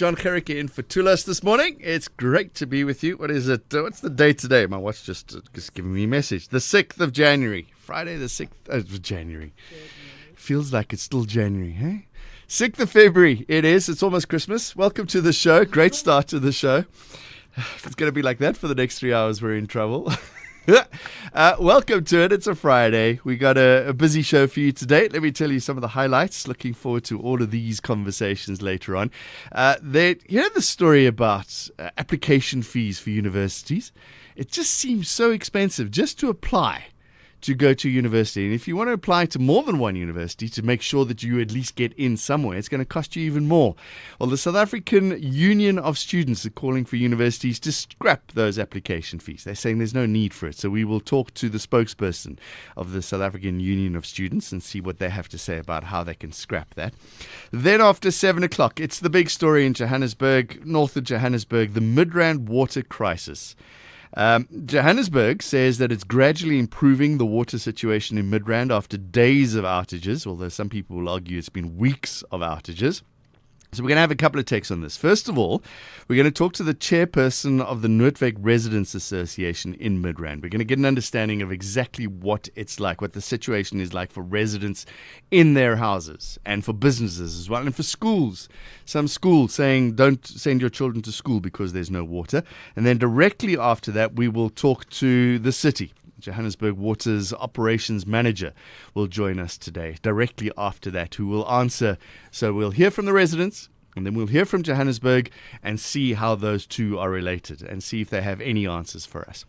Jon Gericke in for Tulas this morning. It's great to be with you. What is it? What's the date today? My watch just giving me a message. The 6th of January. Friday the 6th of January. Feels like it's still January, hey? 6th of February. It is. It's almost Christmas. Welcome to the show. Great start to the show. If it's going to be like that for the next 3 hours, we're in trouble. Welcome to it. It's a Friday. We got a busy show for you today. Let me tell you some of the highlights. Looking forward to all of these conversations later on. You hear the story about application fees for universities. It just seems so expensive just to apply to go to university. And if you want to apply to more than one university to make sure that you at least get in somewhere, it's going to cost you even more. Well, the South African Union of Students are calling for universities to scrap those application fees. They're saying there's no need for it. So we will talk to the spokesperson of the South African Union of Students and see what they have to say about how they can scrap that. Then after 7 o'clock, it's the big story in Johannesburg, north of Johannesburg, the Midrand water crisis. Johannesburg says that it's gradually improving the water situation in Midrand after days of outages, although some people will argue it's been weeks of outages. So we're going to have a couple of takes on this. First of all, we're going to talk to the chairperson of the Noordwijk Residents Association in Midrand. We're going to get an understanding of exactly what it's like, what the situation is like for residents in their houses and for businesses as well, and for schools. Some schools saying don't send your children to school because there's no water. And then directly after that, we will talk to the city. Johannesburg Water's operations manager will join us today, directly after that, who will answer. So we'll hear from the residents, and then we'll hear from Johannesburg and see how those two are related and see if they have any answers for us.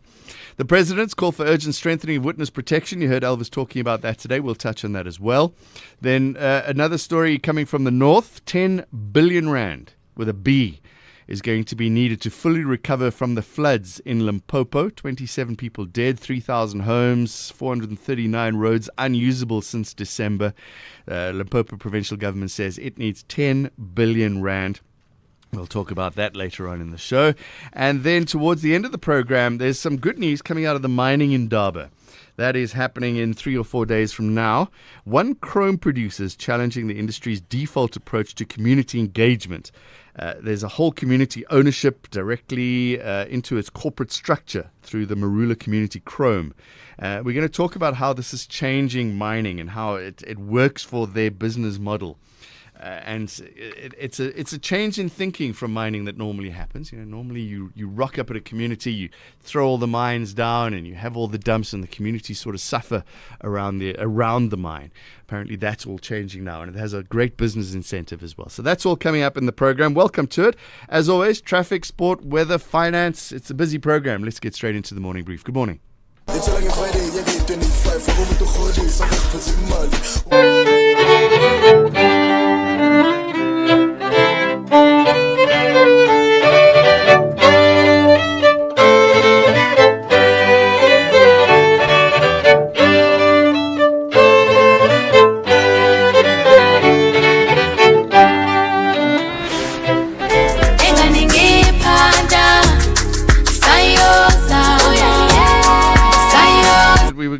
The president's call for urgent strengthening of witness protection. You heard Elvis talking about that today. We'll touch on that as well. Then another story coming from the north, 10 billion rand with a B is going to be needed to fully recover from the floods in Limpopo. 27 people dead, 3,000 homes, 439 roads unusable since December. Limpopo provincial government says it needs 10 billion rand. We'll talk about that later on in the show. And then towards the end of the program, there's some good news coming out of the mining indaba. That is happening in 3 or 4 days from now. One chrome producer is challenging the industry's default approach to community engagement. There's a whole community ownership directly into its corporate structure through the Marula Community Chrome. We're going to talk about how this is changing mining and how it works for their business model. And it's a change in thinking from mining that normally happens. You know, normally you rock up at a community, you throw all the mines down, and you have all the dumps, and the community sort of suffer around the mine. Apparently, that's all changing now, and it has a great business incentive as well. So that's all coming up in the program. Welcome to it. As always, traffic, sport, weather, finance. It's a busy program. Let's get straight into the morning brief. Good morning.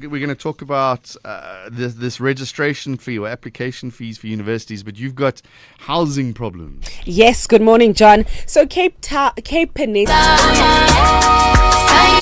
We're going to talk about this registration fee or application fees for universities, but you've got housing problems. Yes, good morning, John. So Cape Peninsula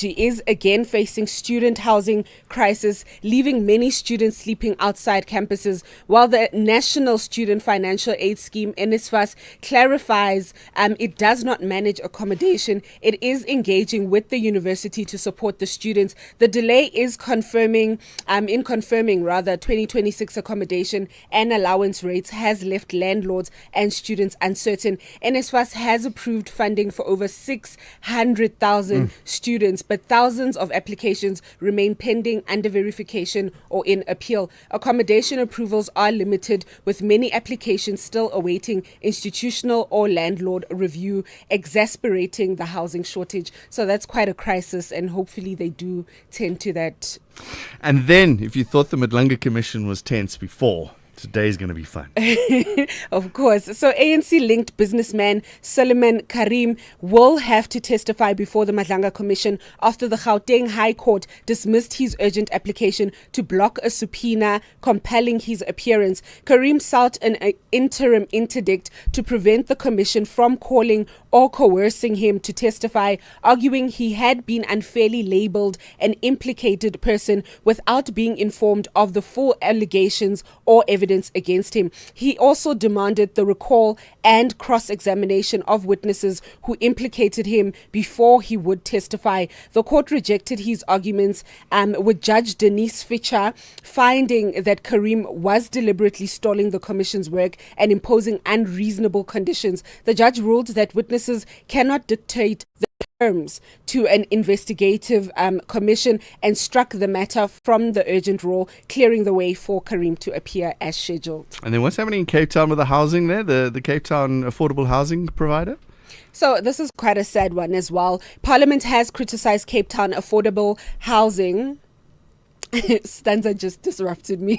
is again facing student housing crisis, leaving many students sleeping outside campuses, while the National Student Financial Aid Scheme, NSFAS, clarifies it does not manage accommodation. It is engaging with the university to support the students. The delay is confirming 2026 accommodation and allowance rates has left landlords and students uncertain. NSFAS has approved funding for over 600,000 students, but thousands of applications remain pending under verification or in appeal. Accommodation approvals are limited, with many applications still awaiting institutional or landlord review, exasperating the housing shortage. So that's quite a crisis, and hopefully they do tend to that. And then, if you thought the Madlanga Commission was tense before, Today's going to be fun. Of course. So ANC-linked businessman Suleiman Karim will have to testify before the Madlanga Commission after the Gauteng High Court dismissed his urgent application to block a subpoena compelling his appearance. Karim sought an interim interdict to prevent the commission from calling or coercing him to testify, arguing he had been unfairly labelled an implicated person without being informed of the full allegations or evidence against him. He also demanded the recall and cross-examination of witnesses who implicated him before he would testify. The court rejected his arguments, with Judge Denise Fischer finding that Karim was deliberately stalling the commission's work and imposing unreasonable conditions. The judge ruled that witnesses cannot dictate the terms to an investigative commission and struck the matter from the urgent rule, clearing the way for Karim to appear as scheduled. And then what's happening in Cape Town with the housing there, the Cape Town affordable housing provider? So this is quite a sad one as well. Parliament has criticized Cape Town affordable housing. Stanza just disrupted me.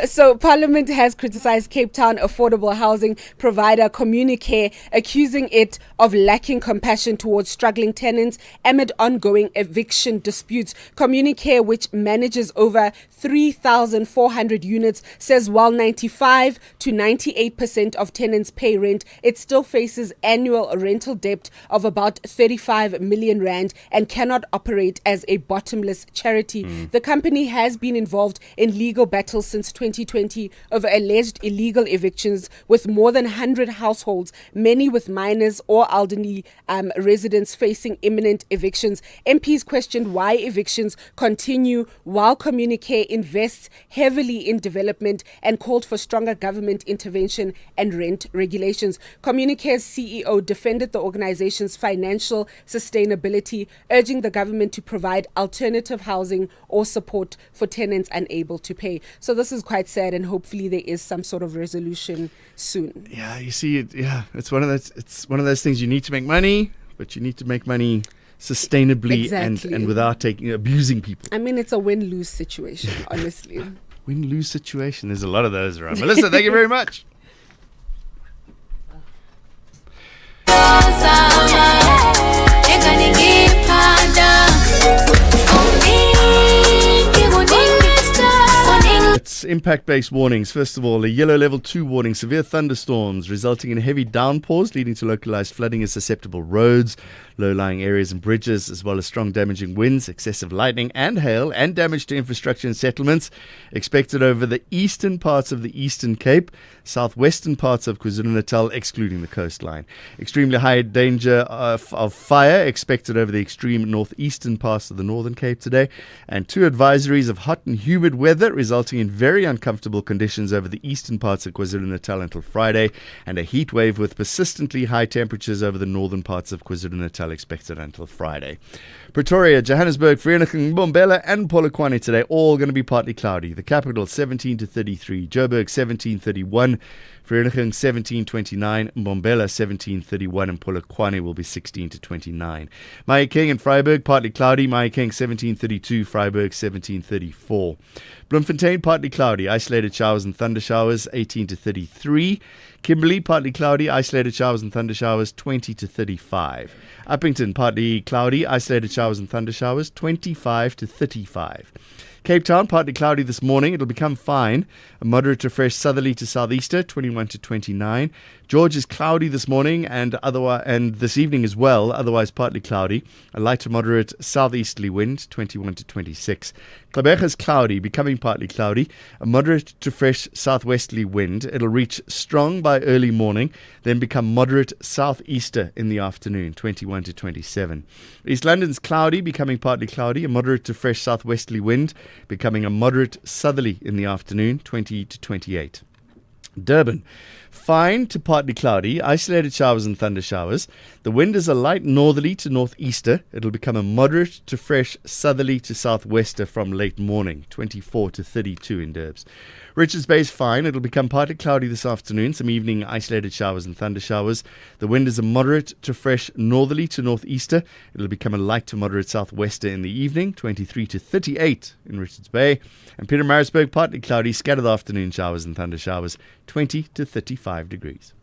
So Parliament has criticized Cape Town affordable housing provider Communicare, accusing it of lacking compassion towards struggling tenants amid ongoing eviction disputes. Communicare, which manages over 3,400 units, says while 95 to 98% of tenants pay rent, it still faces annual rental debt of about 35 million rand and cannot operate as a bottomless charity. The company has been involved in legal battles since 2020 over alleged illegal evictions, with more than 100 households, many with minors or elderly residents facing imminent evictions. MPs questioned why evictions continue while Communicare invests heavily in development and called for stronger government intervention and rent regulations. Communicare's CEO defended the organization's financial sustainability, urging the government to provide alternative housing or support for tenants unable to pay. So this is quite sad, and hopefully there is some sort of resolution soon. Yeah, you see it. Yeah, it's one of those things. You need to make money, but you need to make money sustainably. Exactly. and without abusing people. I mean, it's a win-lose situation, honestly. Win-lose situation. There's a lot of those around. Melissa, thank you very much. It's impact-based warnings. First of all, a yellow level 2 warning, severe thunderstorms resulting in heavy downpours leading to localized flooding in susceptible roads, low-lying areas and bridges, as well as strong damaging winds, excessive lightning and hail, and damage to infrastructure and settlements expected over the eastern parts of the Eastern Cape, southwestern parts of KwaZulu-Natal, excluding the coastline. Extremely high danger of fire expected over the extreme northeastern parts of the Northern Cape today, and 2 advisories of hot and humid weather resulting in very uncomfortable conditions over the eastern parts of KwaZulu-Natal until Friday, and a heat wave with persistently high temperatures over the northern parts of KwaZulu-Natal expected until Friday. Pretoria, Johannesburg, Vereeniging, Mbombela and Polokwane today all going to be partly cloudy. The capital 17 to 33, Joburg 17:31, Vereeniging 17:29, Mbombela 17:31 and Polokwane will be 16 to 29. Mahikeng and Vryburg partly cloudy, Mahikeng 17:32, Vryburg 17:34. Bloemfontein partly cloudy, isolated showers and thunder showers 18 to 33. Kimberley partly cloudy, isolated showers and thunder showers 20 to 35. Uppington partly cloudy, isolated showers and thunder showers 25 to 35. Cape Town, partly cloudy this morning. It'll become fine. A moderate to fresh southerly to southeaster, 21 to 29. George is cloudy this morning and this evening as well, otherwise partly cloudy. A light to moderate southeasterly wind, 21 to 26. Gqeberha is cloudy, becoming partly cloudy. A moderate to fresh southwesterly wind. It'll reach strong by early morning, then become moderate southeaster in the afternoon, 21 to 27. East London's cloudy, becoming partly cloudy. A moderate to fresh southwesterly wind, becoming a moderate southerly in the afternoon, 20 to 28. Durban, fine to partly cloudy, isolated showers and thunder showers. The wind is a light northerly to northeaster. It'll become a moderate to fresh southerly to southwester from late morning, 24 to 32 in Durbs. Richards Bay is fine. It'll become partly cloudy this afternoon. Some evening isolated showers and thunder showers. The wind is a moderate to fresh northerly to northeaster. It'll become a light to moderate southwester in the evening, 23 to 38 in Richards Bay. And Pietermaritzburg, partly cloudy, scattered afternoon showers and thunder showers, 20 to 35 degrees.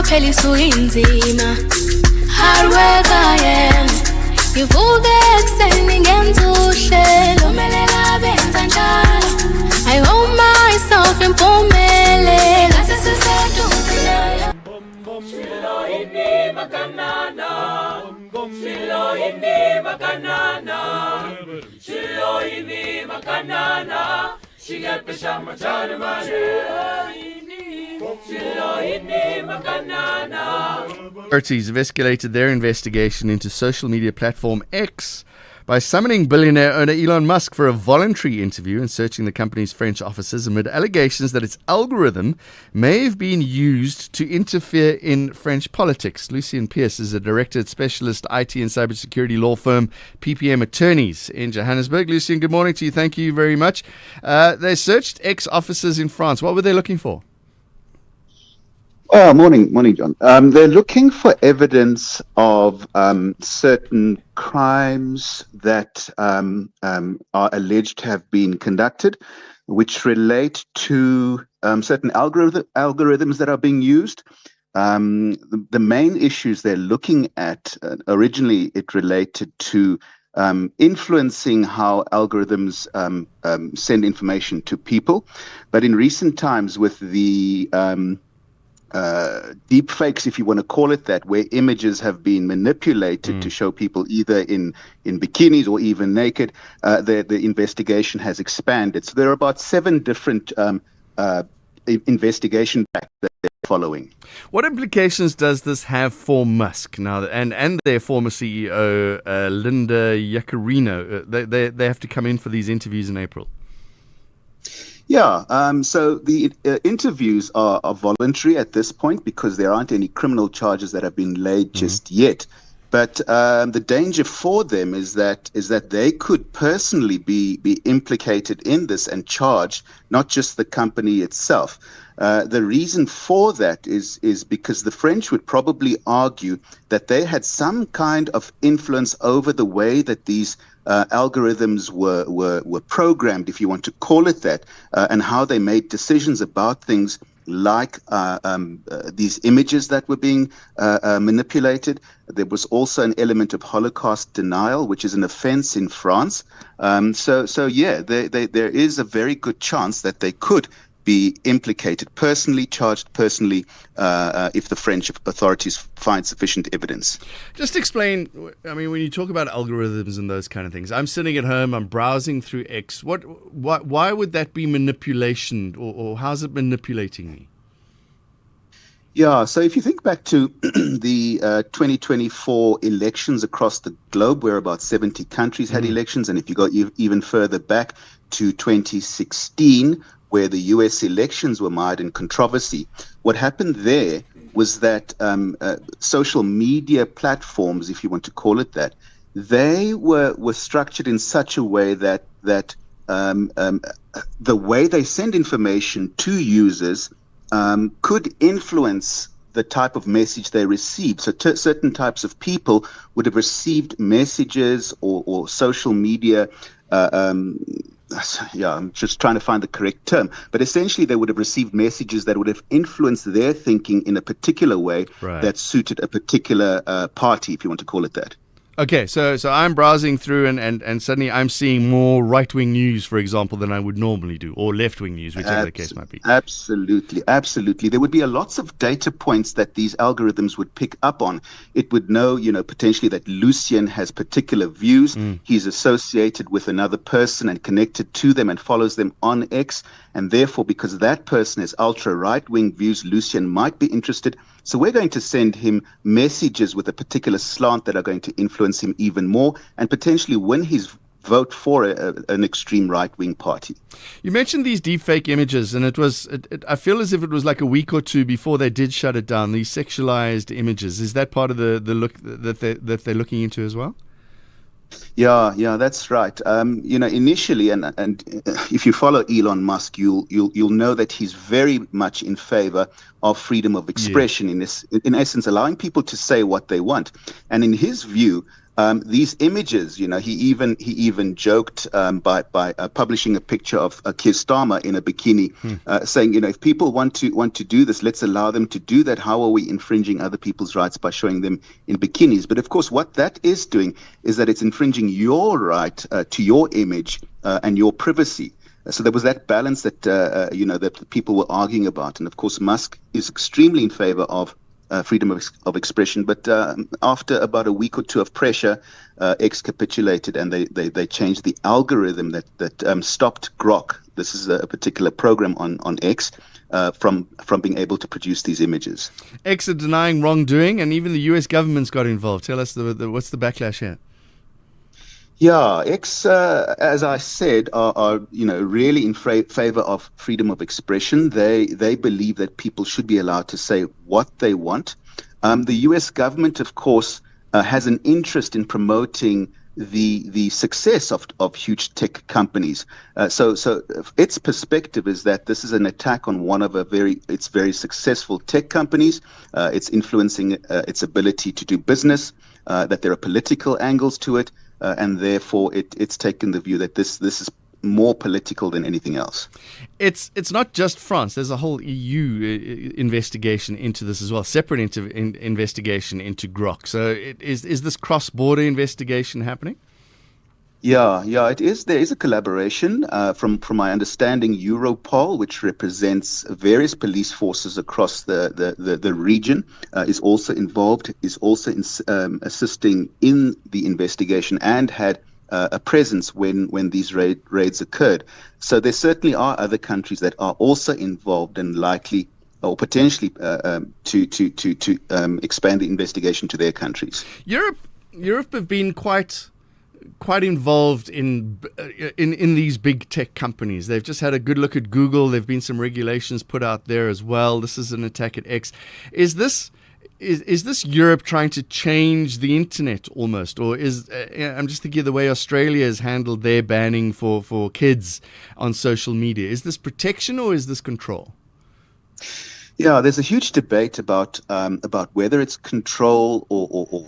Phela isuyinzima hard work I am ngivuke ekuseni ngenza uhlelo melela benza njalo I hold myself impumelelo sesiseduze nayo Shilo ini makanana Shilo ini makanana Shilo ini makanana Shigepisha machana mane Authorities have escalated their investigation into social media platform X by summoning billionaire owner Elon Musk for a voluntary interview and searching the company's French offices amid allegations that its algorithm may have been used to interfere in French politics. Lucien Pierce is a director at specialist IT and cybersecurity law firm PPM Attorneys in Johannesburg. Lucien, good morning to you. Thank you very much. They searched X offices in France. What were they looking for? Oh, morning, John. They're looking for evidence of certain crimes that are alleged to have been conducted, which relate to certain algorithms that are being used. The main issues they're looking at, originally it related to influencing how algorithms send information to people. But in recent times with the deep fakes, if you want to call it that, where images have been manipulated to show people either in bikinis or even naked, the investigation has expanded. So there are about 7 different investigation tracks that they're following. What implications does this have for Musk now, and their former CEO, Linda Yaccarino? They have to come in for these interviews in April. Yeah, so the interviews are voluntary at this point because there aren't any criminal charges that have been laid just yet. But the danger for them is that they could personally be implicated in this and charged, not just the company itself. The reason for that is because the French would probably argue that they had some kind of influence over the way that these algorithms were programmed, if you want to call it that, and how they made decisions about things like these images that were being manipulated. There was also an element of Holocaust denial, which is an offense in France. So yeah, there is a very good chance that they could be implicated personally, charged personally, if the French authorities find sufficient evidence. Just explain, I mean, when you talk about algorithms and those kind of things, I'm sitting at home, I'm browsing through X. Why would that be manipulation, or how's it manipulating me? Yeah, so if you think back to the 2024 elections across the globe, where about 70 countries had elections, and if you go even further back to 2016, where the US elections were mired in controversy, what happened there was that social media platforms, if you want to call it that, they were structured in such a way that the way they send information to users could influence the type of message they receive. So certain types of people would have received messages or social media I'm just trying to find the correct term, but essentially they would have received messages that would have influenced their thinking in a particular way that suited a particular party, if you want to call it that. Okay, so I'm browsing through and suddenly I'm seeing more right-wing news, for example, than I would normally do, or left-wing news, whichever the case might be. Absolutely. There would be lots of data points that these algorithms would pick up on. It would know, potentially that Lucien has particular views. He's associated with another person and connected to them and follows them on X. And therefore, because that person has ultra right-wing views, Lucien might be interested. So we're going to send him messages with a particular slant that are going to influence him even more and potentially win his vote for an extreme right-wing party. You mentioned these deepfake images, and I feel as if it was like a week or two before they did shut it down, these sexualized images. Is that part of the look that they're looking into as well? Yeah, that's right. Initially, and if you follow Elon Musk, you'll know that he's very much in favor of freedom of expression. In essence, allowing people to say what they want. And in his view, these images, he even joked by publishing a picture of Keir Starmer in a bikini, saying, if people want to do this, let's allow them to do that. How are we infringing other people's rights by showing them in bikinis? But of course, what that is doing is that it's infringing your right to your image and your privacy. So there was that balance that that people were arguing about, and of course, Musk is extremely in favor of freedom of expression. But after about a week or two of pressure, X capitulated and they changed the algorithm that stopped Grok. This is a particular program on X from being able to produce these images. X are denying wrongdoing, and even the U.S. government's got involved. Tell us what's the backlash here? Yeah, X, as I said, are really in favor of freedom of expression. They believe that people should be allowed to say what they want. The U.S. government, of course, has an interest in promoting the success of huge tech companies. So its perspective is that this is an attack on one of its very successful tech companies. It's influencing its ability to do business. That there are political angles to it. And therefore, it's taken the view that this is more political than anything else. It's not just France. There's a whole EU investigation into this as well, separate investigation into Grok. So is this cross-border investigation happening? Yeah, it is. There is a collaboration from my understanding. Europol, which represents various police forces across the region, is also involved, is also assisting in the investigation and had a presence when these raids occurred. So there certainly are other countries that are also involved and likely or potentially to expand the investigation to their countries. Europe have been quite involved in these big tech companies. They've just had a good look at Google. There've been some regulations put out there as well. This is an attack at X. Is this Europe trying to change the internet almost, or I'm just thinking of the way Australia has handled their banning for kids on social media. Is this protection or is this control? Yeah, there's a huge debate about whether it's control or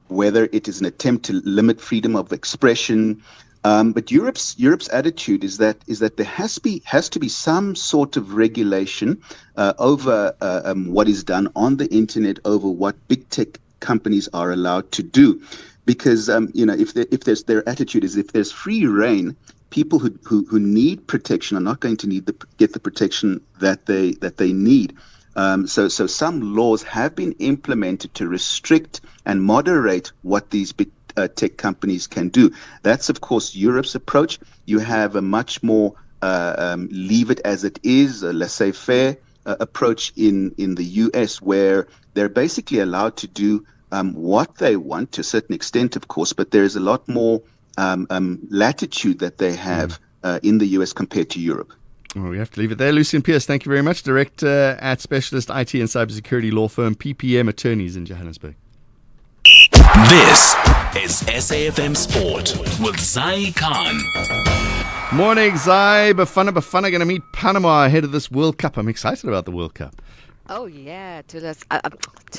whether it is an attempt to limit freedom of expression. But Europe's attitude is that there has to be some sort of regulation over what is done on the internet, over what big tech companies are allowed to do, because if their attitude is if there's free reign, people who need protection are not going to get the protection that they need. So some laws have been implemented to restrict and moderate what these big tech companies can do. That's, of course, Europe's approach. You have a much more leave it as it is, a laissez-faire approach in the US, where they're basically allowed to do what they want to a certain extent, of course, but there is a lot more latitude that they have in the US compared to Europe. Well, we have to leave it there. Lucien Pierce, thank you very much. Director at specialist IT and cybersecurity law firm PPM Attorneys in Johannesburg. This is SAFM Sport with Zai Khan. Morning, Zai. Bafana going to meet Panama ahead of this World Cup. I'm excited about the World Cup. Oh, yeah. Tulas.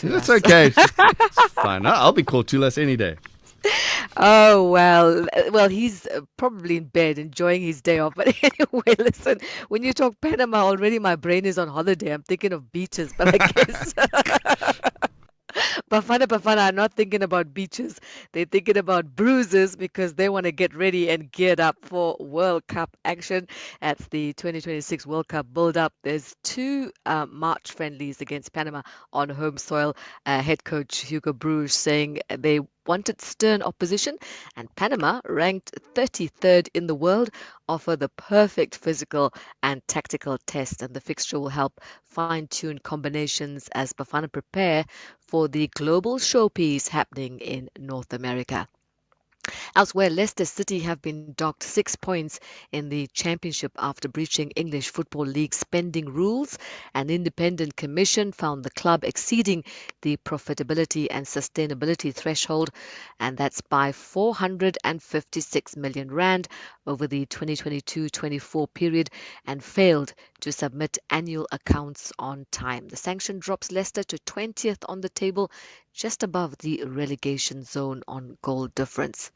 That's okay. It's fine. I'll be called Tulas any day. Oh, well, he's probably in bed enjoying his day off. But anyway, listen, when you talk Panama, already my brain is on holiday. I'm thinking of beaches, but I guess... Bafana are not thinking about beaches. They're thinking about bruises because they want to get ready and geared up for World Cup action. That's the 2026 World Cup build-up. There's two March friendlies against Panama on home soil. Head coach Hugo Bruges saying they wanted stern opposition, and Panama, ranked 33rd in the world, offer the perfect physical and tactical test, and the fixture will help fine-tune combinations as Bafana prepare for the global showpiece happening in North America. Elsewhere, Leicester City have been docked 6 points in the Championship after breaching English Football League spending rules. An independent commission found the club exceeding the profitability and sustainability threshold, and that's by 456 million rand over the 2022-24 period, and failed to submit annual accounts on time. The sanction drops Leicester to 20th on the table, just above the relegation zone on goal difference.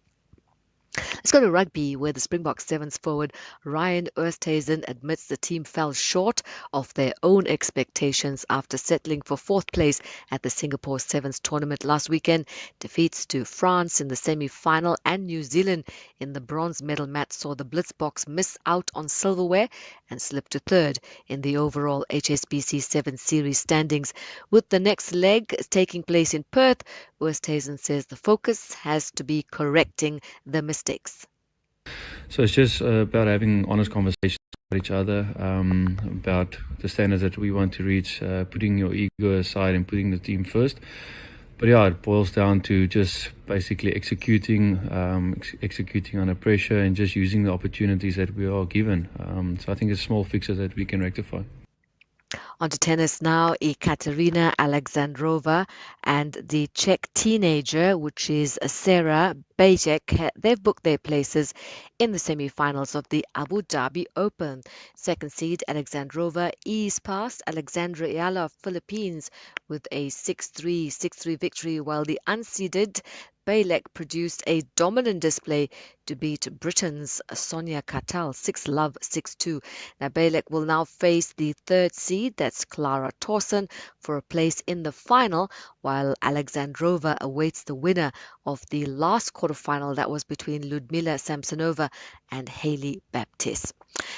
Let's go to rugby, where the Springbok Sevens forward Ryan Oosthuizen admits the team fell short of their own expectations after settling for fourth place at the Singapore Sevens tournament last weekend. Defeats to France in the semi-final and New Zealand in the bronze medal match saw the Blitzboks miss out on silverware and slip to third in the overall HSBC 7 Series standings. With the next leg taking place in Perth, Oosthuizen says the focus has to be correcting the mistakes. So it's just about having honest conversations with each other about the standards that we want to reach, putting your ego aside and putting the team first. But yeah, it boils down to just basically executing under pressure and just using the opportunities that we are given. So I think it's small fixes that we can rectify. On to tennis now. Ekaterina Alexandrova and the Czech teenager, which is Sarah Bajek, they've booked their places in the semi-finals of the Abu Dhabi Open. Second seed Alexandrova eased past Alexandra Ayala of Philippines with a 6-3, 6-3 victory, while the unseeded Bajek produced a dominant display to beat Britain's Sonia Catal 6-love, 6-2. Now Bajek will now face the third seed, that's Clara Tauson, for a place in the final, while Alexandrova awaits the winner of the last quarterfinal that was between Ludmila Samsonova and Hailey Baptiste.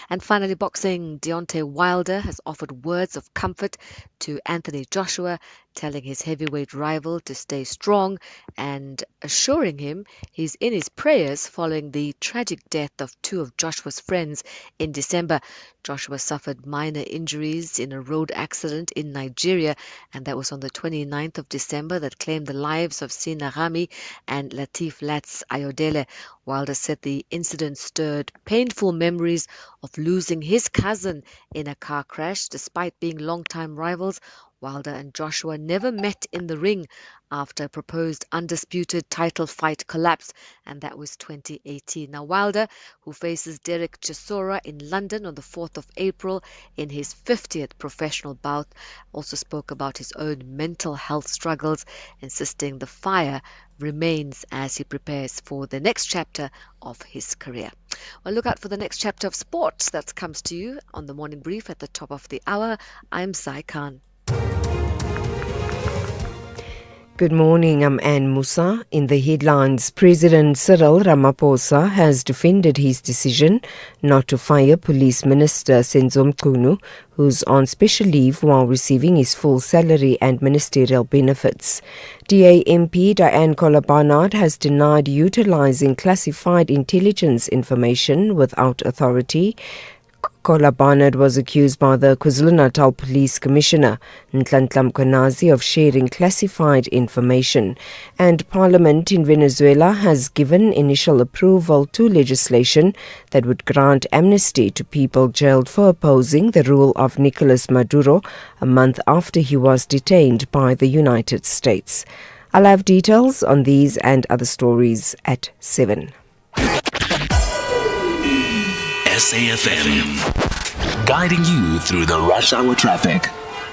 And finally, boxing, Deontay Wilder has offered words of comfort to Anthony Joshua, telling his heavyweight rival to stay strong and assuring him he's in his prayers following the tragic death of two of Joshua's friends in December. Joshua suffered minor injuries in a road accident in Nigeria, and that was on the 29th of December, that claimed the lives of Sina Rami and Latif Lats Ayodele. Wilder said the incident stirred painful memories of losing his cousin in a car crash. Despite being longtime rivals, Wilder and Joshua never met in the ring after a proposed undisputed title fight collapsed, and that was 2018. Now Wilder, who faces Derek Chisora in London on the 4th of April in his 50th professional bout, also spoke about his own mental health struggles, insisting the fire remains as he prepares for the next chapter of his career. Well, look out for the next chapter of sports that comes to you on the morning brief at the top of the hour. I'm Sai Khan. Good morning, I'm Anne Musa. In the headlines, President Cyril Ramaphosa has defended his decision not to fire Police Minister Senzo Mchunu, who's on special leave while receiving his full salary and ministerial benefits. DA MP Diane Kohler-Barnard has denied utilising classified intelligence information without authority. Kohler-Barnard was accused by the KwaZulu-Natal Police Commissioner, Nhlanhla Mkhwanazi, of sharing classified information. And Parliament in Venezuela has given initial approval to legislation that would grant amnesty to people jailed for opposing the rule of Nicolas Maduro a month after he was detained by the United States. I'll have details on these and other stories at 7. SAFM, guiding you through the rush hour traffic.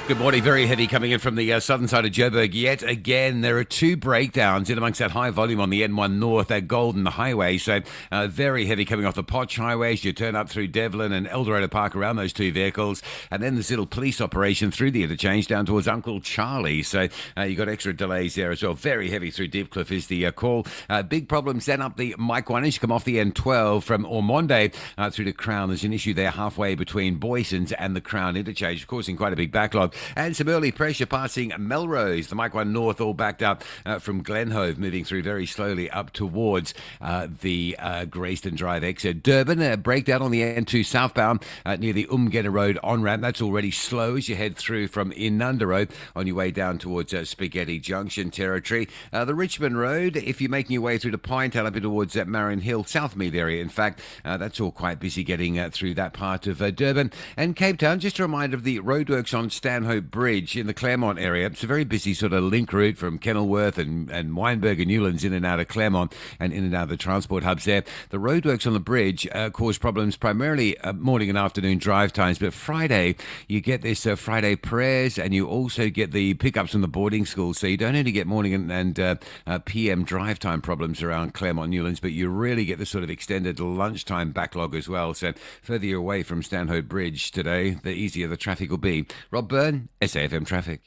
Good morning. Very heavy coming in from the southern side of Joburg yet again. There are two breakdowns in amongst that high volume on the N1 North at Golden Highway. So very heavy coming off the Potch highways. You turn up through Devlin and Eldorado Park around those two vehicles. And then this little police operation through the interchange down towards Uncle Charlie. So you got extra delays there as well. Very heavy through Deepcliff is the call. Big problems then up the Mike 1 inch. Come off the N12 from Ormonde through to Crown. There's an issue there halfway between Boysons and the Crown interchange, causing quite a big backlog. And some early pressure passing Melrose, the Mike 1 North, all backed up from Glenhove, moving through very slowly up towards the Grayston Drive exit. Durban, a breakdown on the N2 southbound near the Umgena Road on-ramp. That's already slow as you head through from Inanda Road on your way down towards Spaghetti Junction territory. The Richmond Road, if you're making your way through to Pinetown up towards Marion Hill, Southmead area, in fact, that's all quite busy getting through that part of Durban. And Cape Town, just a reminder of the roadworks on Stanhope Bridge in the Claremont area. It's a very busy sort of link route from Kenilworth and Wynberg and Newlands in and out of Claremont and in and out of the transport hubs there. The roadworks on the bridge cause problems primarily morning and afternoon drive times, but Friday you get this Friday prayers, and you also get the pickups from the boarding schools, so you don't only get morning and PM drive time problems around Claremont Newlands, but you really get the sort of extended lunchtime backlog as well. So further you're away from Stanhope Bridge today, the easier the traffic will be. Rob Byrne, SAFM Traffic.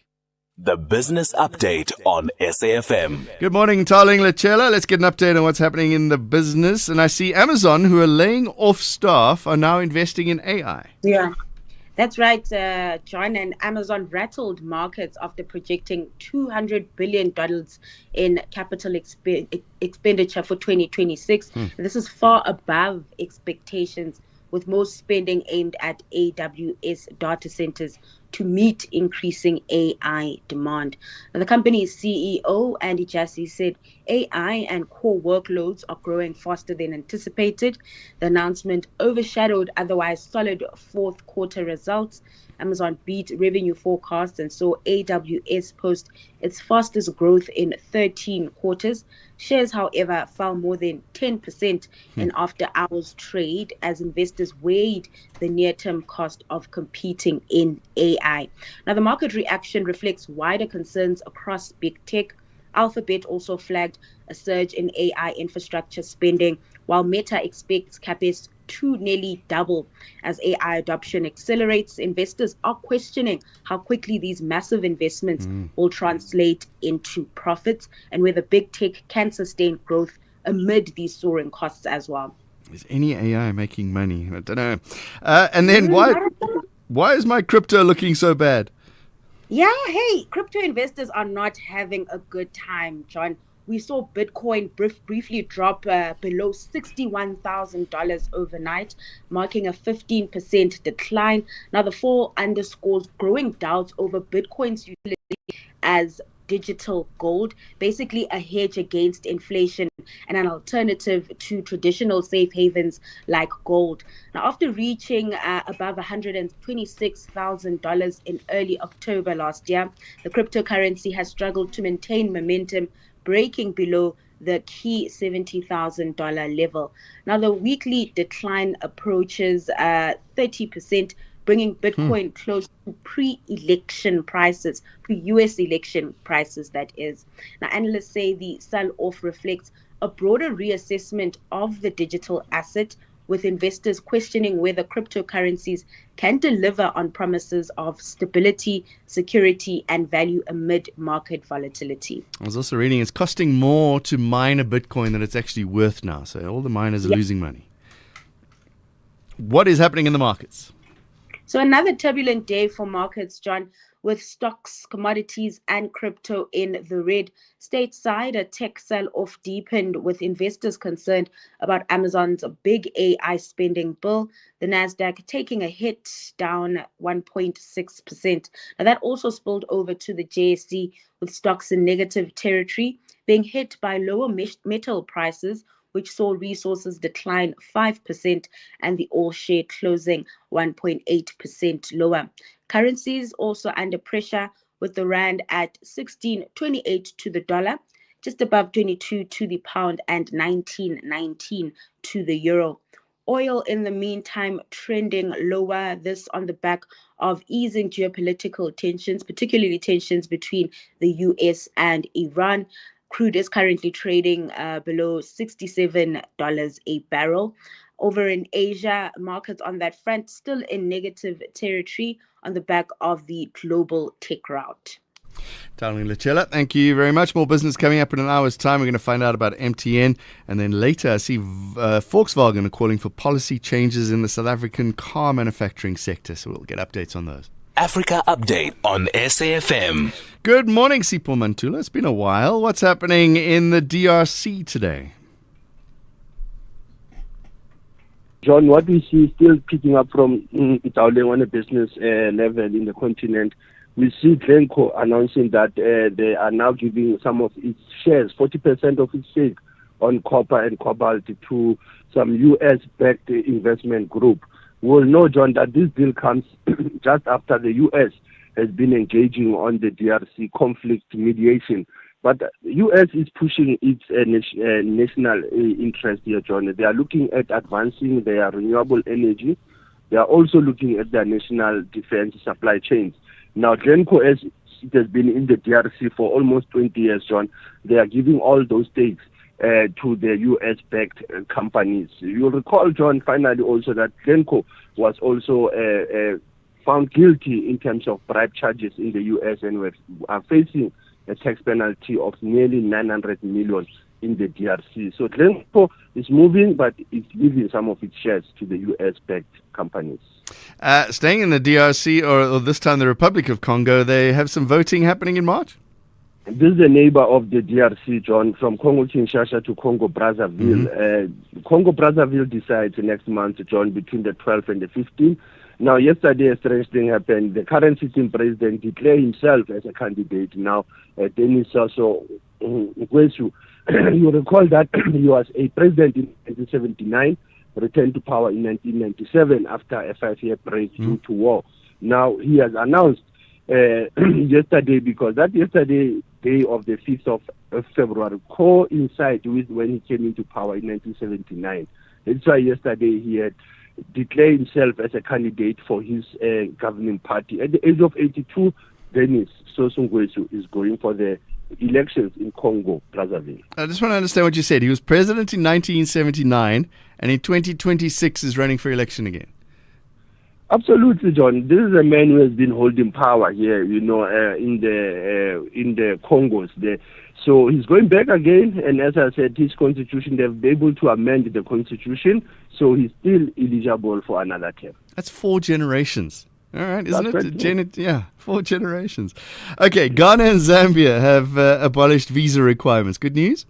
The Business Update on SAFM. Good morning, Tarling Lachela. Let's get an update on what's happening in the business. And I see Amazon, who are laying off staff, are now investing in AI. Yeah, that's right, John. And Amazon rattled markets after projecting $200 billion in capital expenditure for 2026. This is far above expectations, with most spending aimed at AWS data centers to meet increasing AI demand. Now, the company's CEO, Andy Jassy, said AI and core workloads are growing faster than anticipated. The announcement overshadowed otherwise solid fourth quarter results. Amazon beat revenue forecasts and saw AWS post its fastest growth in 13 quarters. Shares, however, fell more than 10% in after-hours trade as investors weighed the near-term cost of competing in AI. Now, the market reaction reflects wider concerns across big tech. Alphabet also flagged a surge in AI infrastructure spending, while Meta expects CapEx to nearly double as AI adoption accelerates. Investors are questioning how quickly these massive investments will translate into profits and whether big tech can sustain growth amid these soaring costs as well. Is any AI making money? I don't know. And then why is my crypto looking so bad? Yeah, hey, crypto investors are not having a good time, John. We saw Bitcoin briefly drop below $61,000 overnight, marking a 15% decline. Now, the fall underscores growing doubts over Bitcoin's utility as digital gold, basically a hedge against inflation and an alternative to traditional safe havens like gold. Now, after reaching above $126,000 in early October last year, the cryptocurrency has struggled to maintain momentum, breaking below the key $70,000 level. Now, the weekly decline approaches 30%, bringing Bitcoin close to pre-election prices, pre-US election prices, that is. Now, analysts say the sell-off reflects a broader reassessment of the digital asset, with investors questioning whether cryptocurrencies can deliver on promises of stability, security, and value amid market volatility. I was also reading it's costing more to mine a Bitcoin than it's actually worth now. So all the miners are losing money. What is happening in the markets? So another turbulent day for markets, John, with stocks, commodities, and crypto in the red. Stateside, a tech sell-off deepened with investors concerned about Amazon's big AI spending bill. The Nasdaq taking a hit, down 1.6%. Now, that also spilled over to the JSE, with stocks in negative territory, being hit by lower metal prices, which saw resources decline 5% and the all-share closing 1.8% lower. Currencies also under pressure, with the rand at 16.28 to the dollar, just above 22 to the pound, and 19.19 to the euro. Oil, in the meantime, trending lower. This on the back of easing geopolitical tensions, particularly tensions between the US and Iran. Crude is currently trading below $67 a barrel. Over in Asia, markets on that front still in negative territory on the back of the global tech rout. Darling Lachella, thank you very much. More business coming up in an hour's time. We're going to find out about MTN. And then later, I see Volkswagen are calling for policy changes in the South African car manufacturing sector. So we'll get updates on those. Africa Update on SAFM. Good morning, Sipho Mantula. It's been a while. What's happening in the DRC today? John, what we see is still picking up from Italy on a business level in the continent. We see Glencore announcing that they are now giving some of its shares, 40% of its stake on copper and cobalt to some US-backed investment group. We'll know, John, that this deal comes just after the US has been engaging on the DRC conflict mediation. But the US is pushing its national interest here, John. They are looking at advancing their renewable energy. They are also looking at their national defense supply chains. Now, Glencore, as it has been in the DRC for almost 20 years, John, they are giving all those stakes to the US-backed companies. You'll recall, John, finally also that Glencore was also found guilty in terms of bribe charges in the US and are facing a tax penalty of nearly 900 million in the DRC. So Glencore is moving, but it's giving some of its shares to the US-backed companies. Staying in the DRC, or this time the Republic of Congo, they have some voting happening in March? This is the neighbor of the DRC, John, from Congo-Kinshasa to Congo-Brazzaville. Congo-Brazzaville decides next month, John, between the 12th and the 15th. Now, yesterday, a strange thing happened. The current sitting president declared himself as a candidate. Now, Denis Sassou Nguesso, you recall that he was a president in 1979, returned to power in 1997 after a 5-year break due to war. Now, he has announced yesterday, because that yesterday, day of the 5th of February, coincided with when he came into power in 1979. That's why yesterday he had declared himself as a candidate for his governing party. At the age of 82, Denis Sassou Nguesso is going for the elections in Congo-Brazzaville. I just want to understand what you said. He was president in 1979, and in 2026 is running for election again. Absolutely, John. This is a man who has been holding power here, in the Congos. So he's going back again, and as I said, his constitution, they've been able to amend the constitution, so he's still eligible for another term. That's 4 generations. All right, isn't That's it? 4 generations. Okay, Ghana and Zambia have abolished visa requirements. Good news?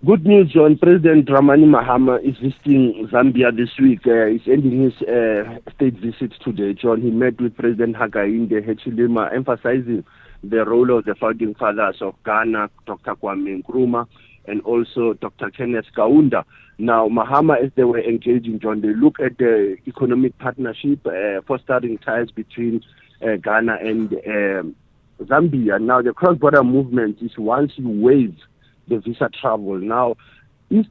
Good news, John. President Dramani Mahama is visiting Zambia this week. He's ending his state visit today, John. He met with President Hakainde Hichilema, emphasizing the role of the founding fathers of Ghana, Dr. Kwame Nkrumah, and also Dr. Kenneth Kaunda. Now, Mahama, as they were engaging, John, they look at the economic partnership, fostering ties between Ghana and Zambia. Now, the cross-border movement is once you waive the visa travel. Now, we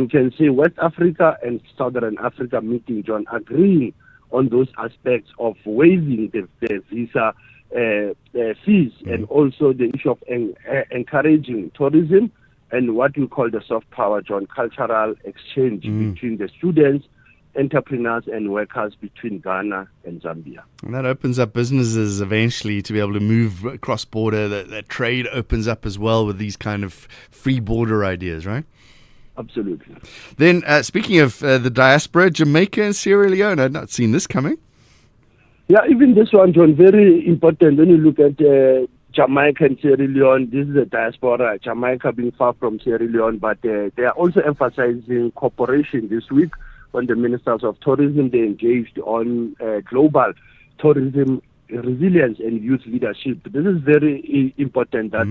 can say West Africa and Southern Africa meeting, John, agreeing on those aspects of waiving the visa fees, and also the issue of encouraging tourism and what we call the soft power, John, cultural exchange between the students, entrepreneurs and workers between Ghana and Zambia. And that opens up businesses eventually to be able to move cross-border. That trade opens up as well with these kind of free border ideas, right? Absolutely. Then, speaking of the diaspora, Jamaica and Sierra Leone, I'd not seen this coming. Yeah, even this one, John, very important. When you look at Jamaica and Sierra Leone, this is a diaspora, Jamaica being far from Sierra Leone, but they are also emphasizing cooperation this week. When the ministers of tourism, they engaged on global tourism resilience and youth leadership. This is very important that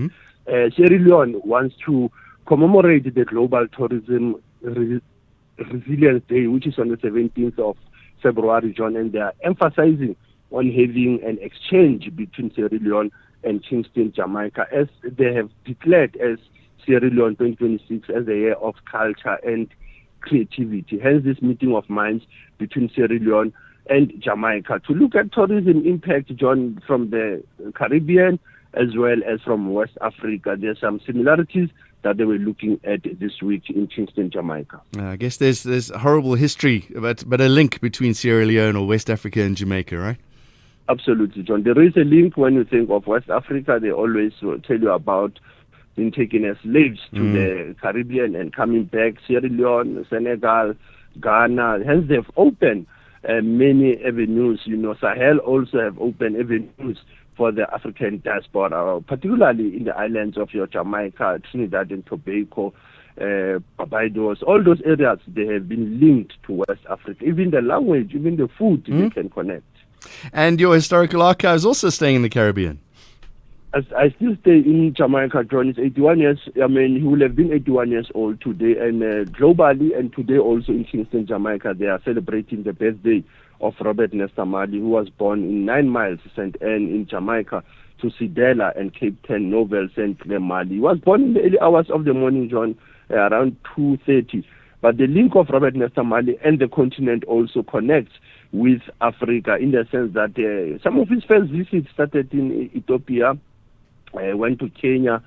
Sierra Leone wants to commemorate the Global Tourism Resilience Day, which is on the 17th of February, John, and they are emphasizing on having an exchange between Sierra Leone and Kingston, Jamaica, as they have declared as Sierra Leone 2026 as a year of culture and creativity. Hence this meeting of minds between Sierra Leone and Jamaica to look at tourism impact, John, from the Caribbean as well as from West Africa. There's some similarities that they were looking at this week in Kingston, Jamaica. I guess there's horrible history, but a link between Sierra Leone or West Africa and Jamaica, right? Absolutely, John. There is a link when you think of West Africa. They always tell you about being taken as slaves to the Caribbean and coming back. Sierra Leone, Senegal, Ghana. Hence, they've opened many avenues. Sahel also have opened avenues for the African diaspora, particularly in the islands of Jamaica, Trinidad and Tobago, Barbados. All those areas, they have been linked to West Africa. Even the language, even the food, they can connect. And your historical archive is also staying in the Caribbean. I still stay in Jamaica, John. It's 81 years. I mean, he will have been 81 years old today. And globally, and today also in Kingston, Jamaica, they are celebrating the birthday of Robert Nesta Marley, who was born in 9 Miles, St. Anne in Jamaica, to Sidela and Cape Town, Novel, St. Clair Marley. He was born in the early hours of the morning, John, around 2:30. But the link of Robert Nesta Marley and the continent also connects with Africa in the sense that some of his first visits started in Ethiopia, went to Kenya,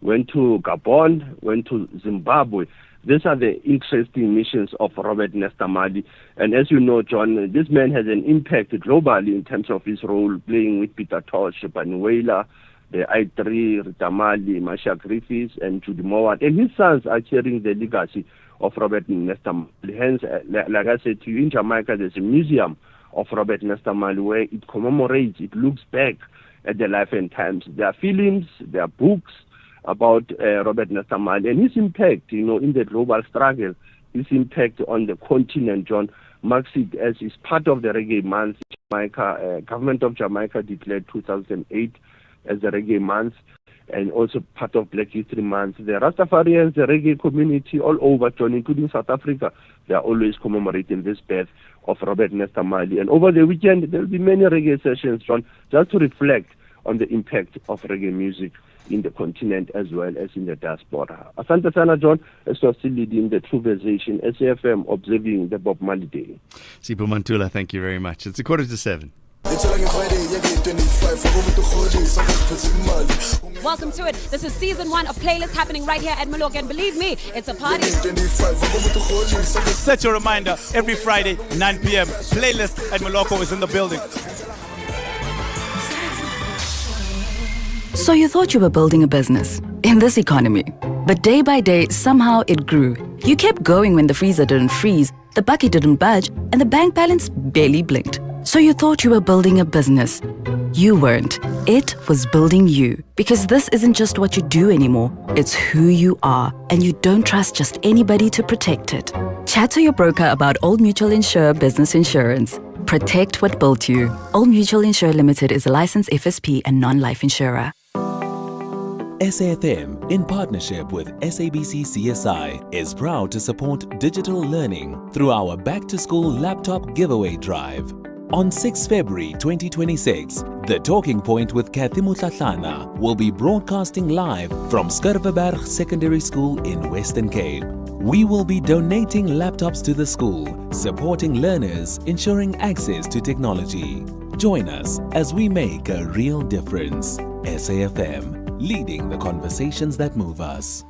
went to Gabon, went to Zimbabwe. These are the interesting missions of Robert Nesta Marley. And as you know, John, this man has an impact globally in terms of his role playing with Peter Tosh, Banuela, the I3, Rita Marley, Masha Griffiths, and Judy Mowat. And his sons are carrying the legacy of Robert Nesta Marley. Hence, like I said to you, in Jamaica, there's a museum of Robert Nesta Marley where it commemorates, it looks back at the life and times. There are films, there are books about Robert Nesta Marley and his impact, in the global struggle, his impact on the continent, John, marks it as is part of the Reggae Month. Jamaica, government of Jamaica declared 2008 as the Reggae Month, and also part of Black History Month. The Rastafarians, the reggae community all over, John, including South Africa, they are always commemorating this birth of Robert Nesta Marley. And over the weekend, there will be many reggae sessions, John, just to reflect on the impact of reggae music in the continent as well as in the diaspora. Asante sana, John, as you are still leading the Truvezation, SAFM, observing the Bob Marley Day. Sipho Mantula, thank you very much. It's 7:15. Welcome to it. This is season 1 of Playlist happening right here at Maloka, and believe me, it's a party. Set your reminder every Friday, 9 p.m. Playlist at Maloka is in the building. So you thought you were building a business in this economy, but day by day, somehow it grew. You kept going when the freezer didn't freeze, the bucket didn't budge, and the bank balance barely blinked. So you thought you were building a business. You weren't. It was building you. Because this isn't just what you do anymore, it's who you are. And you don't trust just anybody to protect it. Chat to your broker about Old Mutual Insure Business Insurance. Protect what built you. Old Mutual Insure Limited is a licensed FSP and non-life insurer. SAFM, in partnership with SABC CSI, is proud to support digital learning through our back-to-school laptop giveaway drive. On 6 February 2026, The Talking Point with Kathy Mutlatlana will be broadcasting live from Skurveberg Secondary School in Western Cape. We will be donating laptops to the school, supporting learners, ensuring access to technology. Join us as we make a real difference. SAFM, leading the conversations that move us.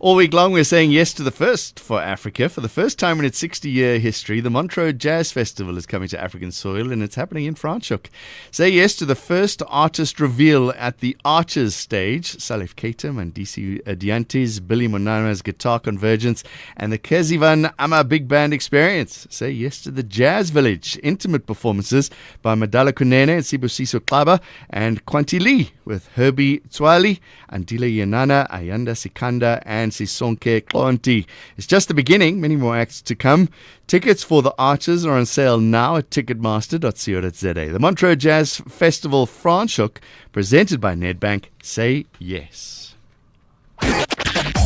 All week long, we're saying yes to the first for Africa. For the first time in its 60-year history, the Montreux Jazz Festival is coming to African soil, and it's happening in Franschhoek. Say yes to the first artist reveal at the Archers stage. Salif Keita, Mandisi Diantes, Billy Monana's Guitar Convergence, and the Kezivan Ama Big Band Experience. Say yes to the Jazz Village. Intimate performances by Madala Kunene and Sibusiso Klaba, and Kwanti Lee with Herbie Tswali, Andile Yanana, Ayanda Sikanda, and Sisonke Klonti. It's just the beginning. Many more acts to come. Tickets for the Archers are on sale now at ticketmaster.co.za. The Montreux Jazz Festival Franschhoek, presented by Nedbank. Say yes.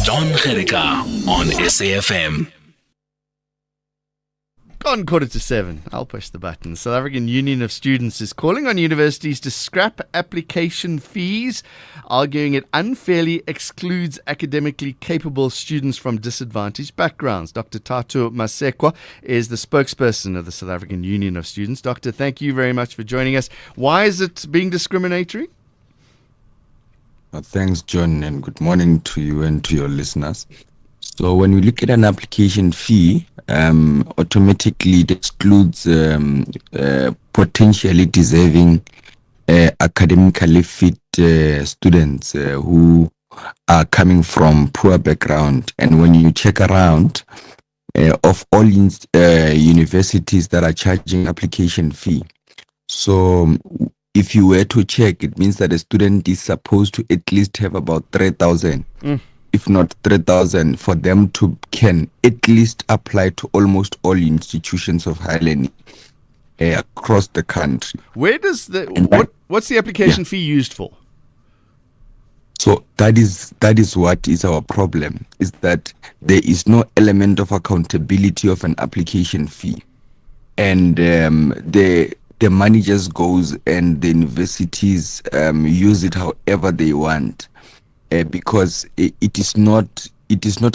Jon Gericke on SAFM. gone 6:45. I'll push the button. The South African Union of Students is calling on universities to scrap application fees, arguing it unfairly excludes academically capable students from disadvantaged backgrounds. Dr. Tatu Masekwa is the spokesperson of the South African Union of Students. Doctor, thank you very much for joining us. Why is it being discriminatory? Thanks, John, and good morning to you and to your listeners. So when we look at an application fee, automatically it excludes potentially deserving academically fit students who are coming from poor background. And when you check around, of all universities that are charging application fee, so if you were to check, it means that a student is supposed to at least have about 3,000. If not 3,000, for them to can at least apply to almost all institutions of higher learning across the country. Where does what's the application fee used for? So that is what is our problem, is that there is no element of accountability of an application fee, and the money just goes and the universities use it however they want. Because it is not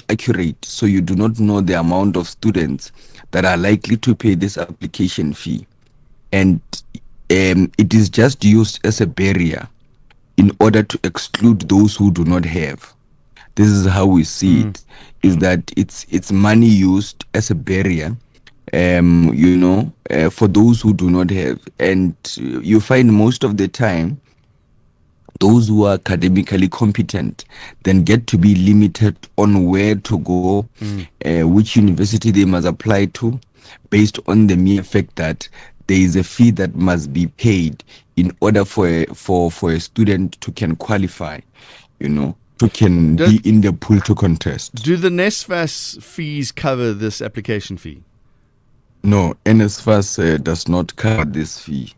accurate, so you do not know the amount of students that are likely to pay this application fee, and it is just used as a barrier in order to exclude those who do not have. This is how we see it: is that it's money used as a barrier, for those who do not have, and you find most of the time those who are academically competent then get to be limited on where to go, which university they must apply to, based on the mere fact that there is a fee that must be paid in order for a student to can qualify, to can be in the pool to contest. Do the NSFAS fees cover this application fee? No, NSFAS does not cover this fee.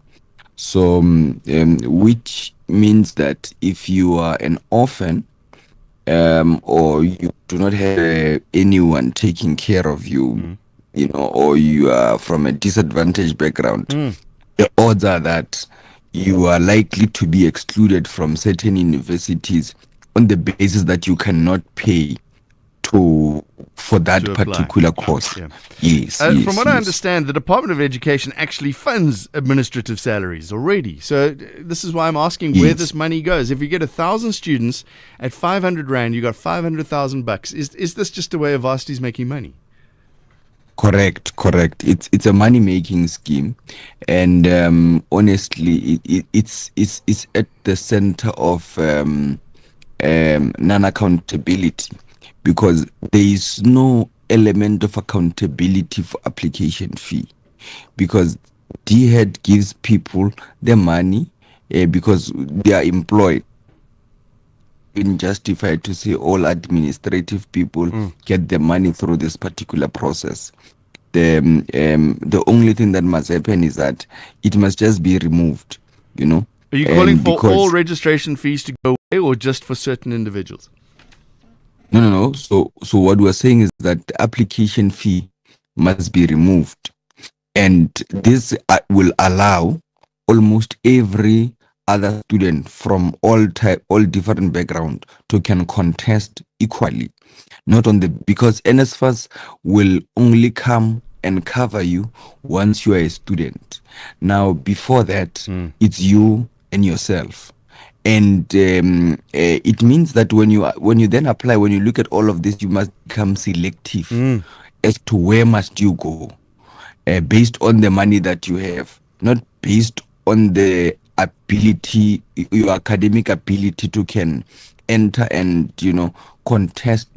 So, which means that if you are an orphan, or you do not have anyone taking care of you, or you are from a disadvantaged background, the odds are that you are likely to be excluded from certain universities on the basis that you cannot pay for that particular course. Yes. From what I understand, the Department of Education actually funds administrative salaries already. So this is why I'm asking where this money goes. If you get 1,000 students at 500 Rand, you got 500,000 bucks. Is this just a way of varsities making money? Correct. It's a money making scheme, and honestly, it's at the center of non-accountability. Because there is no element of accountability for application fee, because DHEAD gives people the money because they are employed. It's justified to say all administrative people get the money through this particular process. The only thing that must happen is that it must just be removed. Are you calling for all registration fees to go away, or just for certain individuals? No. So what we're saying is that the application fee must be removed, and this will allow almost every other student from all different background to can contest equally. Because NSFAS will only come and cover you once you are a student. Now, before that, it's you and yourself. And it means that when you then apply, when you look at all of this, you must become selective as to where must you go, based on the money that you have, not based on the ability, your academic ability to can enter and contest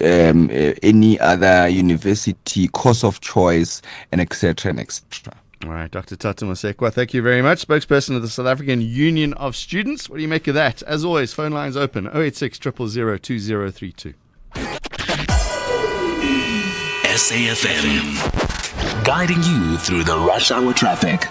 any other university course of choice, and etc. and etc. All right, Dr. Tatu Masekwa, thank you very much. Spokesperson of the South African Union of Students. What do you make of that? As always, phone lines open, 086 000 2032. SAFM, guiding you through the rush hour traffic.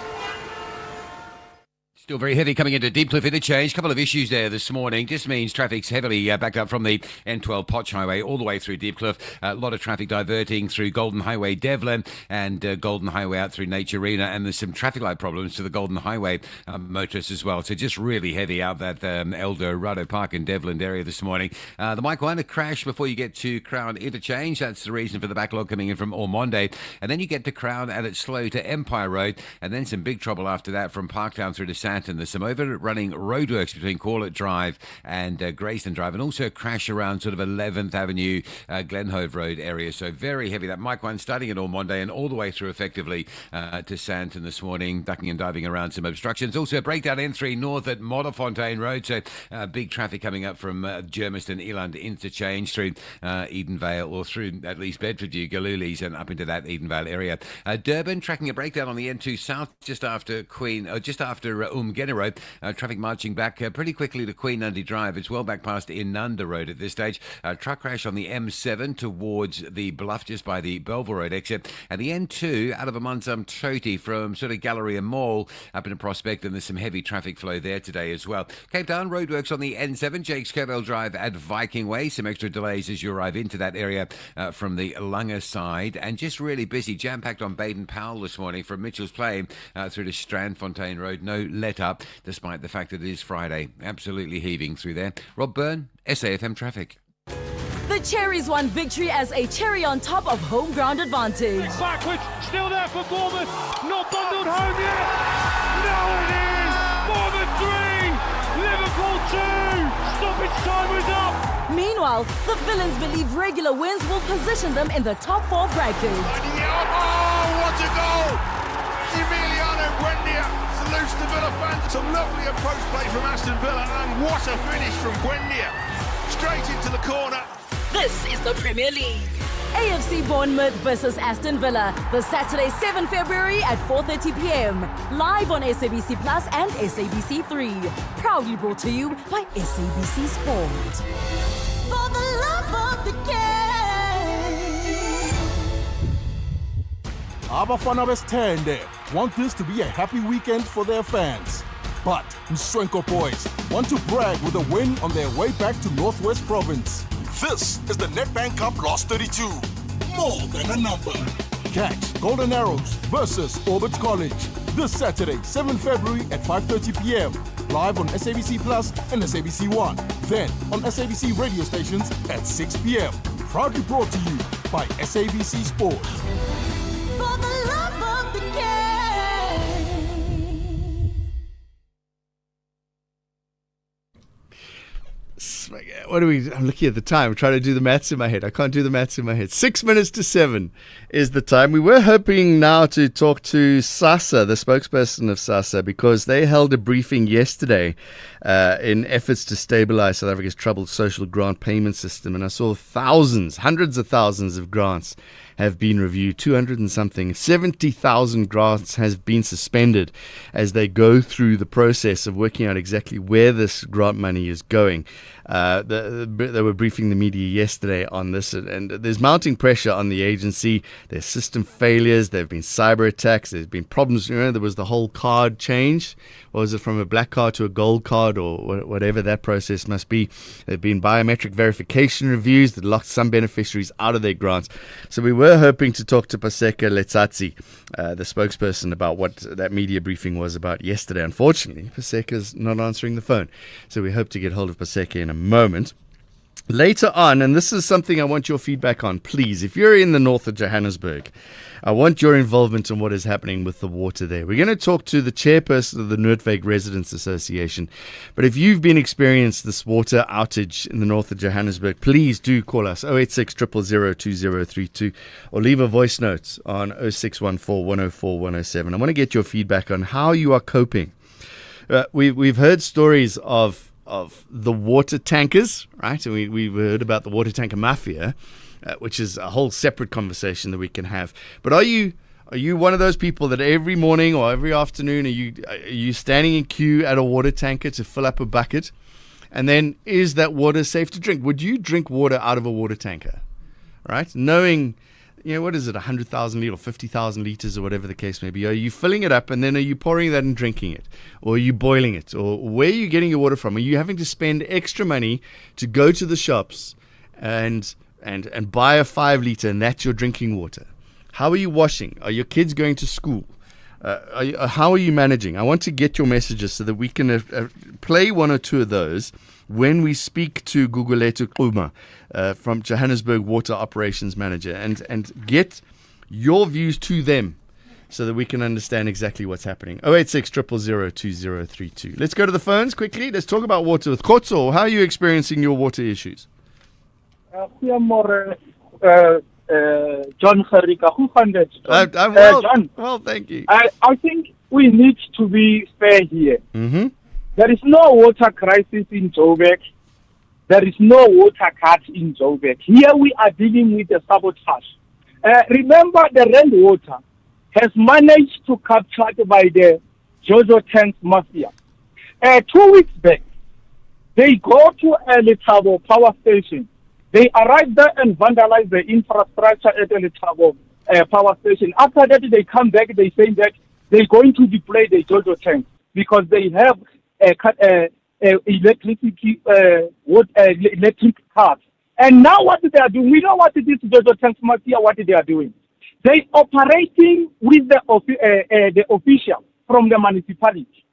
Still very heavy coming into Deepcliff Interchange. Couple of issues there this morning. Just means traffic's heavily backed up from the N12 Potch Highway all the way through Deepcliff. A lot of traffic diverting through Golden Highway Devlin and Golden Highway out through Nature Arena. And there's some traffic light problems to the Golden Highway motorists as well. So just really heavy out that El Dorado Park and Devlin area this morning. The Mike 1, a crash before you get to Crown Interchange. That's the reason for the backlog coming in from Ormonde. And then you get to Crown and it's slow to Empire Road. And then some big trouble after that from Parktown through to Santon. There's some overrunning roadworks between Corlett Drive and Grayston Drive, and also a crash around sort of 11th Avenue, Glenhove Road area. So very heavy. That Mike 1 starting at Ormonde and all the way through effectively to Santon this morning, ducking and diving around some obstructions. Also a breakdown N3 north at Modderfontein Road. So big traffic coming up from Germiston, Eland Interchange through Edenvale or through at least Bedfordview, Galulis and up into that Edenvale area. Durban tracking a breakdown on the N2 south just after Umgena Road. Traffic marching back pretty quickly to Queen Nundy Drive. It's well back past Inanda Road at this stage. Truck crash on the M7 towards the Bluff just by the Belleville Road exit. And the N2 out of Amansam Toti from sort of Galleria Mall up into Prospect, and there's some heavy traffic flow there today as well. Cape Town roadworks on the N7, Jakes Kerwell Drive at Viking Way. Some extra delays as you arrive into that area from the Lunga side. And just really busy, jam-packed on Baden Powell this morning from Mitchell's Plain through to Strandfontein Road. No let up, despite the fact that it is Friday. Absolutely heaving through there. Rob Byrne, SAFM Traffic. The Cherries won victory as a cherry on top of home ground advantage. It's backwards, still there for Bournemouth. Not bundled home yet. No, it is. Bournemouth 3, Liverpool 2. Stoppage time was up. Meanwhile, the villains believe regular wins will position them in the top 4 bracket. Oh, what a goal! Emiliano Buendia salutes the Villa fans. Some lovely approach play from Aston Villa, and what a finish from Buendia. Straight into the corner. This is the Premier League. AFC Bournemouth versus Aston Villa, this Saturday 7 February at 4:30 p.m. Live on SABC Plus and SABC 3. Proudly brought to you by SABC Sport. For the love of the game. Abafana Bestende want this to be a happy weekend for their fans. But Mswenko boys want to brag with a win on their way back to Northwest Province. This is the Nedbank Cup Lost 32. More than a number. Catch Golden Arrows versus Orbit College this Saturday, 7 February at 5:30 p.m. Live on SABC Plus and SABC 1. Then on SABC radio stations at 6 p.m. Proudly brought to you by SABC Sport. For the love of the game. What are we? I'm looking at the time. I'm trying to do the maths in my head. I can't do the maths in my head. 6 minutes to 7 is the time. We were hoping now to talk to SASSA, the spokesperson of SASSA, because they held a briefing yesterday in efforts to stabilize South Africa's troubled social grant payment system. And I saw thousands, hundreds of thousands of grants have been reviewed, 200 and something. 70,000 grants has been suspended as they go through the process of working out exactly where this grant money is going. They were briefing the media yesterday on this, and there's mounting pressure on the agency. There's system failures. There have been cyber attacks. There's been problems. You know, there was the whole card change. What was it, from a black card to a gold card, or whatever that process must be? There have been biometric verification reviews that locked some beneficiaries out of their grants. So we were hoping to talk to Paseka Letsatsi, the spokesperson, about what that media briefing was about yesterday. Unfortunately, Paseka's not answering the phone. So we hope to get hold of Paseka in a moment. Later on, and this is something I want your feedback on, please. If you're in the north of Johannesburg, I want your involvement in what is happening with the water there. We're going to talk to the chairperson of the Noordwijk Residents Association. But if you've been experienced this water outage in the north of Johannesburg, please do call us 086 000 2032 or leave a voice note on 0614 104 107. I want to get your feedback on how you are coping. We've heard stories of the water tankers, right? And we've heard about the water tanker mafia, which is a whole separate conversation that we can have. But are you one of those people that every morning or every afternoon are you standing in queue at a water tanker to fill up a bucket? And then, is that water safe to drink? Would you drink water out of a water tanker, right? Knowing what is it, 100,000 litres or 50,000 litres or whatever the case may be. Are you filling it up and then are you pouring that and drinking it? Or are you boiling it? Or where are you getting your water from? Are you having to spend extra money to go to the shops and buy a 5 litre and that's your drinking water? How are you washing? Are your kids going to school? How are you managing? I want to get your messages so that we can play one or two of those when we speak to Gugulethu Xuma from Johannesburg Water Operations Manager and get your views to them so that we can understand exactly what's happening. 086 000 2032. Let's go to the phones quickly. Let's talk about water with Kotso. How are you experiencing your water issues? Jon Gericke, who funded John? Well, thank you. I think we need to be fair here. Mm-hmm. There is no water crisis in Joburg. There is no water cut in Joburg. Here we are dealing with a sabotage. Remember, the Rand Water has managed to capture by the Jojo Tanks Mafia. 2 weeks back, they go to a Letabo power station. They arrive there and vandalize the infrastructure at the Letabo power station. After that, they come back. They say that they're going to deploy the Jojo tanks because they have electric cars. And now what they are doing, we know what this Jojo tanks mafia, what they are doing. They operating with the official from the municipality.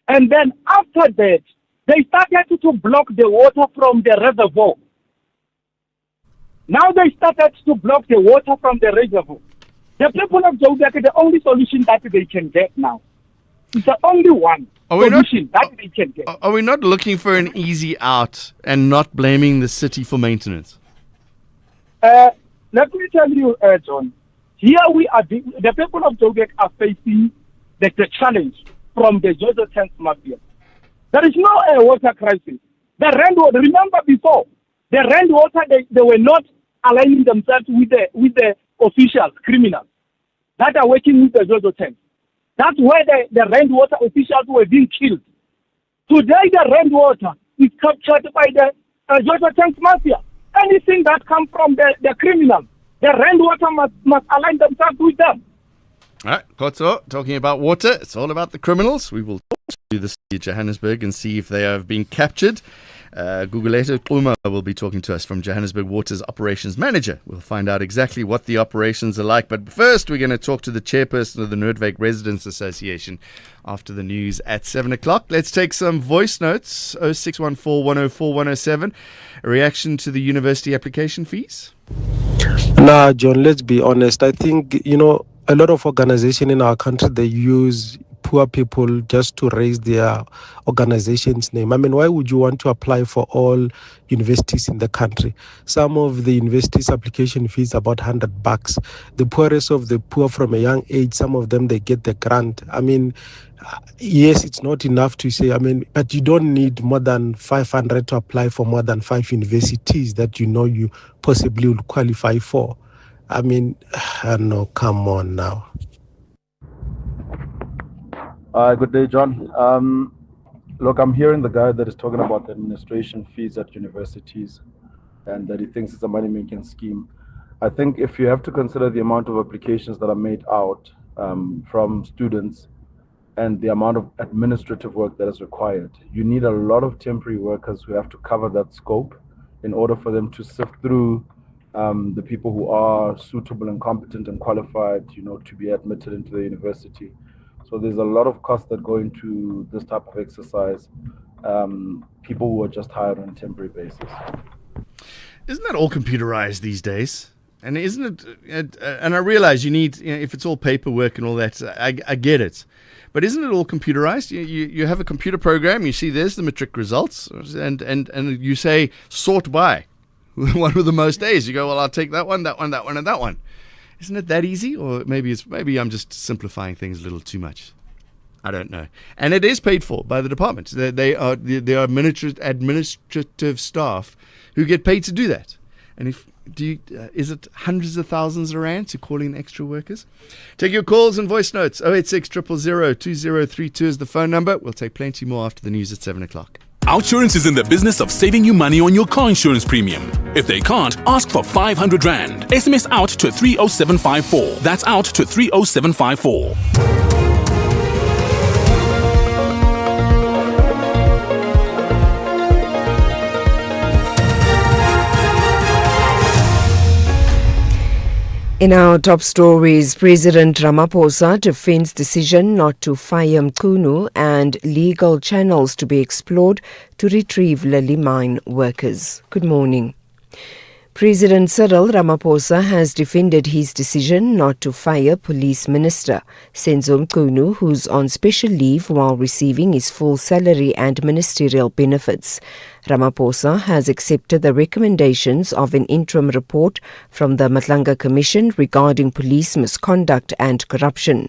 And then after that, they started to block the water from the reservoir. Now they started to block the water from the reservoir. The people of Joburg, the only solution that they can get now is the only one solution that they can get. Are we not looking for an easy out and not blaming the city for maintenance? Let me tell you, John, here we are, the people of Joburg are facing the challenge from the Jojo Tanks Mafia. There is no water crisis. The Rand Water, remember before, the Rand Water, they were not aligning themselves with the officials, criminals, that are working with the Jojo Tanks. That's where the Rand Water officials were being killed. Today, the Rand Water is captured by the Jojo Tanks Mafia. Anything that comes from the criminals, the Rand Water must align themselves with them. All right, Kotso, talking about water, it's all about the criminals. We will talk to the city of Johannesburg and see if they have been captured. Gugulethu Xuma will be talking to us from Johannesburg Water's Operations Manager. We'll find out exactly what the operations are like. But first, we're going to talk to the chairperson of the Noordwijk Residents Association after the news at 7 o'clock. Let's take some voice notes. 0614 104 107. A reaction to the university application fees? Nah, John, let's be honest. I think, a lot of organizations in our country, they use poor people just to raise their organization's name. I mean, why would you want to apply for all universities in the country? Some of the universities' application fees about $100. The poorest of the poor from a young age, some of them, they get the grant. I mean, yes, it's not enough to say, but you don't need more than 500 to apply for more than 5 universities that you possibly will qualify for. No, come on now. Good day, John. Look, I'm hearing the guy that is talking about the administration fees at universities and that he thinks it's a money-making scheme. I think if you have to consider the amount of applications that are made out from students and the amount of administrative work that is required, you need a lot of temporary workers who have to cover that scope in order for them to sift through the people who are suitable and competent and qualified, to be admitted into the university. So there's a lot of costs that go into this type of exercise. People who are just hired on a temporary basis. Isn't that all computerized these days? And isn't it? And I realize you need, if it's all paperwork and all that, I get it. But isn't it all computerized? You have a computer program. You see, there's the matric results, and you say sort by one with the most A's. You go, well, I'll take that one, and that one. Isn't it that easy? Or maybe I'm just simplifying things a little too much. I don't know. And it is paid for by the department. They are administrative staff who get paid to do that. And is it hundreds of thousands of rand to call in extra workers? Take your calls and voice notes. 086 000 2032 is the phone number. We'll take plenty more after the news at 7 o'clock. Outsurance is in the business of saving you money on your car insurance premium. If they can't, ask for 500 Rand. SMS out to 30754. That's out to 30754. In our top stories, President Ramaphosa defends decision not to fire Mchunu and legal channels to be explored to retrieve Lily mine workers. Good morning. President Cyril Ramaphosa has defended his decision not to fire Police Minister Senzo Mchunu, who's on special leave while receiving his full salary and ministerial benefits. Ramaphosa has accepted the recommendations of an interim report from the Matlanga Commission regarding police misconduct and corruption.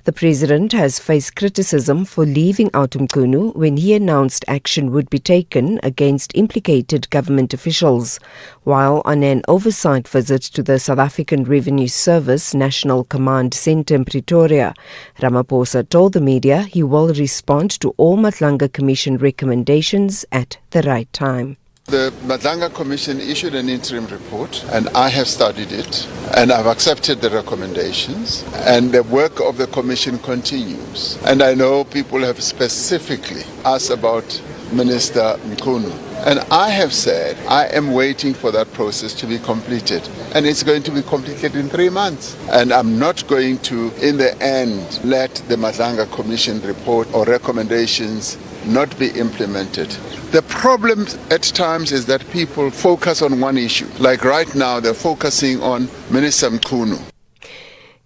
The president has faced criticism for leaving out Mchunu when he announced action would be taken against implicated government officials. While on an oversight visit to the South African Revenue Service National Command Centre in Pretoria, Ramaphosa told the media he will respond to all Matlanga Commission recommendations at the right time. The Matlanga Commission issued an interim report and I have studied it and I've accepted the recommendations and the work of the Commission continues. And I know people have specifically asked about Minister Mchunu. And I have said I am waiting for that process to be completed. And it's going to be completed in 3 months. And I'm not going to, in the end, let the Matlanga Commission report or recommendations not be implemented. The problem at times is that people focus on one issue. Like right now, they're focusing on Minister Mchunu.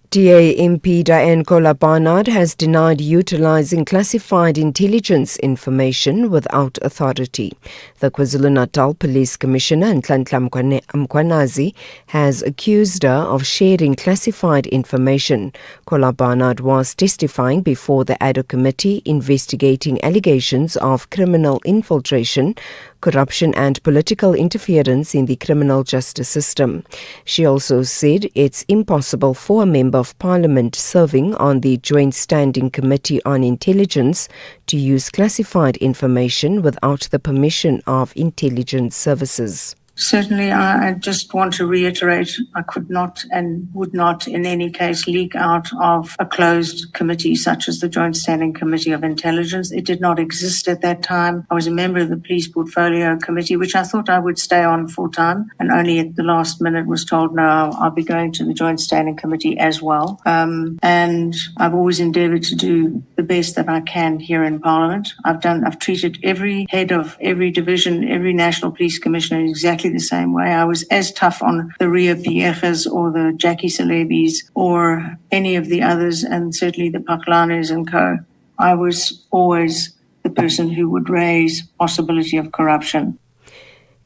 DA MP Diane Kola-Barnard has denied utilising classified intelligence information without authority. The KwaZulu-Natal Police Commissioner, Nhlanhla Mkwanazi, has accused her of sharing classified information. Kola-Barnard was testifying before the ad hoc committee investigating allegations of criminal infiltration, corruption and political interference in the criminal justice system. She also said it's impossible for a Member of Parliament serving on the Joint Standing Committee on Intelligence to use classified information without the permission of intelligence services. Certainly, I just want to reiterate, I could not and would not in any case leak out of a closed committee such as the Joint Standing Committee of Intelligence. It did not exist at that time. I was a member of the Police Portfolio Committee, which I thought I would stay on full time, and only at the last minute was told, no, I'll be going to the Joint Standing Committee as well. And I've always endeavoured to do the best that I can here in Parliament. I've treated every head of every division, every National Police Commissioner exactly the same way. I was as tough on the Ria Pierres or the Jackie Celebis or any of the others, and certainly the Paklanes and co. I was always the person who would raise possibility of corruption.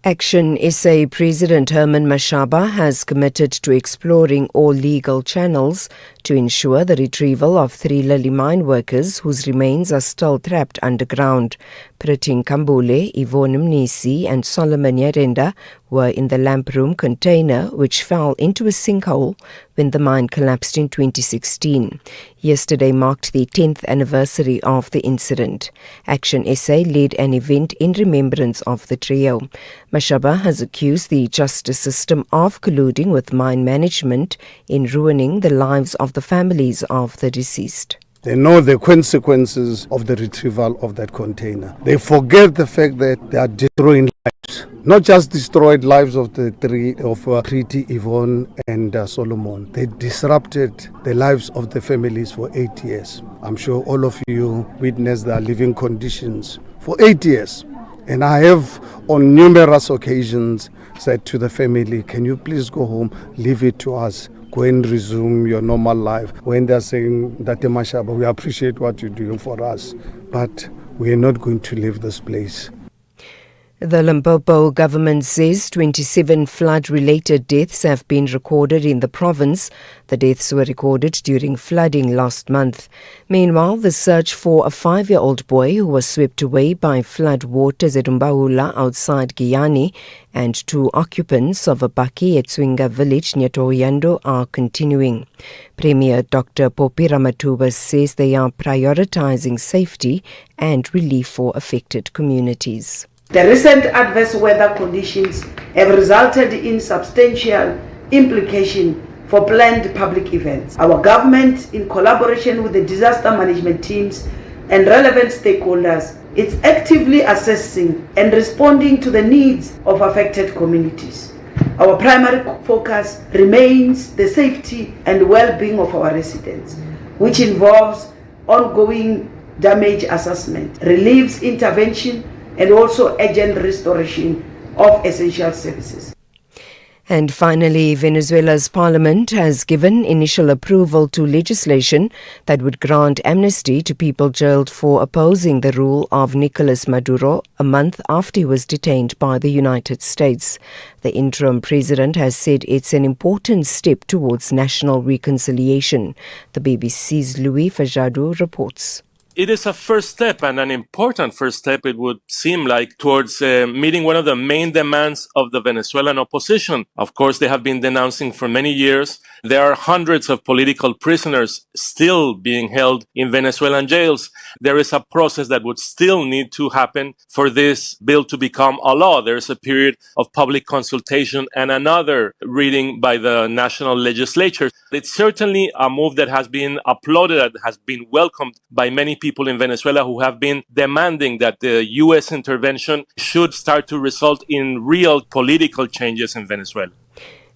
Action SA President Herman Mashaba has committed to exploring all legal channels to ensure the retrieval of 3 Lily mine workers whose remains are still trapped underground. Pratin Kambule, Yvonne Mnisi and Solomon Yarenda were in the lamp room container which fell into a sinkhole when the mine collapsed in 2016. Yesterday marked the 10th anniversary of the incident. Action SA led an event in remembrance of the trio. Mashaba has accused the justice system of colluding with mine management in ruining the lives of the families of the deceased. They know the consequences of the retrieval of that container. They forget the fact that they are destroying lives. Not just destroyed lives of the three of Priti, Yvonne and Solomon. They disrupted the lives of the families for 8 years. I'm sure all of you witnessed their living conditions for 8 years. And I have on numerous occasions said to the family, can you please go home, leave it to us. Go and resume your normal life. When they're saying that, Mashaba, we appreciate what you're doing for us, but we are not going to leave this place. The Limpopo government says 27 flood-related deaths have been recorded in the province. The deaths were recorded during flooding last month. Meanwhile, the search for a 5-year-old boy who was swept away by flood waters at Umbaula outside Giyani and 2 occupants of a bakkie at Swinga village near Toyando are continuing. Premier Dr. Popi Ramathuba says they are prioritizing safety and relief for affected communities. The recent adverse weather conditions have resulted in substantial implication for planned public events. Our government, in collaboration with the disaster management teams and relevant stakeholders, is actively assessing and responding to the needs of affected communities. Our primary focus remains the safety and well-being of our residents, which involves ongoing damage assessment, relief intervention, and also urgent restoration of essential services. And finally, Venezuela's parliament has given initial approval to legislation that would grant amnesty to people jailed for opposing the rule of Nicolas Maduro a month after he was detained by the United States. The interim president has said it's an important step towards national reconciliation. The BBC's Louis Fajadu reports. It is a first step, and an important first step, it would seem like, towards meeting one of the main demands of the Venezuelan opposition. Of course, they have been denouncing for many years. There are hundreds of political prisoners still being held in Venezuelan jails. There is a process that would still need to happen for this bill to become a law. There is a period of public consultation and another reading by the national legislature. It's certainly a move that has been applauded, that has been welcomed by many people in Venezuela who have been demanding that the U.S. intervention should start to result in real political changes in Venezuela.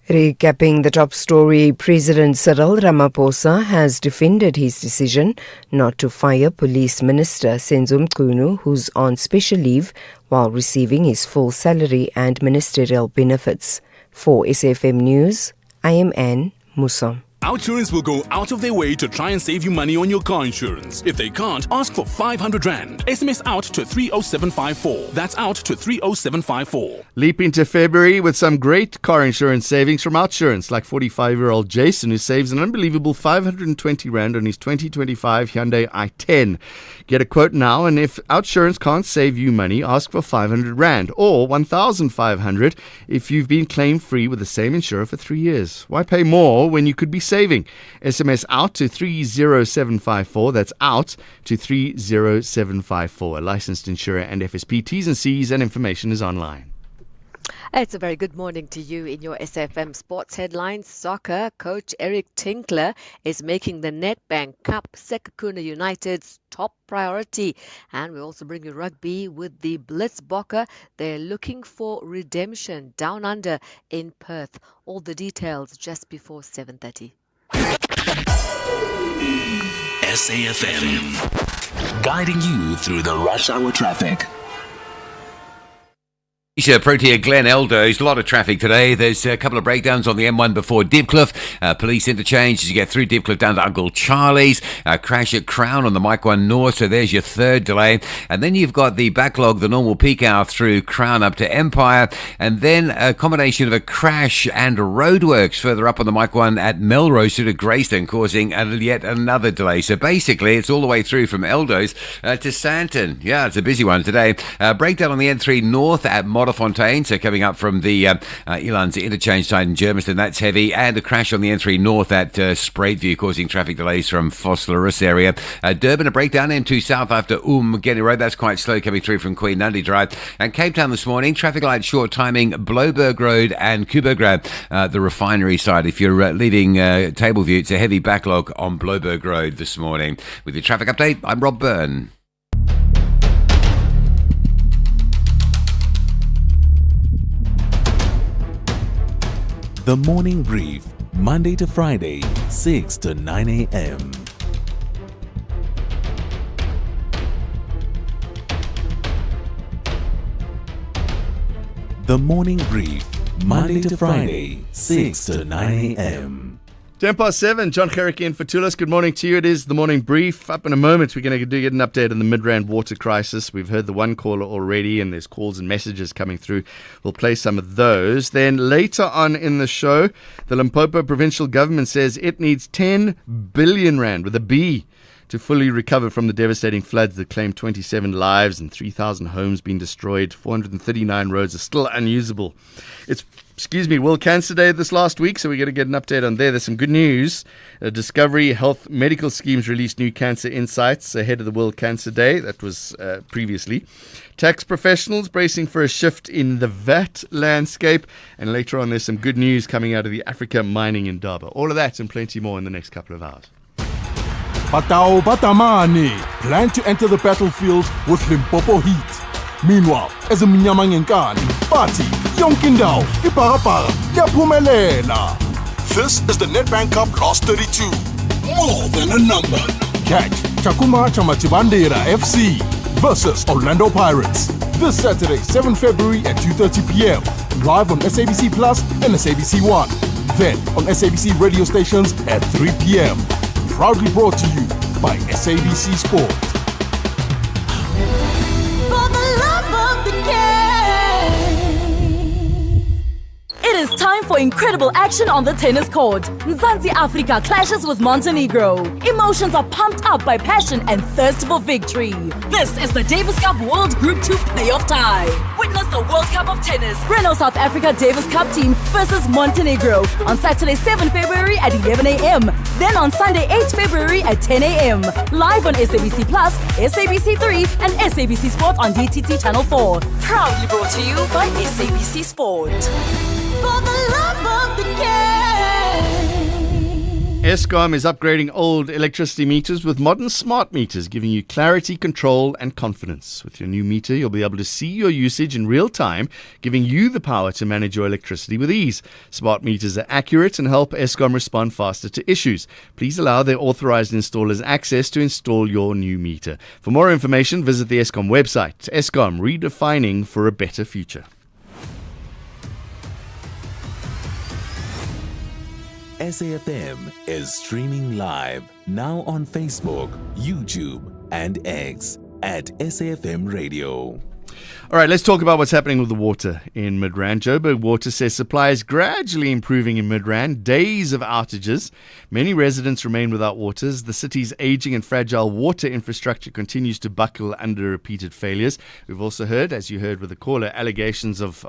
Recapping the top story, President Cyril Ramaphosa has defended his decision not to fire Police Minister Senzo Mchunu, who's on special leave while receiving his full salary and ministerial benefits. For SFM News, I am Anne Musa. Outsurance will go out of their way to try and save you money on your car insurance. If they can't, ask for 500 Rand. SMS out to 30754. That's out to 30754. Leap into February with some great car insurance savings from Outsurance, like 45-year-old Jason, who saves an unbelievable 520 Rand on his 2025 Hyundai i10. Get a quote now, and if Outsurance can't save you money, ask for 500 Rand or 1,500 if you've been claim-free with the same insurer for 3 years. Why pay more when you could be saving? SMS out to 30754. That's out to 30754. A licensed insurer and FSP. T's and C's and information is online. It's a very good morning to you in your SFM Sports headlines. Soccer coach Eric Tinkler is making the Nedbank Cup Sekhukhune United's top priority. And we also bring you rugby with the Blitzbokke. They're looking for redemption down under in Perth. All the details just before 7:30. SAFM, guiding you through the rush hour traffic. Protea Glen Eldos, a lot of traffic today. There's a couple of breakdowns on the M1 before Dibcliff. Police interchange as you get through Dibcliff down to Uncle Charlie's. Crash at Crown on the Mike 1 North, so there's your third delay. And then you've got the backlog, the normal peak hour through Crown up to Empire. And then a combination of a crash and roadworks further up on the Mike 1 at Melrose through to Greyston, causing yet another delay. So basically, it's all the way through from Eldos to Santon. Yeah, it's a busy one today. Breakdown on the N3 North at Fontaine, so coming up from the Elands interchange side in Germiston, that's heavy, and a crash on the N3 North at Sprateview, causing traffic delays from Fosslerus area. Durban, a breakdown M2 South after Getty Road, that's quite slow coming through from Queen Nundy Drive. And Cape Town this morning, traffic light short timing, Bloberg Road and Kubergrad, the refinery side. If you're leaving Tableview, it's a heavy backlog on Bloberg Road this morning. With your traffic update, I'm Rob Byrne. The Morning Brief, Monday to Friday, 6 to 9 a.m. The Morning Brief, Monday to Friday, 6 to 9 a.m. 7:10, Jon Gericke in for Tulis. Good morning to you. It is the morning brief. Up in a moment, we're going to get an update on the Midrand water crisis. We've heard the one caller already, and there's calls and messages coming through. We'll play some of those. Then later on in the show, the Limpopo provincial government says it needs 10 billion rand with a B to fully recover from the devastating floods that claimed 27 lives and 3,000 homes being destroyed. 439 roads are still unusable. It's World Cancer Day this last week, so we're going to get an update on there. There's some good news. Discovery Health Medical Schemes released new cancer insights ahead of the World Cancer Day. That was previously. Tax professionals bracing for a shift in the VAT landscape. And later on, there's some good news coming out of the Africa Mining Indaba. All of that and plenty more in the next couple of hours. Batao Batamani plan to enter the battlefield with Limpopo heat. Meanwhile, as a Minyamangenkani, party, Yonkindao, Iparapara, Yaphumelela. This is the Nedbank Cup Last 32. More than a number. Catch Chakuma Chamatibandera FC versus Orlando Pirates this Saturday, 7 February at 2:30 p.m. Live on SABC Plus and SABC One. Then on SABC radio stations at 3 p.m. Proudly brought to you by SABC Sport. For the love of the game. It is time for incredible action on the tennis court. Mzansi Africa clashes with Montenegro. Emotions are pumped up by passion and thirst for victory. This is the Davis Cup World Group 2 playoff tie. Witness the World Cup of Tennis. Renault South Africa Davis Cup team versus Montenegro on Saturday 7 February at 11 a.m. Then on Sunday 8 February at 10 a.m. Live on SABC Plus, SABC 3 and SABC Sport on DTT Channel 4. Proudly brought to you by SABC Sport. For the love of the game. Eskom is upgrading old electricity meters with modern smart meters, giving you clarity, control, and confidence. With your new meter, you'll be able to see your usage in real time, giving you the power to manage your electricity with ease. Smart meters are accurate and help Eskom respond faster to issues. Please allow their authorized installers access to install your new meter. For more information, visit the Eskom website. Eskom, redefining for a better future. SAFM is streaming live now on Facebook, YouTube, and X at SAFM Radio. All right, let's talk about what's happening with the water in Midrand. Joburg Water says supply is gradually improving in Midrand. Days of outages. Many residents remain without water. The city's aging and fragile water infrastructure continues to buckle under repeated failures. We've also heard, as you heard with the caller, allegations of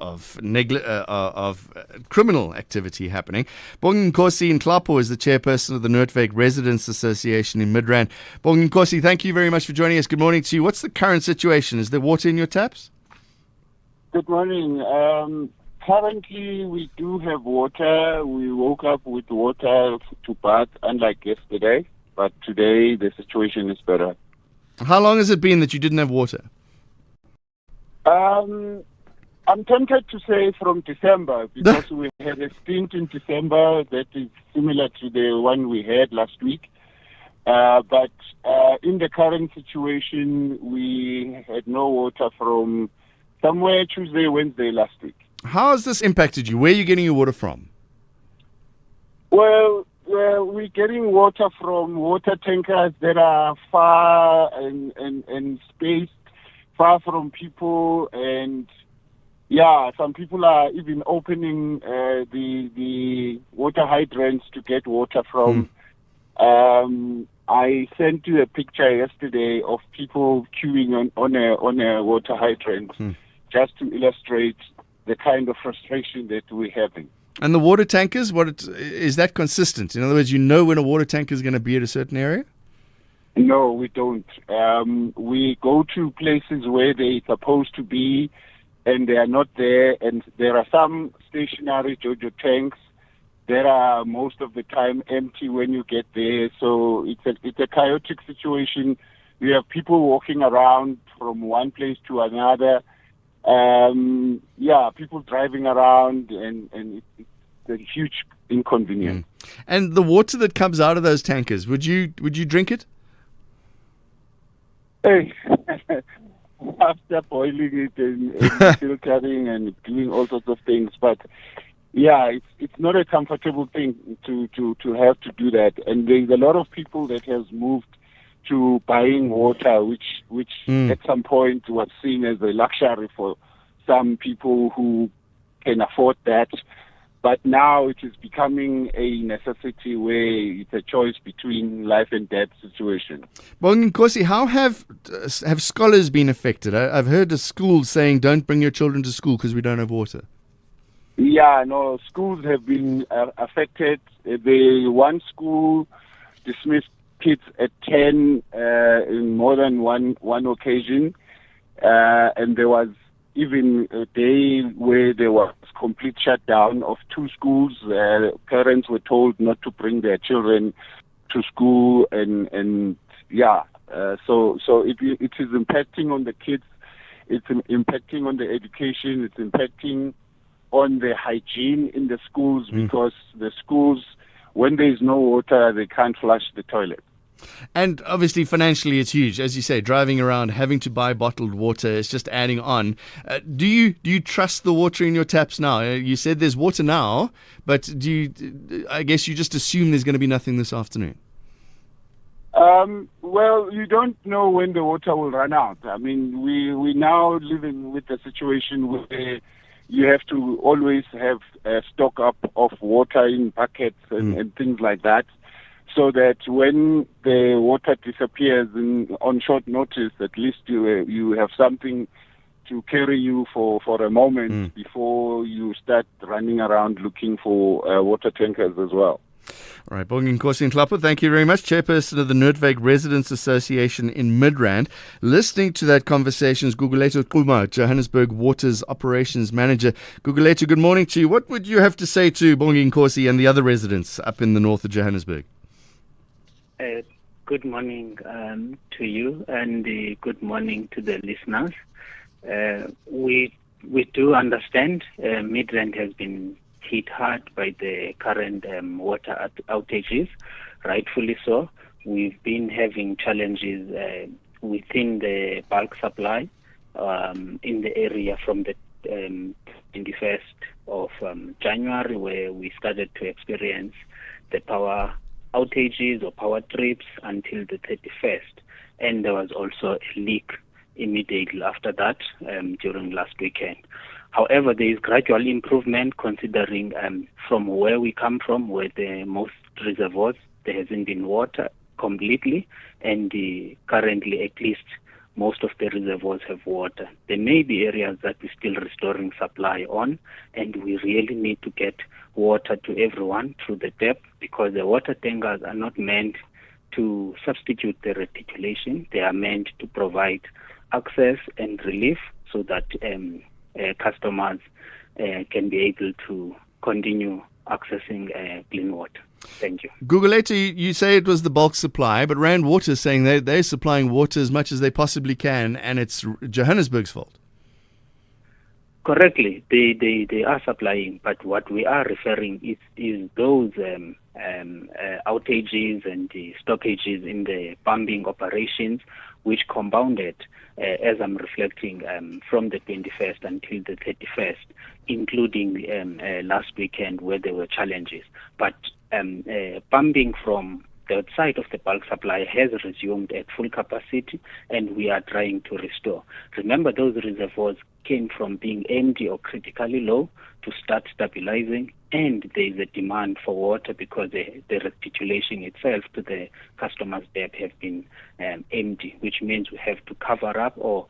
criminal activity happening. Bonginkosi Nklapo is the chairperson of the Noordwijk Residents Association in Midrand. Bonginkosi, thank you very much for joining us. Good morning to you. What's the current situation? Is there water in your taps? Good morning. Currently, we do have water. We woke up with water to bath, unlike yesterday. But today, the situation is better. How long has it been that you didn't have water? I'm tempted to say from December, because we had a stint in December that is similar to the one we had last week. But in the current situation, we had no water from somewhere Tuesday, Wednesday last week. How has this impacted you? Where are you getting your water from? Well, we're getting water from water tankers that are far and spaced, far from people. And yeah, some people are even opening the water hydrants to get water from. I sent you a picture yesterday of people queuing on a water hydrant, just to illustrate the kind of frustration that we're having. And the water tankers, is that consistent? In other words, you know when a water tanker is going to be at a certain area? No, we don't. We go to places where they're supposed to be, and they are not there. And there are some stationary JoJo tanks that are most of the time empty when you get there. So it's a chaotic situation. You have people walking around from one place to another. People driving around, and it's a huge inconvenience. And the water that comes out of those tankers, would you drink it? Hey, after boiling it and filtering and doing all sorts of things, but yeah, it's not a comfortable thing to have to do that. And there's a lot of people that has moved to buying water, which at some point was seen as a luxury for some people who can afford that. But now it is becoming a necessity where it's a choice between life and death situation. Well, Nkosi, how have scholars been affected? I've heard of schools saying don't bring your children to school because we don't have water. Yeah, no, schools have been affected. The one school dismissed kids at 10 in more than one occasion, and there was even a day where there was complete shutdown of 2 schools. Parents were told not to bring their children to school, and yeah, so it is impacting on the kids. It's impacting on the education. It's impacting on the hygiene in the schools because the schools, when there is no water, they can't flush the toilet. And obviously financially it's huge. As you say, driving around, having to buy bottled water is just adding on. Do you trust the water in your taps now? You said there's water now, but I guess you just assume there's going to be nothing this afternoon. Well, you don't know when the water will run out. I mean, we now living with a situation where you have to always have a stock up of water in buckets and things like that, so that when the water disappears on short notice, at least you have something to carry you for a moment before you start running around looking for water tankers as well. All right, Bongi Nkosi Nhlapho, thank you very much. Chairperson of the Noordwijk Residents Association in Midrand. Listening to that conversation is Gugulethu Quma, Johannesburg Waters Operations Manager. Gugulethu, good morning to you. What would you have to say to Bongi Nkosi and the other residents up in the north of Johannesburg? Good morning to you, and good morning to the listeners. We do understand Midrand has been hit hard by the current water outages, rightfully so. We've been having challenges within the bulk supply in the area from the 21st of January, where we started to experience the power outages or power trips until the 31st. And there was also a leak immediately after that during last weekend. However, there is gradual improvement considering from where we come from, where the most reservoirs, there hasn't been water completely, and currently at least most of the reservoirs have water. There may be areas that we're still restoring supply on, and we really need to get water to everyone through the tap, because the water tankers are not meant to substitute the reticulation. They are meant to provide access and relief so that customers can be able to continue accessing clean water. Thank you. Gugulethu, you say it was the bulk supply, but Rand Water is saying they're supplying water as much as they possibly can, and it's Johannesburg's fault. Correctly, they are supplying, but what we are referring is those outages and the stoppages in the pumping operations, which compounded, as I'm reflecting, from the 21st until the 31st, including last weekend where there were challenges. But pumping from the outside of the bulk supply has resumed at full capacity, and we are trying to restore. Remember, those reservoirs came from being empty or critically low to start stabilizing, and there is a demand for water because the reticulation itself to the customer's depth have been empty, which means we have to cover up or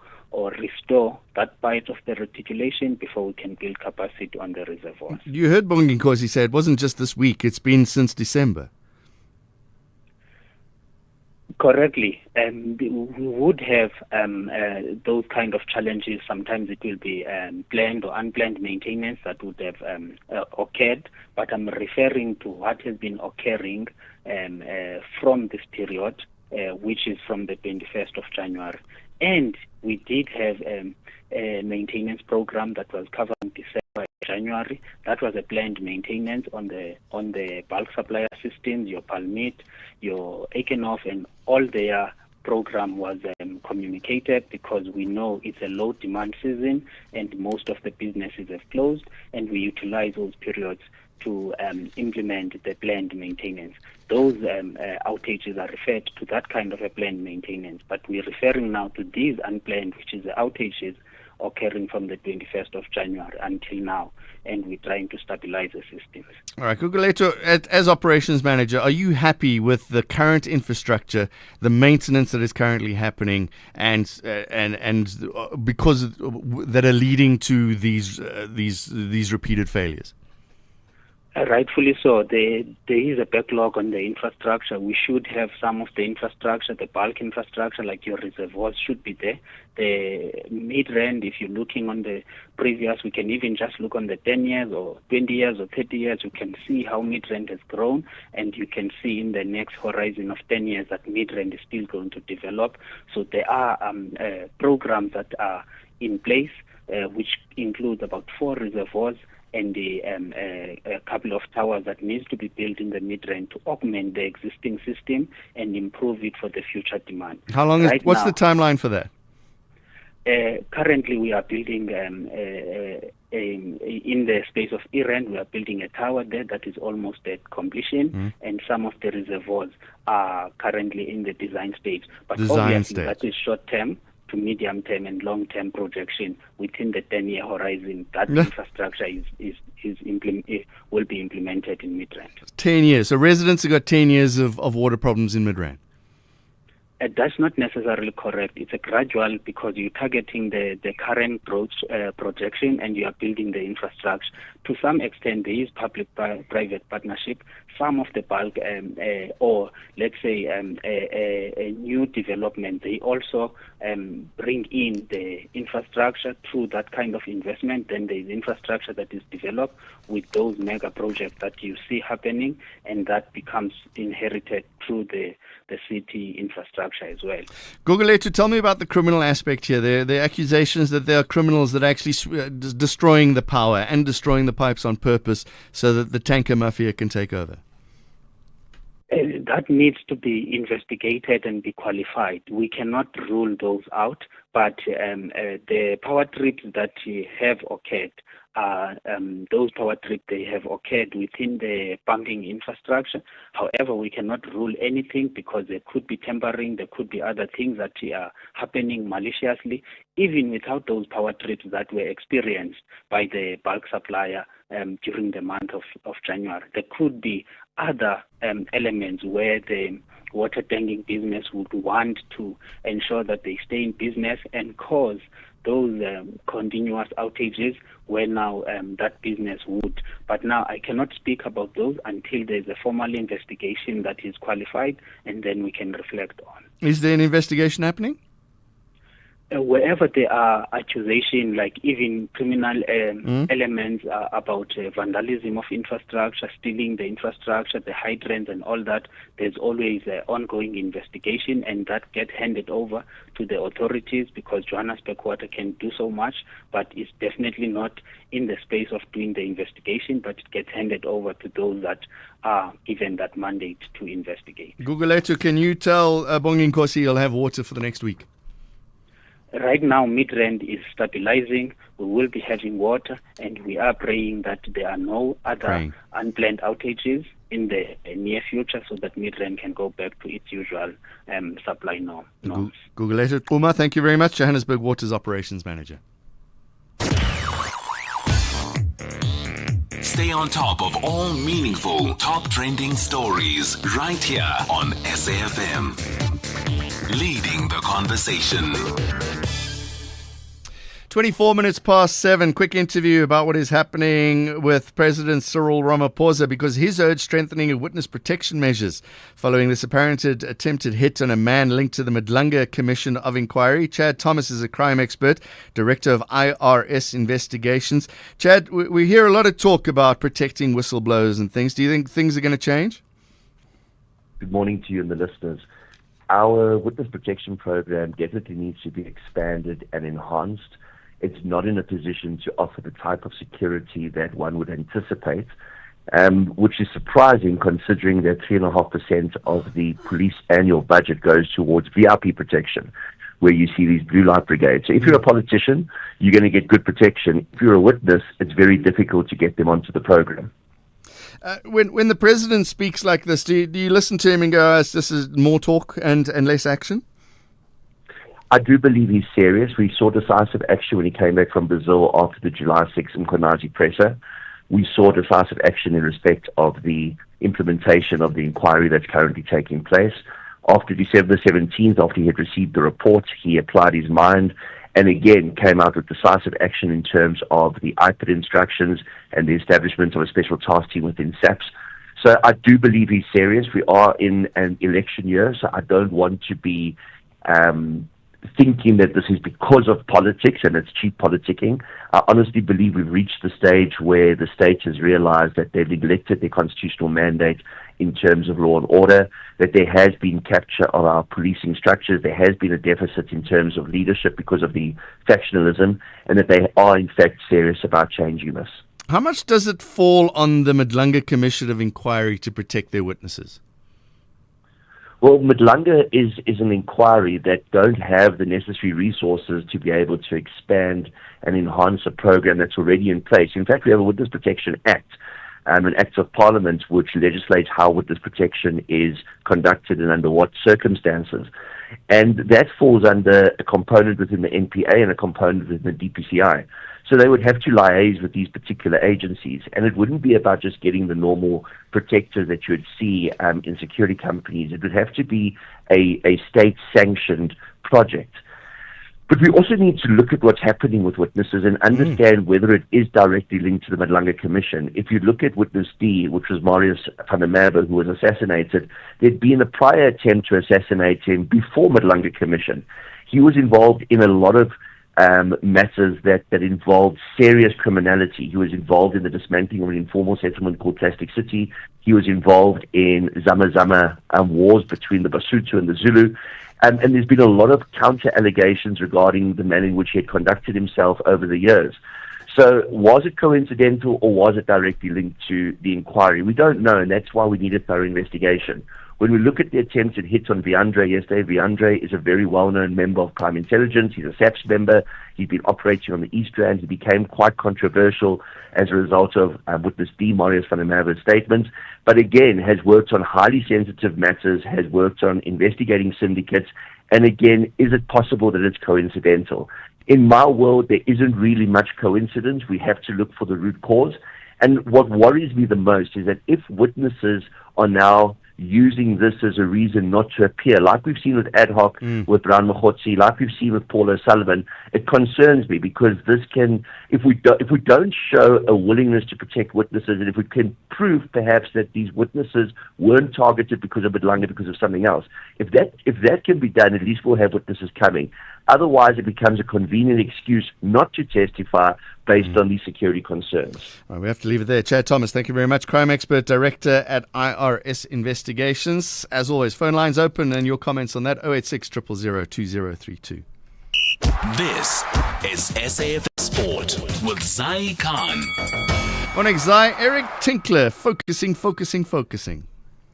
restore that part of the reticulation before we can build capacity on the reservoirs. You heard Bongi Nkosi say it wasn't just this week, it's been since December. Correctly. We would have those kind of challenges. Sometimes it will be planned or unplanned maintenance that would have occurred, but I'm referring to what has been occurring from this period, which is from the 21st of January. And we did have a maintenance program that was covering December, January. That was a planned maintenance on the bulk supplier systems, your Palmit, your Ekenhof, and all their program was communicated, because we know it's a low demand season and most of the businesses have closed, and we utilize those periods to implement the planned maintenance. Those outages are referred to that kind of a planned maintenance, but we're referring now to these unplanned, which is the outages occurring from the 21st of January until now, and we're trying to stabilize the systems. All right, Gugulethu, as operations manager, are you happy with the current infrastructure, the maintenance that is currently happening, and because that are leading to these repeated failures? Rightfully so. There is a backlog on the infrastructure. We should have some of the infrastructure, the bulk infrastructure, like your reservoirs, should be there. The Midrand, if you're looking on the previous, we can even just look on the 10 years or 20 years or 30 years, you can see how Midrand has grown, and you can see in the next horizon of 10 years that Midrand is still going to develop. So there are programs that are in place, which includes about 4 reservoirs, and a couple of towers that needs to be built in the Midrand to augment the existing system and improve it for the future demand. How long what's the timeline for that? Currently, we are building in the space of Iran, we are building a tower there that is almost at completion, and some of the reservoirs are currently in the design stage. But obviously, that is short term to medium term and long term projection within the 10-year horizon. That infrastructure will be implemented in Midrand. 10 years. So residents have got 10 years of water problems in Midrand. That's not necessarily correct. It's a gradual, because you're targeting the current growth projection and you are building the infrastructure. To some extent, there is public-private partnership. Some of the bulk or let's say a new development, they also bring in the infrastructure through that kind of investment. Then there is infrastructure that is developed with those mega projects that you see happening, and that becomes inherited through the city infrastructure as well. Gugulethu, tell me about the criminal aspect here. There are accusations that there are criminals that are actually destroying the power and destroying the pipes on purpose so that the tanker mafia can take over. That needs to be investigated and be qualified. We cannot rule those out, but the power trips that have occurred, those power trips, they have occurred within the pumping infrastructure. However, we cannot rule anything, because there could be tampering, there could be other things that are happening maliciously, even without those power trips that were experienced by the bulk supplier during the month of January. There could be other elements where the water tanking business would want to ensure that they stay in business and cause those continuous outages where now that business would. But now I cannot speak about those until there's a formal investigation that is qualified, and then we can reflect on. Is there an investigation happening? Wherever there are accusations, like even criminal elements about vandalism of infrastructure, stealing the infrastructure, the hydrants and all that, there's always an ongoing investigation, and that gets handed over to the authorities, because Johannesburg Water can do so much, but it's definitely not in the space of doing the investigation, but it gets handed over to those that are given that mandate to investigate. Gugulethu, can you tell Bongi Nkosi he'll have water for the next week? Right now, Midrand is stabilizing. We will be having water, and we are praying that there are no other unplanned outages in the near future, so that Midrand can go back to its usual supply norms. Gugulethu Puma, thank you very much. Johannesburg Water's Operations Manager. Stay on top of all meaningful, top trending stories right here on SAFM. Leading the conversation. 24 minutes past 7. Quick interview about what is happening with President Cyril Ramaphosa, because he's urged strengthening of witness protection measures following this apparent attempted hit on a man linked to the Midrand Commission of Inquiry. Chad Thomas is a crime expert, director of IRS investigations. Chad, we hear a lot of talk about protecting whistleblowers and things. Do you think things are going to change? Good morning to you and the listeners. Our witness protection program definitely needs to be expanded and enhanced. It's not in a position to offer the type of security that one would anticipate which is surprising considering that 3.5% of the police annual budget goes towards VIP protection, where you see these blue light brigades. So if you're a politician, you're going to get good protection. If you're a witness, it's very difficult to get them onto the program. When the president speaks like this, do you listen to him and go, this is more talk and less action? I do believe he's serious. We saw decisive action when he came back from Brazil after the July 6th Mkonazi presser. We saw decisive action in respect of the implementation of the inquiry that's currently taking place. After December 17th, after he had received the report, he applied his mind and again came out with decisive action in terms of the IPID instructions and the establishment of a special task team within SAPS. So I do believe he's serious. We are in an election year, so I don't want to be thinking that this is because of politics and it's cheap politicking. I honestly believe we've reached the stage where the state has realized that they've neglected their constitutional mandate in terms of law and order, that there has been capture of our policing structures, there has been a deficit in terms of leadership because of the factionalism, and that they are in fact serious about changing this. How much does it fall on the Midrand Commission of Inquiry to protect their witnesses? Well, Midrand is an inquiry that don't have the necessary resources to be able to expand and enhance a program that's already in place. In fact, we have a Witness Protection Act, an Act of Parliament which legislates how witness protection is conducted and under what circumstances. And that falls under a component within the NPA and a component within the DPCI. So they would have to liaise with these particular agencies. And it wouldn't be about just getting the normal protectors that you would see in security companies. It would have to be a state-sanctioned project. But we also need to look at what's happening with witnesses and understand whether it is directly linked to the Midrand Commission. If you look at Witness D, which was Marius van der Merwe, who was assassinated, there'd been a prior attempt to assassinate him before Midrand Commission. He was involved in a lot of matters that involved serious criminality. He was involved in the dismantling of an informal settlement called Plastic City. He was involved in Zama wars between the Basotho and the Zulu. And there's been a lot of counter-allegations regarding the manner in which he had conducted himself over the years. So was it coincidental or was it directly linked to the inquiry? We don't know, and that's why we need a thorough investigation. When we look at the attempted hit on Viandre yesterday, Viandre is a very well-known member of crime intelligence. He's a SAPS member. He's been operating on the East Rand. He became quite controversial as a result of Witness D, Marius van der Merwe's statements, but again has worked on highly sensitive matters, has worked on investigating syndicates, and again, is it possible that it's coincidental? In my world, there isn't really much coincidence. We have to look for the root cause. And what worries me the most is that if witnesses are now using this as a reason not to appear, like we've seen with Ad Hoc, with Brown Mokgotsi, like we've seen with Paul O'Sullivan, it concerns me because this can, if we don't show a willingness to protect witnesses, and if we can prove perhaps that these witnesses weren't targeted because of Midrand, because of something else, if that can be done, at least we'll have witnesses coming. Otherwise, it becomes a convenient excuse not to testify based on these security concerns. All right, we have to leave it there. Chad Thomas, thank you very much. Crime expert, director at IRS Investigations. As always, phone lines open and your comments on that, 086 000 2032. This is SAF Sport with Zai Khan. Morning, Zai. Eric Tinkler, focusing.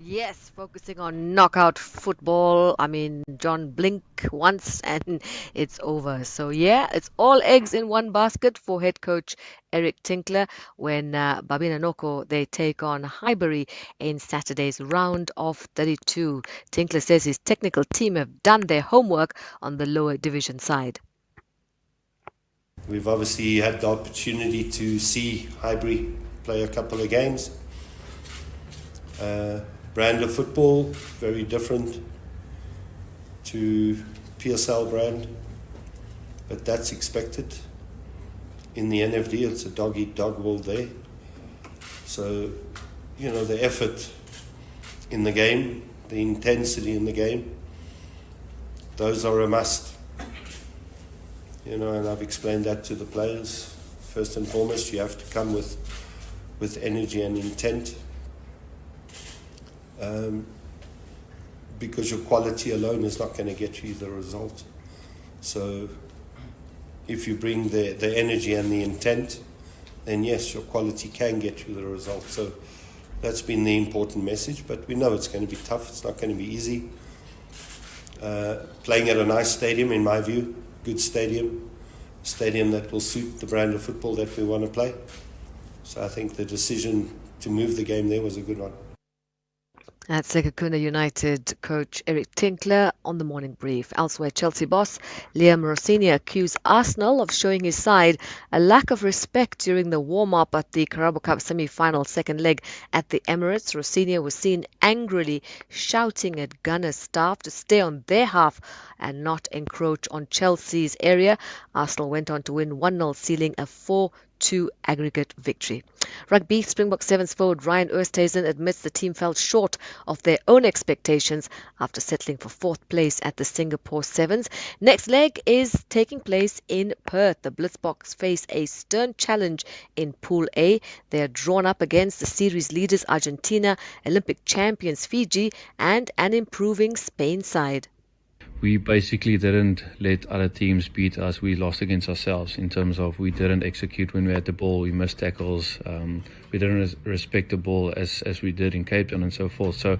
Yes, focusing on knockout football. I mean, John blink once and it's over. So yeah, it's all eggs in one basket for head coach Eric Tinkler when Babina Noko, they take on Highbury in Saturday's round of 32. Tinkler says his technical team have done their homework on the lower division side. We've obviously had the opportunity to see Highbury play a couple of games. Brand of football, very different to PSL brand, but that's expected. In the NFD, it's a dog-eat-dog world there. So, the effort in the game, the intensity in the game, those are a must. And I've explained that to the players. First and foremost, you have to come with energy and intent. Because your quality alone is not going to get you the result. So if you bring the energy and the intent, then yes, your quality can get you the result. So That's been the important message, but we know it's going to be tough. It's not going to be easy. Playing at a nice stadium, in my view, good stadium that will suit the brand of football that we want to play. So I think the decision to move the game there was a good one. That's Sekhukhune United coach Eric Tinkler on the morning brief. Elsewhere, Chelsea boss Liam Rossini accused Arsenal of showing his side a lack of respect during the warm-up at the Carabao Cup semi-final second leg at the Emirates. Rossini was seen angrily shouting at Gunners staff to stay on their half and not encroach on Chelsea's area. Arsenal went on to win 1-0, sealing a 4-2 aggregate victory. Rugby, Springbok Sevens forward Ryan Oosthuizen admits the team fell short of their own expectations after settling for fourth place at the Singapore Sevens. Next leg is taking place in Perth. The Blitzboks face a stern challenge in Pool A. They are drawn up against the series leaders Argentina, Olympic champions Fiji, and an improving Spain side. We basically didn't let other teams beat us. We lost against ourselves in terms of we didn't execute when we had the ball. We missed tackles. We didn't respect the ball as we did in Cape Town and so forth. So,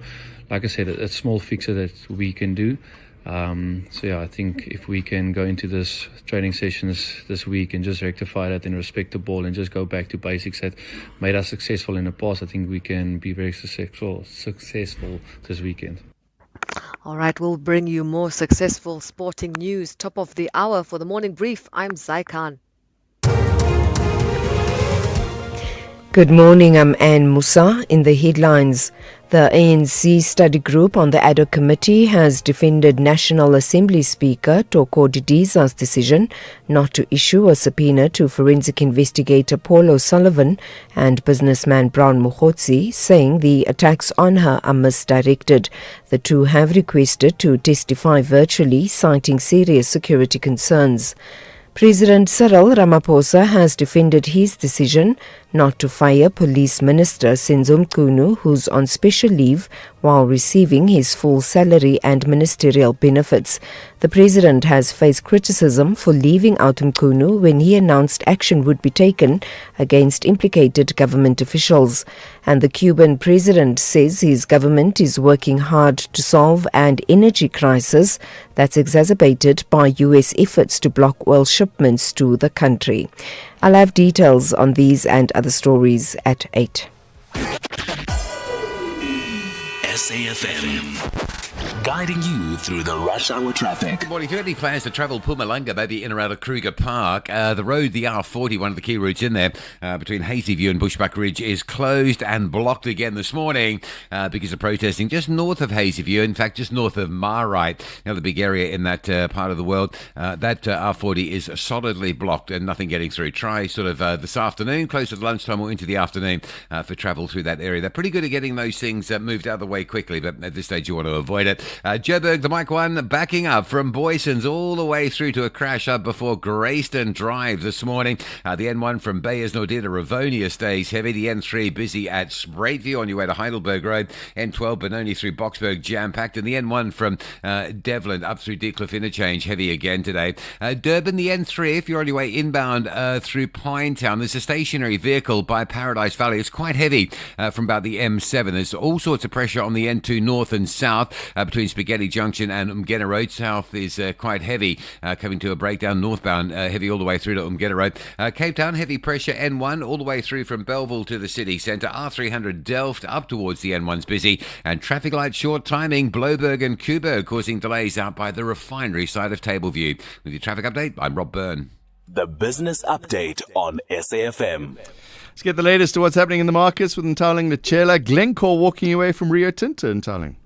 like I said, it's a small fixer that we can do. I think if we can go into this training sessions this week and just rectify that and respect the ball and just go back to basics that made us successful in the past, I think we can be very successful this weekend. All right, we'll bring you more successful sporting news. Top of the hour for the morning brief. I'm Zai Khan. Good morning, I'm Anne Musa. In the headlines, the ANC study group on the ad hoc committee has defended National Assembly Speaker Toko Didiza's decision not to issue a subpoena to forensic investigator Paul O'Sullivan and businessman Brown Mokgotsi, saying the attacks on her are misdirected. The two have requested to testify virtually, citing serious security concerns. President Cyril Ramaphosa has defended his decision not to fire Police Minister Senzo Mchunu, who's on special leave while receiving his full salary and ministerial benefits. The president has faced criticism for leaving out Mchunu when he announced action would be taken against implicated government officials. And the Cuban president says his government is working hard to solve an energy crisis that's exacerbated by U.S. efforts to block oil shipments to the country. I'll have details on these and other stories at 8. SAFM, guiding you through the rush hour traffic. Good morning. If you have any plans to travel Mpumalanga, maybe in or out of Kruger Park, the road, the R40, one of the key routes in there, between Hazyview and Bushbuck Ridge, is closed and blocked again this morning because of protesting just north of Hazyview, in fact, just north of Marite, another big area in that part of the world. That R40 is solidly blocked and nothing getting through. Try sort of this afternoon, closer to lunchtime or into the afternoon for travel through that area. They're pretty good at getting those things moved out of the way quickly, but at this stage you want to avoid it. Joburg, the Mike 1, backing up from Boysons all the way through to a crash up before Grayston Drive this morning. The N1 from Bayers Nordia to Ravonia stays heavy. The N3 busy at Spraitview on your way to Heidelberg Road. N12 Benoni through Boxburg jam-packed. And the N1 from Devlin up through Deecliff Interchange heavy again today. Durban, the N3, if you're on your way inbound through Pinetown, there's a stationary vehicle by Paradise Valley. It's quite heavy from about the M7. There's all sorts of pressure on the N2 north and south between Spaghetti Junction and Umgena Road. South is quite heavy, coming to a breakdown. Northbound, heavy all the way through to Umgena Road. Cape Town, heavy pressure N1 all the way through from Belleville to the city centre. R300 Delft up towards the N1's busy. And traffic light short timing, Bloberg and Kuberg causing delays out by the refinery side of Tableview. With your traffic update, I'm Rob Byrne. The business update on SAFM. Let's get the latest to what's happening in the markets with Ntaling Nchela. Glencore walking away from Rio Tinto, Ntaling.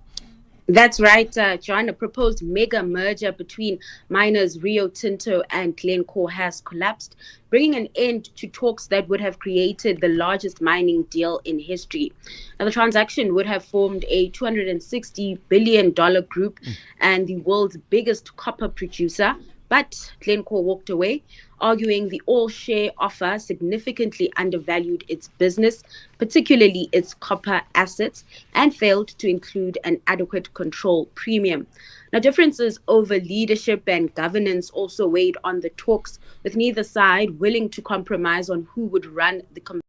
That's right, John. A proposed mega merger between miners Rio Tinto and Glencore has collapsed, bringing an end to talks that would have created the largest mining deal in history. Now, the transaction would have formed a $260 billion group and the world's biggest copper producer, but Glencore walked away, arguing the all-share offer significantly undervalued its business, particularly its copper assets, and failed to include an adequate control premium. Now, differences over leadership and governance also weighed on the talks, with neither side willing to compromise on who would run the combined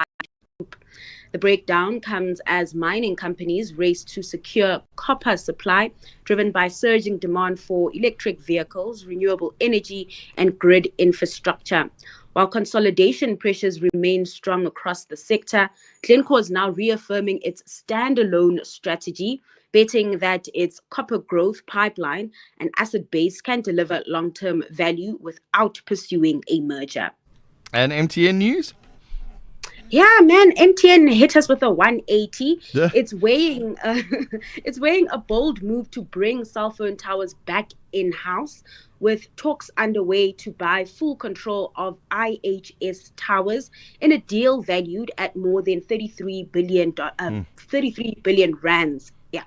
group. The breakdown comes as mining companies race to secure copper supply, driven by surging demand for electric vehicles, renewable energy, and grid infrastructure. While consolidation pressures remain strong across the sector, Glencore is now reaffirming its standalone strategy, betting that its copper growth pipeline and asset base can deliver long-term value without pursuing a merger. And MTN news? Yeah, man, MTN hit us with a 180. Yeah. It's weighing a bold move to bring cell phone towers back in-house, with talks underway to buy full control of IHS towers in a deal valued at more than 33 billion rands. Yeah.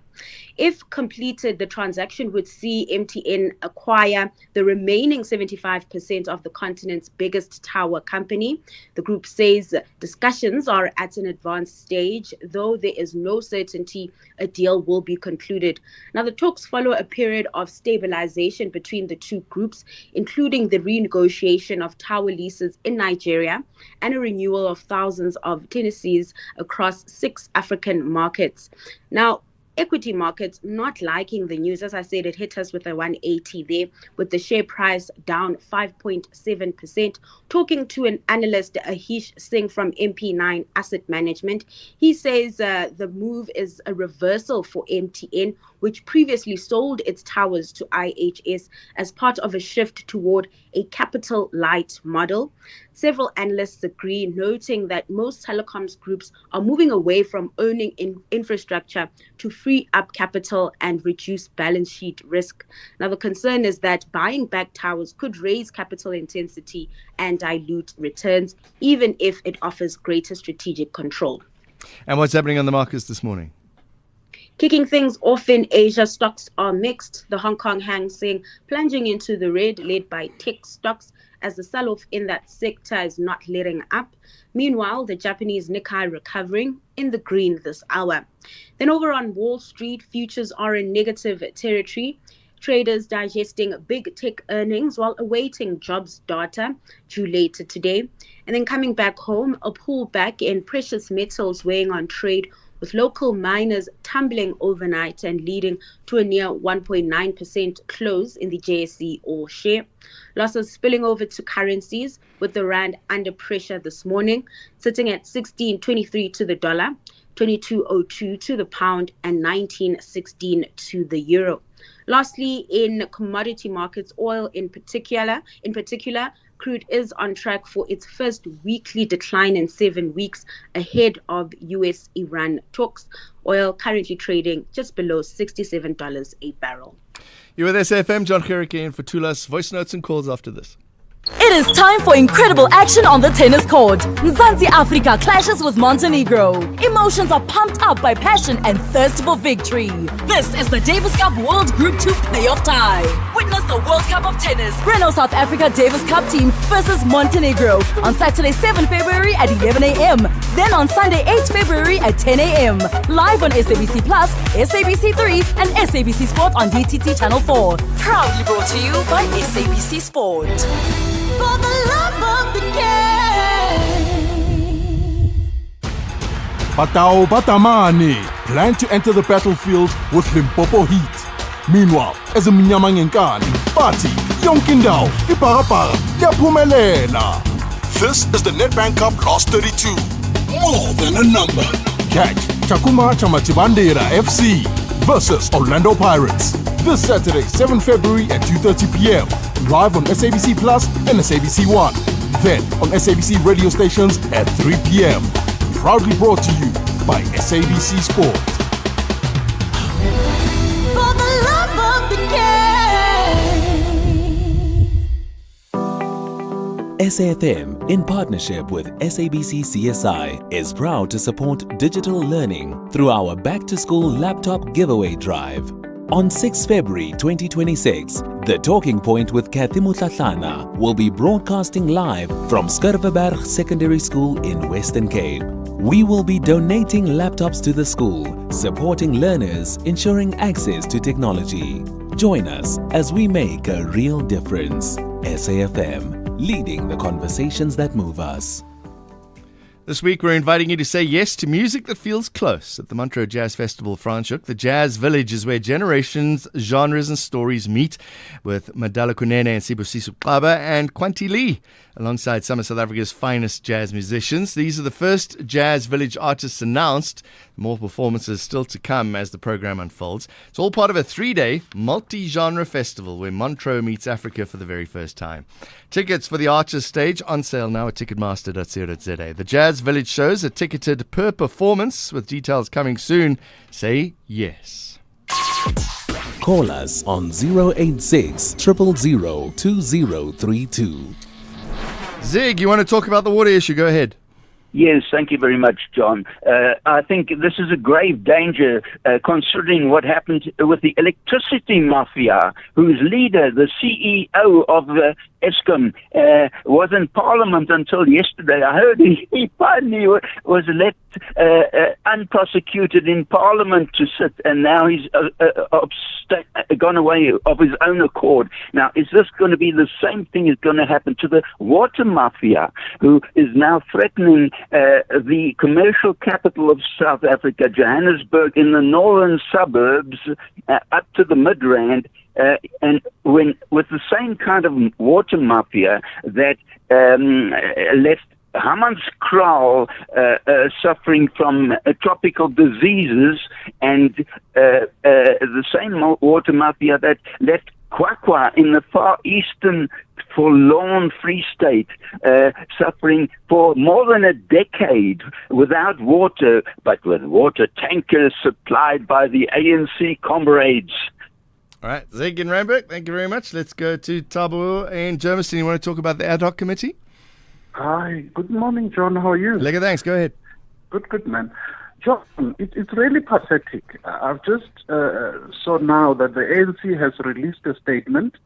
If completed, the transaction would see MTN acquire the remaining 75% of the continent's biggest tower company. The group says discussions are at an advanced stage, though there is no certainty a deal will be concluded. Now, the talks follow a period of stabilization between the two groups, including the renegotiation of tower leases in Nigeria and a renewal of thousands of tenancies across 6 African markets. Now, equity markets not liking the news. As I said, it hit us with a 180 there, with the share price down 5.7%. Talking to an analyst, Ahish Singh from MP9 Asset Management, he says the move is a reversal for MTN, which previously sold its towers to IHS as part of a shift toward a capital light model. Several analysts agree, noting that most telecoms groups are moving away from owning infrastructure to free up capital and reduce balance sheet risk. Now, the concern is that buying back towers could raise capital intensity and dilute returns, even if it offers greater strategic control. And what's happening on the markets this morning? Kicking things off in Asia, stocks are mixed. The Hong Kong Hang Seng plunging into the red, led by tech stocks, as the sell-off in that sector is not letting up. Meanwhile, the Japanese Nikkei recovering in the green this hour. Then over on Wall Street, futures are in negative territory. Traders digesting big tech earnings while awaiting jobs data due later today. And then coming back home, a pullback in precious metals weighing on trade, with local miners tumbling overnight and leading to a near 1.9% close in the JSE All Share. Losses spilling over to currencies, with the rand under pressure this morning, sitting at 16.23 to the dollar, 22.02 to the pound, and 19.16 to the euro. Lastly, in commodity markets, oil in particular, crude is on track for its first weekly decline in 7 weeks ahead of US-Iran talks. Oil currently trading just below $67 a barrel. You're with SFM, Jon Gericke in for Tulas. Voice notes and calls after this. It is time for incredible action on the tennis court. Mzansi Africa clashes with Montenegro. Emotions are pumped up by passion and thirst for victory. This is the Davis Cup World Group 2 playoff tie. Witness the World Cup of Tennis. Renault South Africa Davis Cup team versus Montenegro on Saturday 7 February at 11 a.m. Then on Sunday 8 February at 10 a.m. Live on SABC Plus, SABC 3 and SABC Sport on DTT Channel 4. Proudly brought to you by SABC Sport. For the love of the game. Batao Batamani plan to enter the battlefield with Limpopo Heat. Meanwhile, as a Minyamangenkani, Party, Yonkindao, Iparapara, Yaphumelela. This is the Nedbank Cup Last 32. More than a number. Catch Chakuma Chamatibandera FC versus Orlando Pirates this Saturday, 7 February at 2:30 p.m. Live on SABC Plus and SABC 1. Then on SABC radio stations at 3 p.m. Proudly brought to you by SABC Sport. For the love of the game. SAFM, in partnership with SABC CSI, is proud to support digital learning through our back-to-school laptop giveaway drive. On 6 February 2026, The Talking Point with Kathy Mutlatlana will be broadcasting live from Skurveberg Secondary School in Western Cape. We will be donating laptops to the school, supporting learners, ensuring access to technology. Join us as we make a real difference. SAFM, leading the conversations that move us. This week, we're inviting you to say yes to music that feels close. At the Montreux Jazz Festival Franschhoek, the Jazz Village is where generations, genres and stories meet, with Madala Kunene and Sibusiso Xaba and Kwanti Lee, alongside some of South Africa's finest jazz musicians. These are the first Jazz Village artists announced. More performances still to come as the program unfolds. It's all part of a 3-day, multi-genre festival where Montreux meets Africa for the very first time. Tickets for the Archers stage on sale now at ticketmaster.co.za. The Jazz Village shows are ticketed per performance, with details coming soon. Say yes. Call us on 086 000 2032. Zig, you want to talk about the water issue? Go ahead. Yes, thank you very much, John. I think this is a grave danger considering what happened with the electricity mafia, whose leader, the CEO of Eskom, was in Parliament until yesterday. I heard he finally was let unprosecuted in Parliament to sit, and now he's gone away of his own accord. Now, is this going to be the same thing is going to happen to the water mafia, who is now threatening the commercial capital of South Africa, Johannesburg, in the northern suburbs up to the Midrand, and when with the same kind of water mafia that left Hammanskraal suffering from tropical diseases, and the same water mafia that left Kwakwa in the far eastern forlorn Free State suffering for more than a decade without water, but with water tankers supplied by the ANC comrades. All right, Zig in Randburg, thank you very much. Let's go to Thabo in Germiston. You want to talk about the ad hoc committee? Hi, good morning, John. How are you? Lega, thanks. Go ahead. Good, man. John, it's really pathetic. I've just saw now that the ANC has released a statement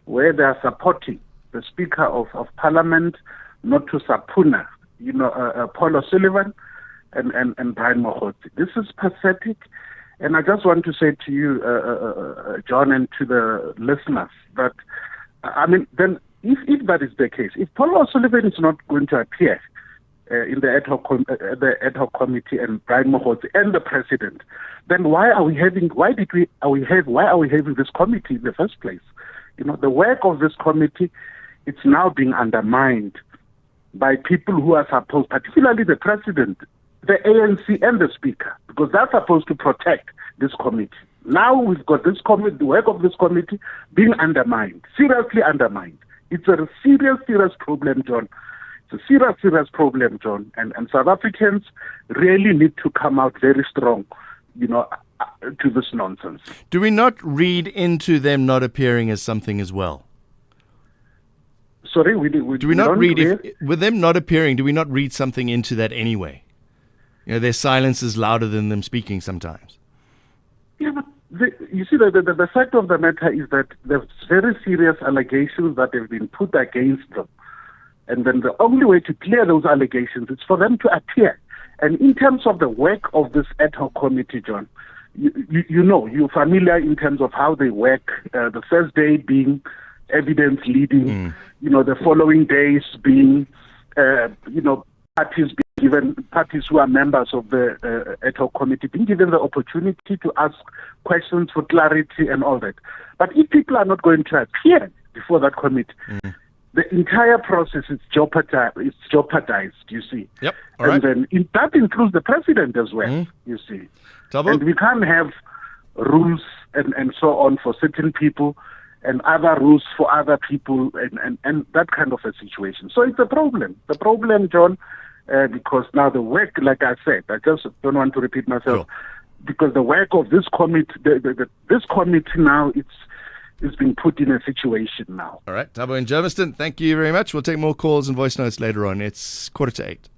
where they are supporting the Speaker of Parliament not to subpoena, Paul O'Sullivan and Brian Mogoti. This is pathetic, and I just want to say to you, John, and to the listeners that, then if that is the case, if Paul O'Sullivan is not going to appear in the ad hoc committee, and Brian Mogoti and the president, then why are we having this committee in the first place? The work of this committee, it's now being undermined by people who are supposed, particularly the president, the ANC and the speaker, because they're supposed to protect this committee. Now we've got this committee, the work of this committee being undermined, seriously undermined. It's a serious problem, John. It's a serious problem, John. And South Africans really need to come out very strong, to this nonsense. Do we not read into them not appearing as something as well? Sorry, do we not read with them not appearing? Do we not read something into that anyway? Their silence is louder than them speaking sometimes. Yeah, but you see, the fact of the matter is that there's very serious allegations that have been put against them, and then the only way to clear those allegations is for them to appear. And in terms of the work of this ad hoc committee, John, you're familiar in terms of how they work. The first day being evidence leading, the following days being, parties who are members of the ad hoc committee being given the opportunity to ask questions for clarity and all that. But if people are not going to appear before that committee, the entire process is jeopardized, you see. Yep. All right. And then that includes the president as well, you see. And we can't have rules and so on for certain people and other rules for other people and that kind of a situation. So it's a problem. The problem, John, because now the work, like I said, I just don't want to repeat myself, because the work of this committee, this committee now, it's been put in a situation now. All right, Thabo in Germiston, thank you very much. We'll take more calls and voice notes later on. It's 7:45.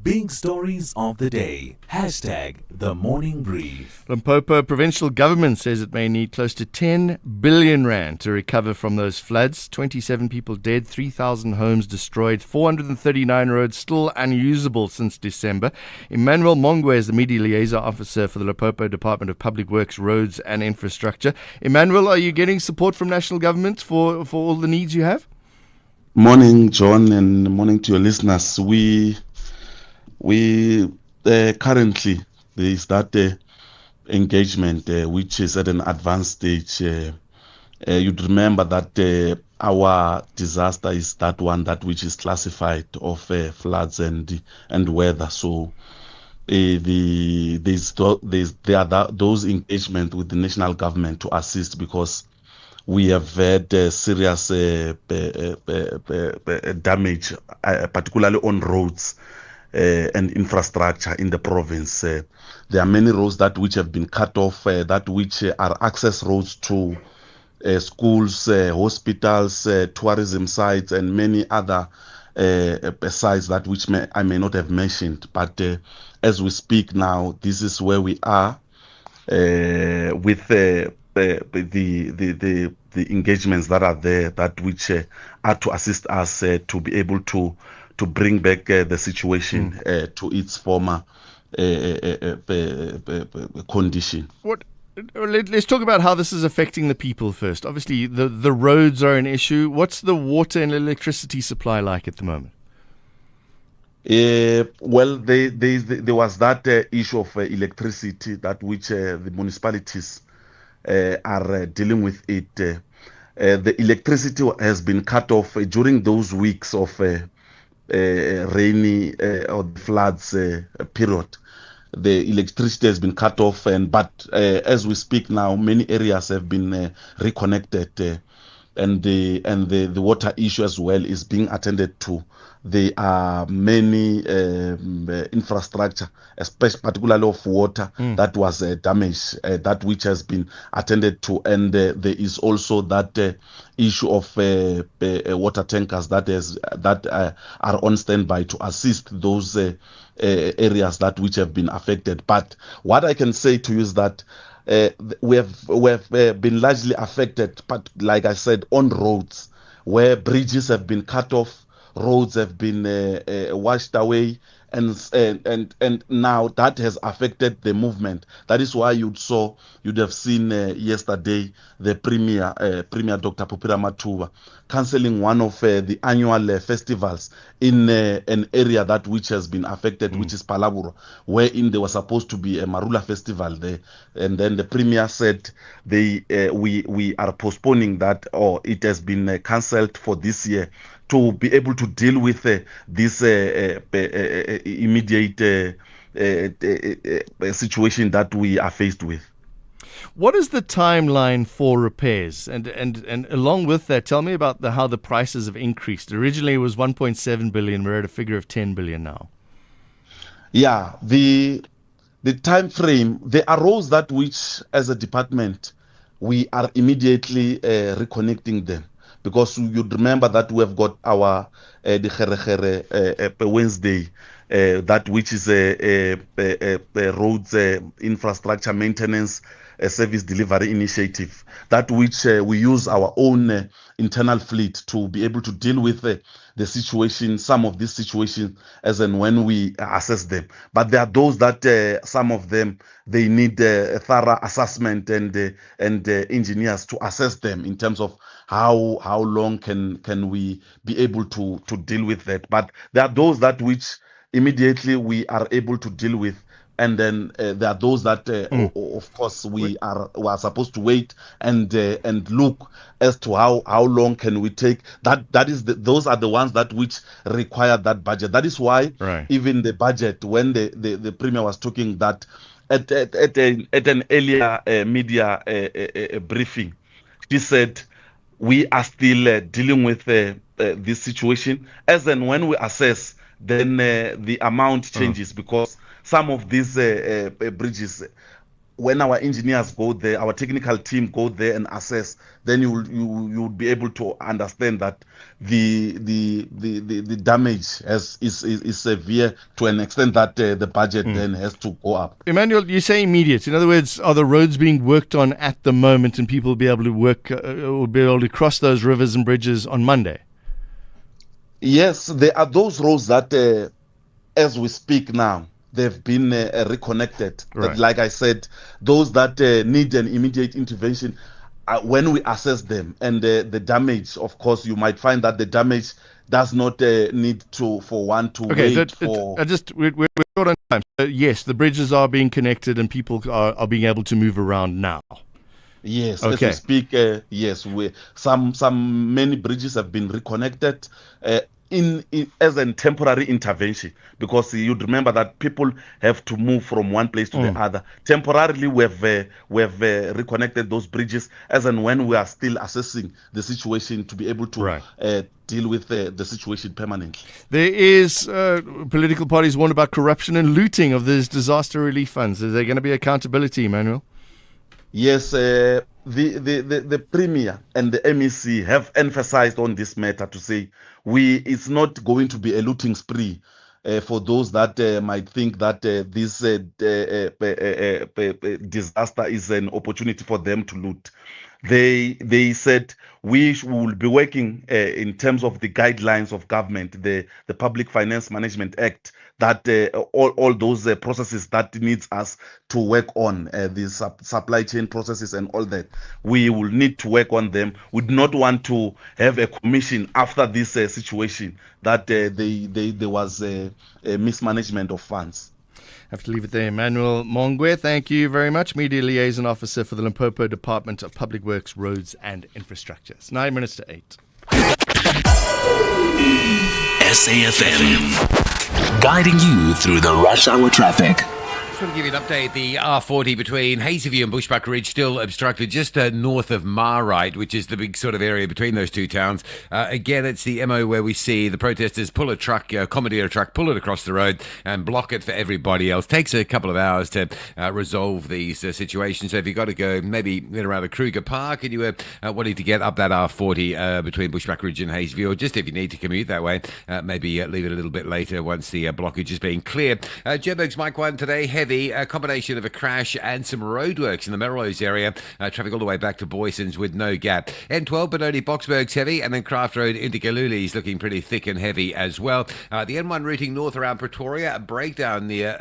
Big stories of the day. #The Morning Brief. Limpopo provincial government says it may need close to 10 billion rand to recover from those floods. 27 people dead, 3,000 homes destroyed, 439 roads still unusable since December. Emmanuel Mongwe is the media liaison officer for the Limpopo Department of Public Works, Roads and Infrastructure. Emmanuel, are you getting support from national government for all the needs you have? Morning, John, and morning to your listeners. We We currently there is that engagement which is at an advanced stage. You'd remember that our disaster is that one that which is classified of floods and weather. So there are those engagement with the national government to assist, because we have had serious damage, particularly on roads and infrastructure in the province. There are many roads that which have been cut off, that which are access roads to schools, hospitals, tourism sites, and many other sites that which I may not have mentioned. But as we speak now, this is where we are with the engagements that are there, that which are to assist us to be able to bring back the situation to its former condition. Let's talk about how this is affecting the people first. Obviously, the roads are an issue. What's the water and electricity supply like at the moment? Well, there was that issue of electricity, that which the municipalities are dealing with it. The electricity has been cut off during those weeks of rainy or floods period. The electricity has been cut off, but as we speak now, many areas have been reconnected, and the water issue as well is being attended to. There are many infrastructure, especially particularly of water, that was damaged, that which has been attended to, and there is also that issue of water tankers that are on standby to assist those areas that which have been affected. But what I can say to you is that we have been largely affected, but like I said, on roads where bridges have been cut off, roads have been washed away, and now that has affected the movement. That is why you'd have seen yesterday the Premier Dr. Popira Matuba cancelling one of the annual festivals in an area that which has been affected, which is Palabura, wherein there was supposed to be a Marula festival there, and then the Premier said we are postponing that, or it has been cancelled for this year, to be able to deal with this immediate situation that we are faced with. What is the timeline for repairs? And along with that, tell me about how the prices have increased. Originally it was 1.7 billion. We're at a figure of 10 billion now. Yeah, the time frame, there are roads that which, as a department, we are immediately reconnecting them. Because you'd remember that we have got our the Wednesday, that which is a roads infrastructure maintenance service delivery initiative, that which we use our own internal fleet to be able to deal with the situation, some of these situations, as and when we assess them. But there are those that some of them, they need a thorough assessment and engineers to assess them in terms of how long can we be able to deal with that. But there are those that which immediately we are able to deal with, and then there are those that of course we are supposed to wait and look as to how long can we take. Those are the ones that which require that budget. That is why even the budget, when the Premier was talking that at an earlier media briefing, she said we are still dealing with this situation. As and when we assess, then the amount changes, because some of these bridges, when our engineers go there, our technical team go there and assess, then you'll be able to understand that the damage is severe to an extent that the budget then has to go up. Emmanuel, you say immediate. In other words, are the roads being worked on at the moment, and people will be able to will be able to cross those rivers and bridges on Monday? Yes, there are those roads that, as we speak now, they've been reconnected. Right. Like I said, those that need an immediate intervention, when we assess them and the damage, of course, you might find that the damage does not need for one to wait for. We're short on time. Yes, the bridges are being connected and people are being able to move around now. Yes, okay. As we speak, yes, many bridges have been reconnected in as a temporary intervention, because you'd remember that people have to move from one place to the other. Temporarily, we have reconnected those bridges as and when we are still assessing the situation to be able to deal with the situation permanently. There is political parties warned about corruption and looting of these disaster relief funds. Is there going to be accountability, Emmanuel? Yes, the Premier and the MEC have emphasized on this matter to say it's not going to be a looting spree for those that might think that this disaster is an opportunity for them to loot. They said we will be working in terms of the guidelines of government, the Public Finance Management Act, that all those processes that needs us to work on, these supply chain processes and all that, we will need to work on them. We do not want to have a commission after this situation that there was a mismanagement of funds. Have to leave it there. Emmanuel Mongwe, thank you very much. Media Liaison Officer for the Limpopo Department of Public Works, Roads and Infrastructure. It's 9 minutes to 8. SAFM, guiding you through the rush hour traffic. Just want to give you an update. The R40 between Hazyview and Bushbuck Ridge still obstructed just north of Marite, which is the big sort of area between those two towns. Again, it's the MO where we see the protesters pull a truck, commandeer a truck, pull it across the road and block it for everybody else. Takes a couple of hours to resolve these situations. So if you've got to go maybe in around the Kruger Park and you were wanting to get up that R40 between Bushbuck Ridge and Hazyview, or just if you need to commute that way, maybe leave it a little bit later once the blockage has been cleared. Joburg's Mike 1 today, heavy. A combination of a crash and some roadworks in the Melrose area. Traffic all the way back to Boyson's with no gap. N12 Benoni Boxburg's heavy, and then Craft Road into Galuli's looking pretty thick and heavy as well. The N1 routing north around Pretoria, a breakdown near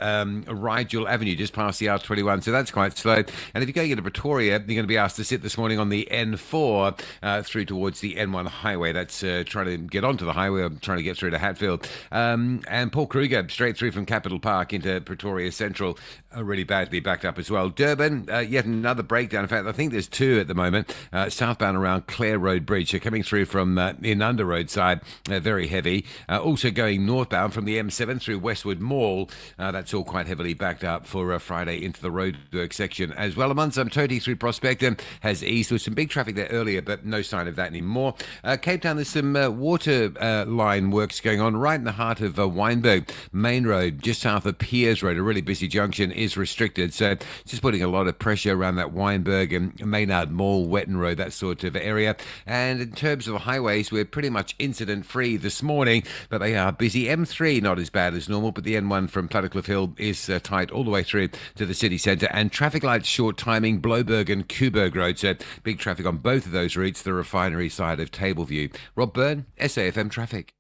Rigel Avenue just past the R21, so that's quite slow. And if you're going into Pretoria, you're going to be asked to sit this morning on the N4 through towards the N1 highway. That's trying to get onto the highway, or trying to get through to Hatfield. And Paul Kruger straight through from Capital Park into Pretoria Central, really badly backed up as well. Durban, yet another breakdown. In fact, I think there's two at the moment. Southbound around Clare Road Bridge. So coming through from in Under Road side, very heavy. Also going northbound from the M7 through Westwood Mall. That's all quite heavily backed up for Friday into the roadwork section as well. Amunsum Toti through Prospector has eased. There was some big traffic there earlier, but no sign of that anymore. Cape Town, there's some water line works going on right in the heart of Wynberg. Main Road, just south of Piers Road, a really busy junction, is restricted, so just putting a lot of pressure around that Wynberg and Maynard Mall, Wetton Road, that sort of area. And in terms of highways, we're pretty much incident free this morning, but they are busy. M3 not as bad as normal, but the N1 from Plattercliff Hill is tight all the way through to the city centre, and traffic lights short timing Bloberg and Kuberg Road, so big traffic on both of those routes, the refinery side of Tableview. Rob Byrne, SAFM Traffic.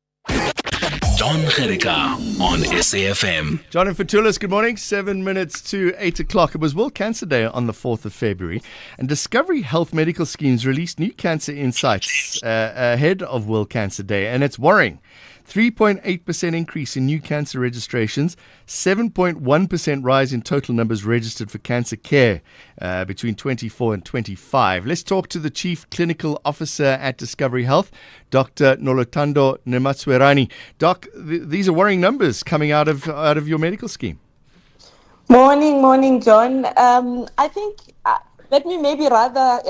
Jon Gericke on SAFM. John and Fatulis, good morning. 7 minutes to 8 o'clock. It was World Cancer Day on the 4th of February, and Discovery Health Medical Schemes released new cancer insights ahead of World Cancer Day, and it's worrying. 3.8% increase in new cancer registrations, 7.1% rise in total numbers registered for cancer care between 24 and 25. Let's talk to the Chief Clinical Officer at Discovery Health, Dr. Nolotando Nematswerani. Doc, these are worrying numbers coming out of your medical scheme. Morning, John. I think let me maybe rather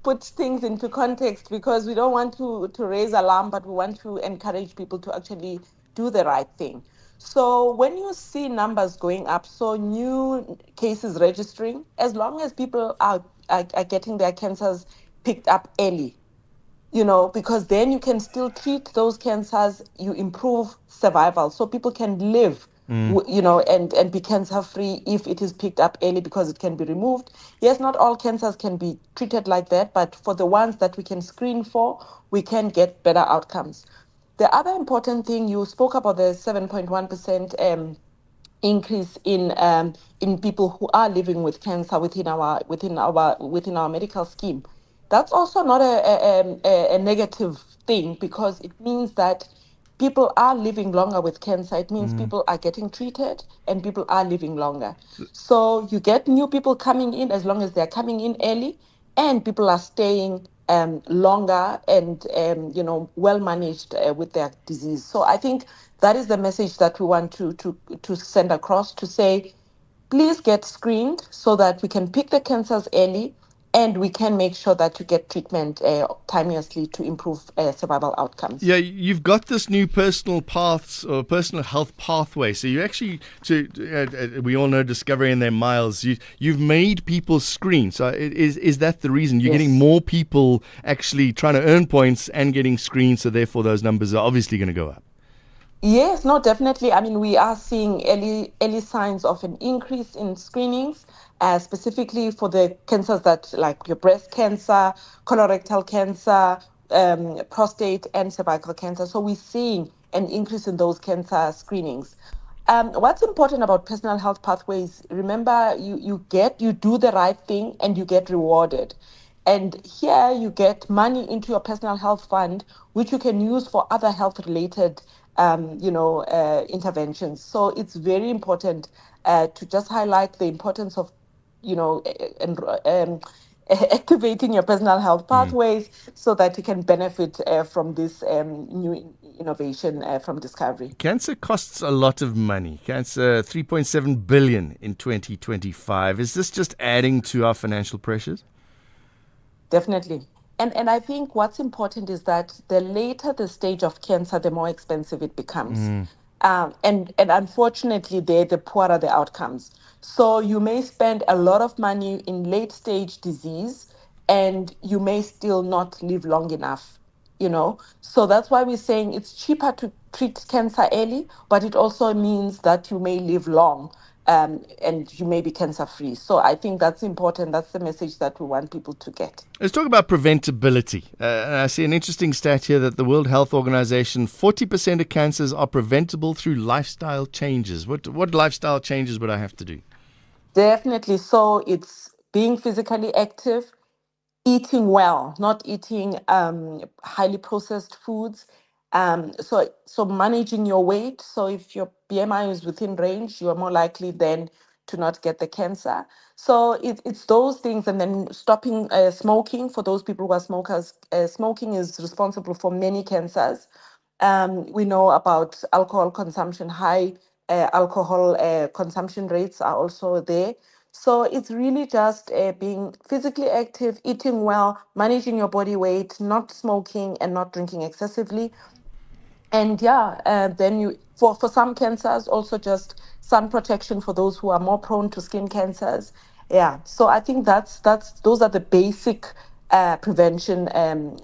put things into context, because we don't want to raise alarm, but we want to encourage people to actually do the right thing. So when you see numbers going up, so new cases registering, as long as people are getting their cancers picked up early, because then you can still treat those cancers, you improve survival, so people can live and be cancer-free if it is picked up early, because it can be removed. Yes, not all cancers can be treated like that, but for the ones that we can screen for, we can get better outcomes. The other important thing, you spoke about the 7.1% increase in people who are living with cancer within our medical scheme. that's also not a negative thing, because it means that people are living longer with cancer. It means people are getting treated and people are living longer. So you get new people coming in as long as they're coming in early, and people are staying longer and well managed with their disease. So I think that is the message that we want to send across, to say, please get screened so that we can pick the cancers early, and we can make sure that you get treatment timeously to improve survival outcomes. Yeah, you've got this new personal paths or personal health pathway. So you actually, we all know Discovery and their miles. You've made people screen. So is that the reason you're getting more people actually trying to earn points and getting screened? So therefore, those numbers are obviously going to go up. Yes, no, definitely. I mean, we are seeing early signs of an increase in screenings, specifically for the cancers that, like your breast cancer, colorectal cancer, prostate, and cervical cancer. So we're seeing an increase in those cancer screenings. What's important about personal health pathways, remember, you do the right thing and you get rewarded. And here you get money into your personal health fund, which you can use for other health-related interventions. So it's very important to just highlight the importance of, activating your personal health pathways so that you can benefit from this new innovation from Discovery. Cancer costs a lot of money. Cancer, 3.7 billion in 2025. Is this just adding to our financial pressures? Definitely. And I think what's important is that the later the stage of cancer, the more expensive it becomes. And unfortunately, the poorer the outcomes. So you may spend a lot of money in late stage disease, and you may still not live long enough, So that's why we're saying it's cheaper to treat cancer early, but it also means that you may live long. And you may be cancer-free. So I think that's important. That's the message that we want people to get. Let's talk about preventability. I see an interesting stat here that the World Health Organization, 40% of cancers are preventable through lifestyle changes. What lifestyle changes would I have to do? Definitely. So it's being physically active, eating well, not eating highly processed foods. So managing your weight. So if your BMI is within range, you are more likely then to not get the cancer. So it's those things, and then stopping smoking. For those people who are smokers, smoking is responsible for many cancers. We know about alcohol consumption. High alcohol consumption rates are also there. So it's really just being physically active, eating well, managing your body weight, not smoking and not drinking excessively. And then you, for some cancers, also just sun protection for those who are more prone to skin cancers. Yeah, so I think those are the basic prevention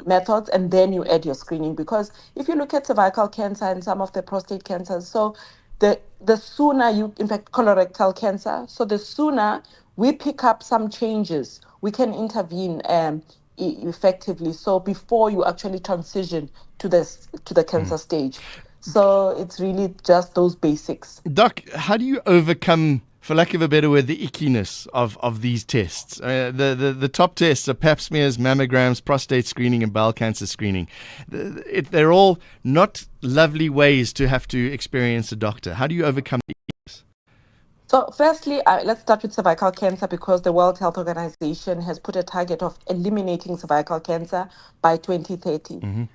methods, and then you add your screening. Because if you look at cervical cancer and some of the prostate cancers, so the sooner in fact, colorectal cancer, so the sooner we pick up some changes, we can intervene effectively. So before you actually transition to the cancer stage. So it's really just those basics. Doc, how do you overcome, for lack of a better word, the ickiness of these tests? The top tests are pap smears, mammograms, prostate screening, and bowel cancer screening. They're all not lovely ways to have to experience a doctor. How do you overcome the ickiness? So firstly, let's start with cervical cancer, because the World Health Organization has put a target of eliminating cervical cancer by 2030.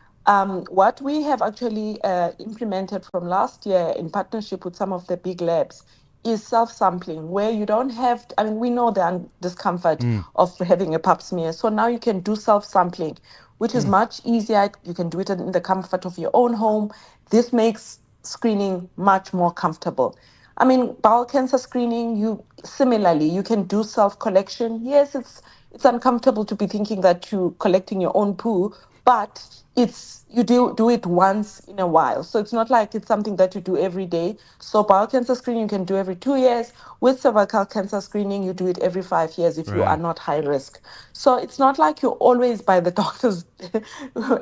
What we have actually implemented from last year in partnership with some of the big labs is self-sampling, where you don't have, we know the discomfort of having a pap smear. So now you can do self-sampling, which is much easier. You can do it in the comfort of your own home. This makes screening much more comfortable. Bowel cancer screening, you can do self-collection. Yes, it's uncomfortable to be thinking that you're collecting your own poo, but you do it once in a while. So it's not like it's something that you do every day. So bowel cancer screening you can do every 2 years. With cervical cancer screening, you do it every 5 years if you are not high risk. So it's not like you're always by the doctor's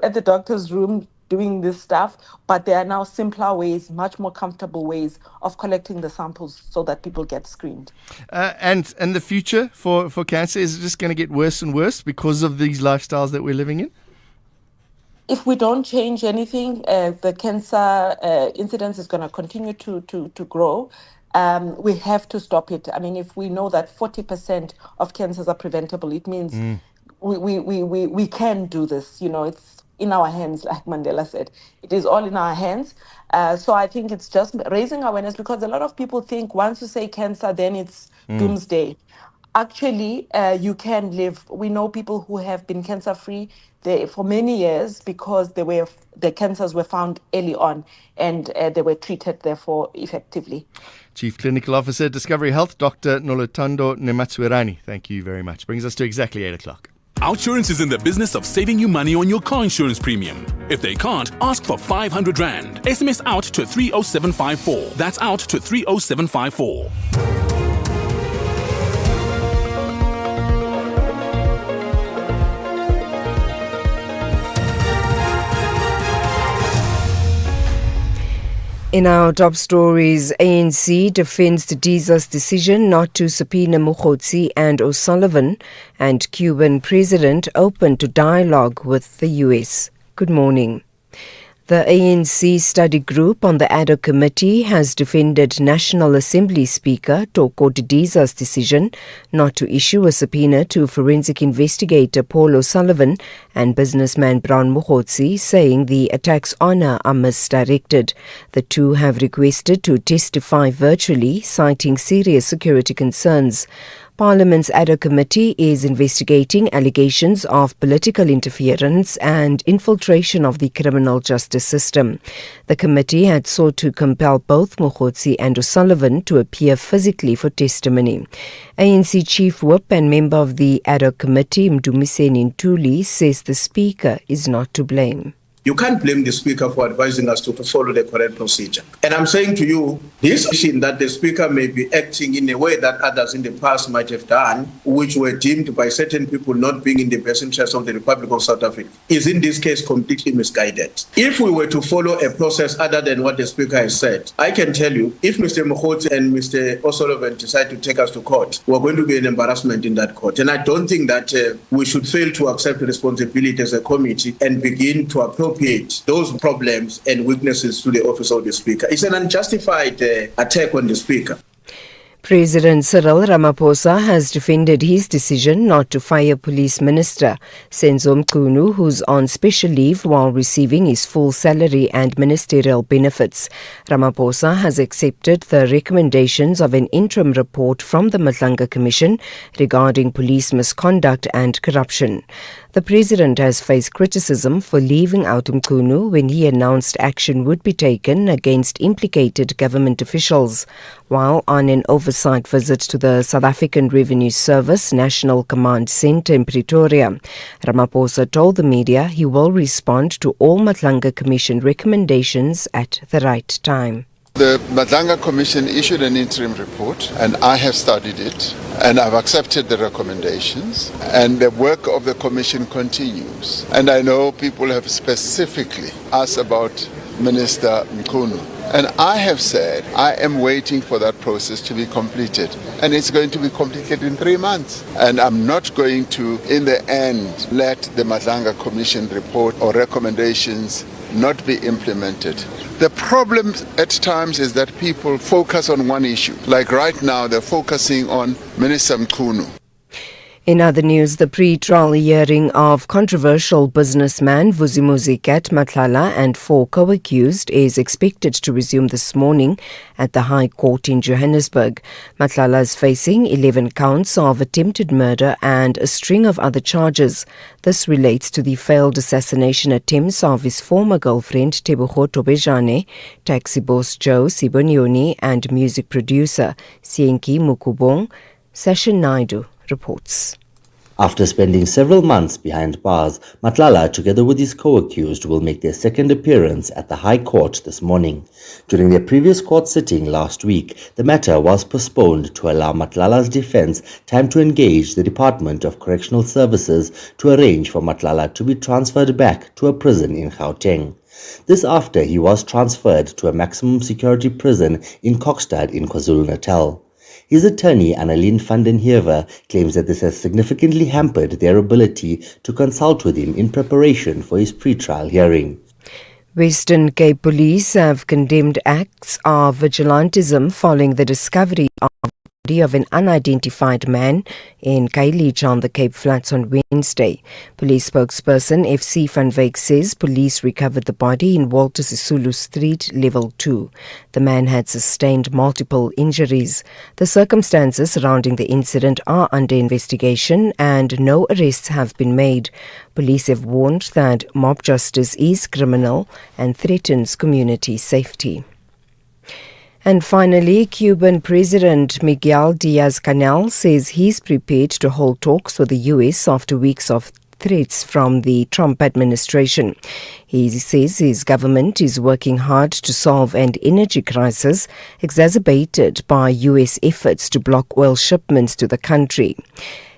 at the doctor's room doing this stuff, but there are now simpler ways, much more comfortable ways of collecting the samples so that people get screened. And the future for cancer, is it just going to get worse and worse because of these lifestyles that we're living in? If we don't change anything, the cancer incidence is going to continue to grow. We have to stop it. I mean, if we know that 40% of cancers are preventable, it means we can do this. You know, it's in our hands, like Mandela said. It is all in our hands. So I think it's just raising awareness, because a lot of people think once you say cancer, then it's doomsday. Actually, you can live. We know people who have been cancer-free for many years because the cancers were found early on and they were treated, therefore, effectively. Chief Clinical Officer, Discovery Health, Dr. Nolotando Nematswerani. Thank you very much. Brings us to exactly 8 o'clock. Outsurance is in the business of saving you money on your car insurance premium. If they can't, ask for 500 Rand. SMS out to 30754. That's out to 30754. In our top stories, ANC defends Didiza's decision not to subpoena Mokgotsi and O'Sullivan, and Cuban president open to dialogue with the US. Good morning. The ANC study group on the ad hoc committee has defended National Assembly Speaker Toko Didiza's decision not to issue a subpoena to forensic investigator Paul O'Sullivan and businessman Brown Mokgotsi, saying the attacks on her are misdirected. The two have requested to testify virtually, citing serious security concerns. Parliament's ad hoc committee is investigating allegations of political interference and infiltration of the criminal justice system. The committee had sought to compel both Mokgotsi and O'Sullivan to appear physically for testimony. ANC Chief Whip and member of the ad hoc committee, Mdumiseni Ntuli, says the Speaker is not to blame. You can't blame the Speaker for advising us to follow the correct procedure. And I'm saying to you, this issue that the Speaker may be acting in a way that others in the past might have done, which were deemed by certain people not being in the best interest of the Republic of South Africa, is in this case completely misguided. If we were to follow a process other than what the Speaker has said, I can tell you, if Mr. Mokgotsi and Mr. O'Sullivan decide to take us to court, we're going to be an embarrassment in that court. And I don't think that we should fail to accept responsibility as a committee and begin to appropriate those problems and weaknesses to the office of the Speaker. It's an unjustified attack on the Speaker. President Cyril Ramaphosa has defended his decision not to fire Police Minister Senzo Mchunu, who's on special leave while receiving his full salary and ministerial benefits. Ramaphosa has accepted the recommendations of an interim report from the Madlanga Commission regarding police misconduct and corruption. The president has faced criticism for leaving out Mchunu when he announced action would be taken against implicated government officials. While on an oversight visit to the South African Revenue Service National Command Centre in Pretoria, Ramaphosa told the media he will respond to all Madlanga Commission recommendations at the right time. The Madlanga Commission issued an interim report, and I have studied it, and I've accepted the recommendations, and the work of the Commission continues. And I know people have specifically asked about Minister Mchunu. And I have said I am waiting for that process to be completed. And it's going to be completed in 3 months. And I'm not going to, in the end, let the Madlanga Commission report or recommendations not be implemented. The problem at times is that people focus on one issue. Like right now, they're focusing on Minister Mchunu. In other news, the pre-trial hearing of controversial businessman Vusimuzi Kat Matlala and 4 co-accused is expected to resume this morning at the High Court in Johannesburg. Matlala is facing 11 counts of attempted murder and a string of other charges. This relates to the failed assassination attempts of his former girlfriend Tebogo Tobejane, taxi boss Joe Sibonyoni and music producer Sienki Mukubong. Session Naidu reports. After spending several months behind bars, Matlala, together with his co-accused, will make their second appearance at the High Court this morning. During their previous court sitting last week, the matter was postponed to allow Matlala's defense time to engage the Department of Correctional Services to arrange for Matlala to be transferred back to a prison in Gauteng. This after he was transferred to a maximum security prison in Kokstad in KwaZulu-Natal. His attorney, Annalyn van den Heever, claims that this has significantly hampered their ability to consult with him in preparation for his pre-trial hearing. Western Cape Police have condemned acts of vigilantism following the discovery of the body of an unidentified man in Khayelitsha on the Cape Flats on Wednesday. Police spokesperson FC Van Wyk says police recovered the body in Walter Sisulu Street, Level 2. The man had sustained multiple injuries. The circumstances surrounding the incident are under investigation and no arrests have been made. Police have warned that mob justice is criminal and threatens community safety. And finally, Cuban President Miguel Diaz-Canel says he's prepared to hold talks with the U.S. after weeks of threats from the Trump administration. He says his government is working hard to solve an energy crisis exacerbated by U.S. efforts to block oil shipments to the country.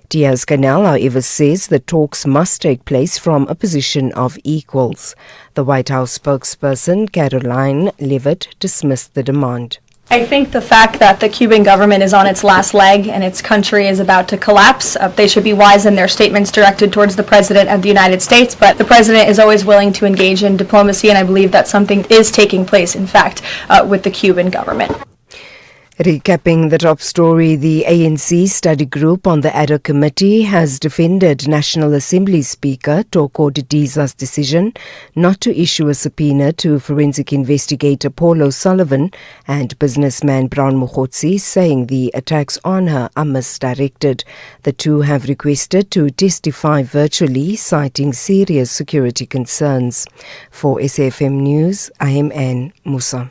Diaz-Canel, however, says the talks must take place from a position of equals. The White House spokesperson, Caroline Leavitt, dismissed the demand. I think the fact that the Cuban government is on its last leg and its country is about to collapse, they should be wise in their statements directed towards the President of the United States, but the President is always willing to engage in diplomacy, and I believe that something is taking place, in fact, with the Cuban government. Recapping the top story, the ANC study group on the ad hoc committee has defended National Assembly Speaker Toko Didiza's decision not to issue a subpoena to forensic investigator Paul O'Sullivan and businessman Brown Mokgotsi, saying the attacks on her are misdirected. The two have requested to testify virtually, citing serious security concerns. For SAFM News, I am Anne Musa.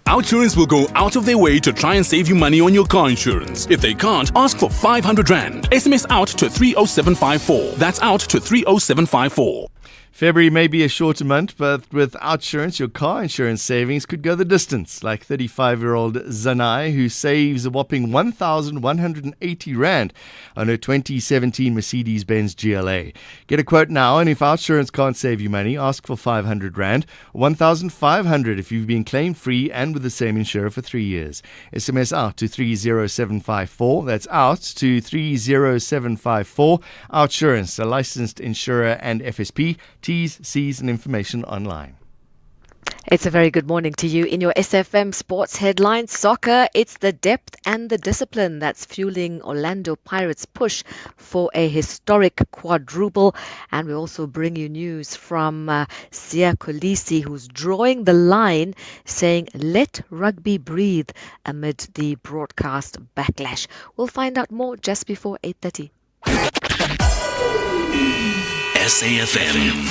Outsurance will go out of their way to try and save you money on your car insurance. If they can't, ask for 500 Rand. SMS out to 30754. That's out to 30754. February may be a shorter month, but with Outsurance, your car insurance savings could go the distance, like 35-year-old Zanai, who saves a whopping 1,180 Rand on her 2017 Mercedes-Benz GLA. Get a quote now, and if Outsurance can't save you money, ask for 500 Rand, 1,500 if you've been claim-free and with the same insurer for 3 years. SMS out to 30754. That's out to 30754. Outsurance, a licensed insurer and FSP. T's, C's and information online. It's a very good morning to you. In your SFM Sports Headlines, soccer, it's the depth and the discipline that's fueling Orlando Pirates' push for a historic quadruple. And we also bring you news from Siya Kolisi, who's drawing the line, saying, let rugby breathe amid the broadcast backlash. We'll find out more just before 8:30. SAFM,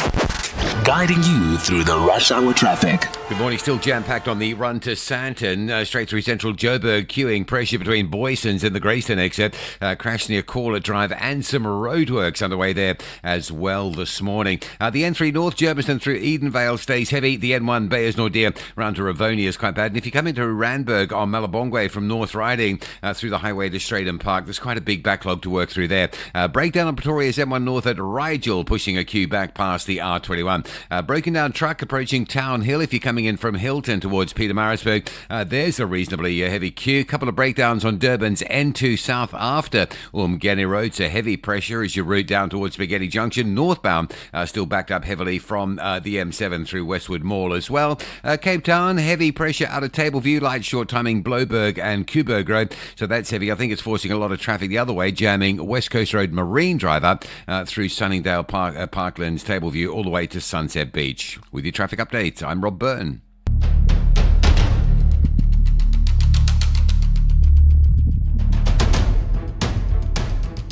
guiding you through the rush hour traffic. Good morning. Still jam-packed on the run to Sandton, straight through central Joburg, queuing pressure between Boysons and the Greyston exit. Crash near Corlett Drive and some roadworks underway there as well this morning. The N3 North Germiston through Edenvale stays heavy. The N1 Beyers Nordia round to Ravonia is quite bad. And if you come into Randburg on Malabongwe from North Riding through the highway to Stratham Park, there's quite a big backlog to work through there. Breakdown on Pretoria's M1 North at Rigel, pushing a queue back past the R21. Broken down truck approaching Town Hill. If you're coming in from Hilton towards Pietermaritzburg, there's a reasonably heavy queue. Couple of breakdowns on Durban's N2 south after Umgeni Road, so heavy pressure as you route down towards Spaghetti Junction. Northbound still backed up heavily from the M7 through Westwood Mall as well. Cape Town, heavy pressure out of Tableview, light short timing Bloberg and Kuberg Road, so that's heavy. I think it's forcing a lot of traffic the other way, jamming West Coast Road Marine Drive up through Sunningdale Parklands, Tableview, all the way to Sunset Beach. With your traffic updates, I'm Rob Burton.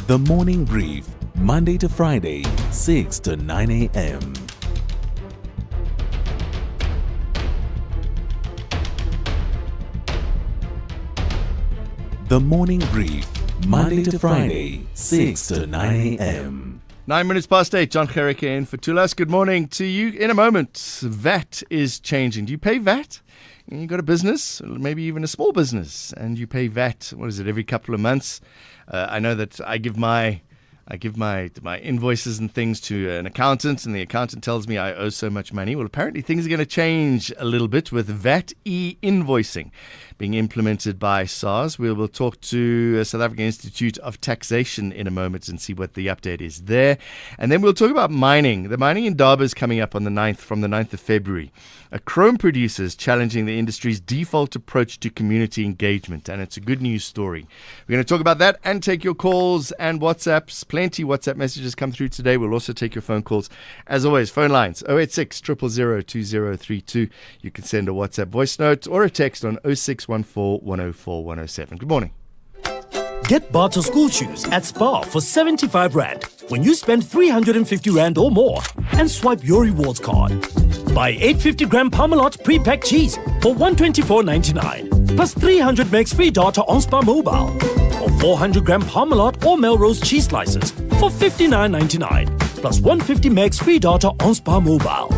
The Morning Brief, Monday to Friday, 6 to 9 a.m. The Morning Brief, Monday to Friday, 6 to 9 a.m. 9 minutes past 8, Jon Gericke in for Tulas. Good morning to you. In a moment, VAT is changing. Do you pay VAT? You've got a business, maybe even a small business, and you pay VAT, what is it, every couple of months? I know that I give my I give my invoices and things to an accountant, and the accountant tells me I owe so much money. Well, apparently things are going to change a little bit with VAT e-invoicing being implemented by SARS. We will talk to South African Institute of Taxation in a moment and see what the update is there. And then we'll talk about mining. The mining in Durban is coming up on the 9th, from the 9th of February. A chrome producer is challenging the industry's default approach to community engagement, and it's a good news story. We're going to talk about that and take your calls and WhatsApps. Plenty WhatsApp messages come through today. We'll also take your phone calls. As always, phone lines 086 000 2032. You can send a WhatsApp voice note or a text on 0614 104 107. Good morning. Get Barter school shoes at Spar for 75 Rand when you spend 350 Rand or more and swipe your rewards card. Buy 850-gram Parmalat pre-packed cheese for 124.99 plus 300 megs free data on Spar Mobile, or 400-gram Parmalat or Melrose cheese slices for 59.99 plus 150 megs free data on Spar Mobile.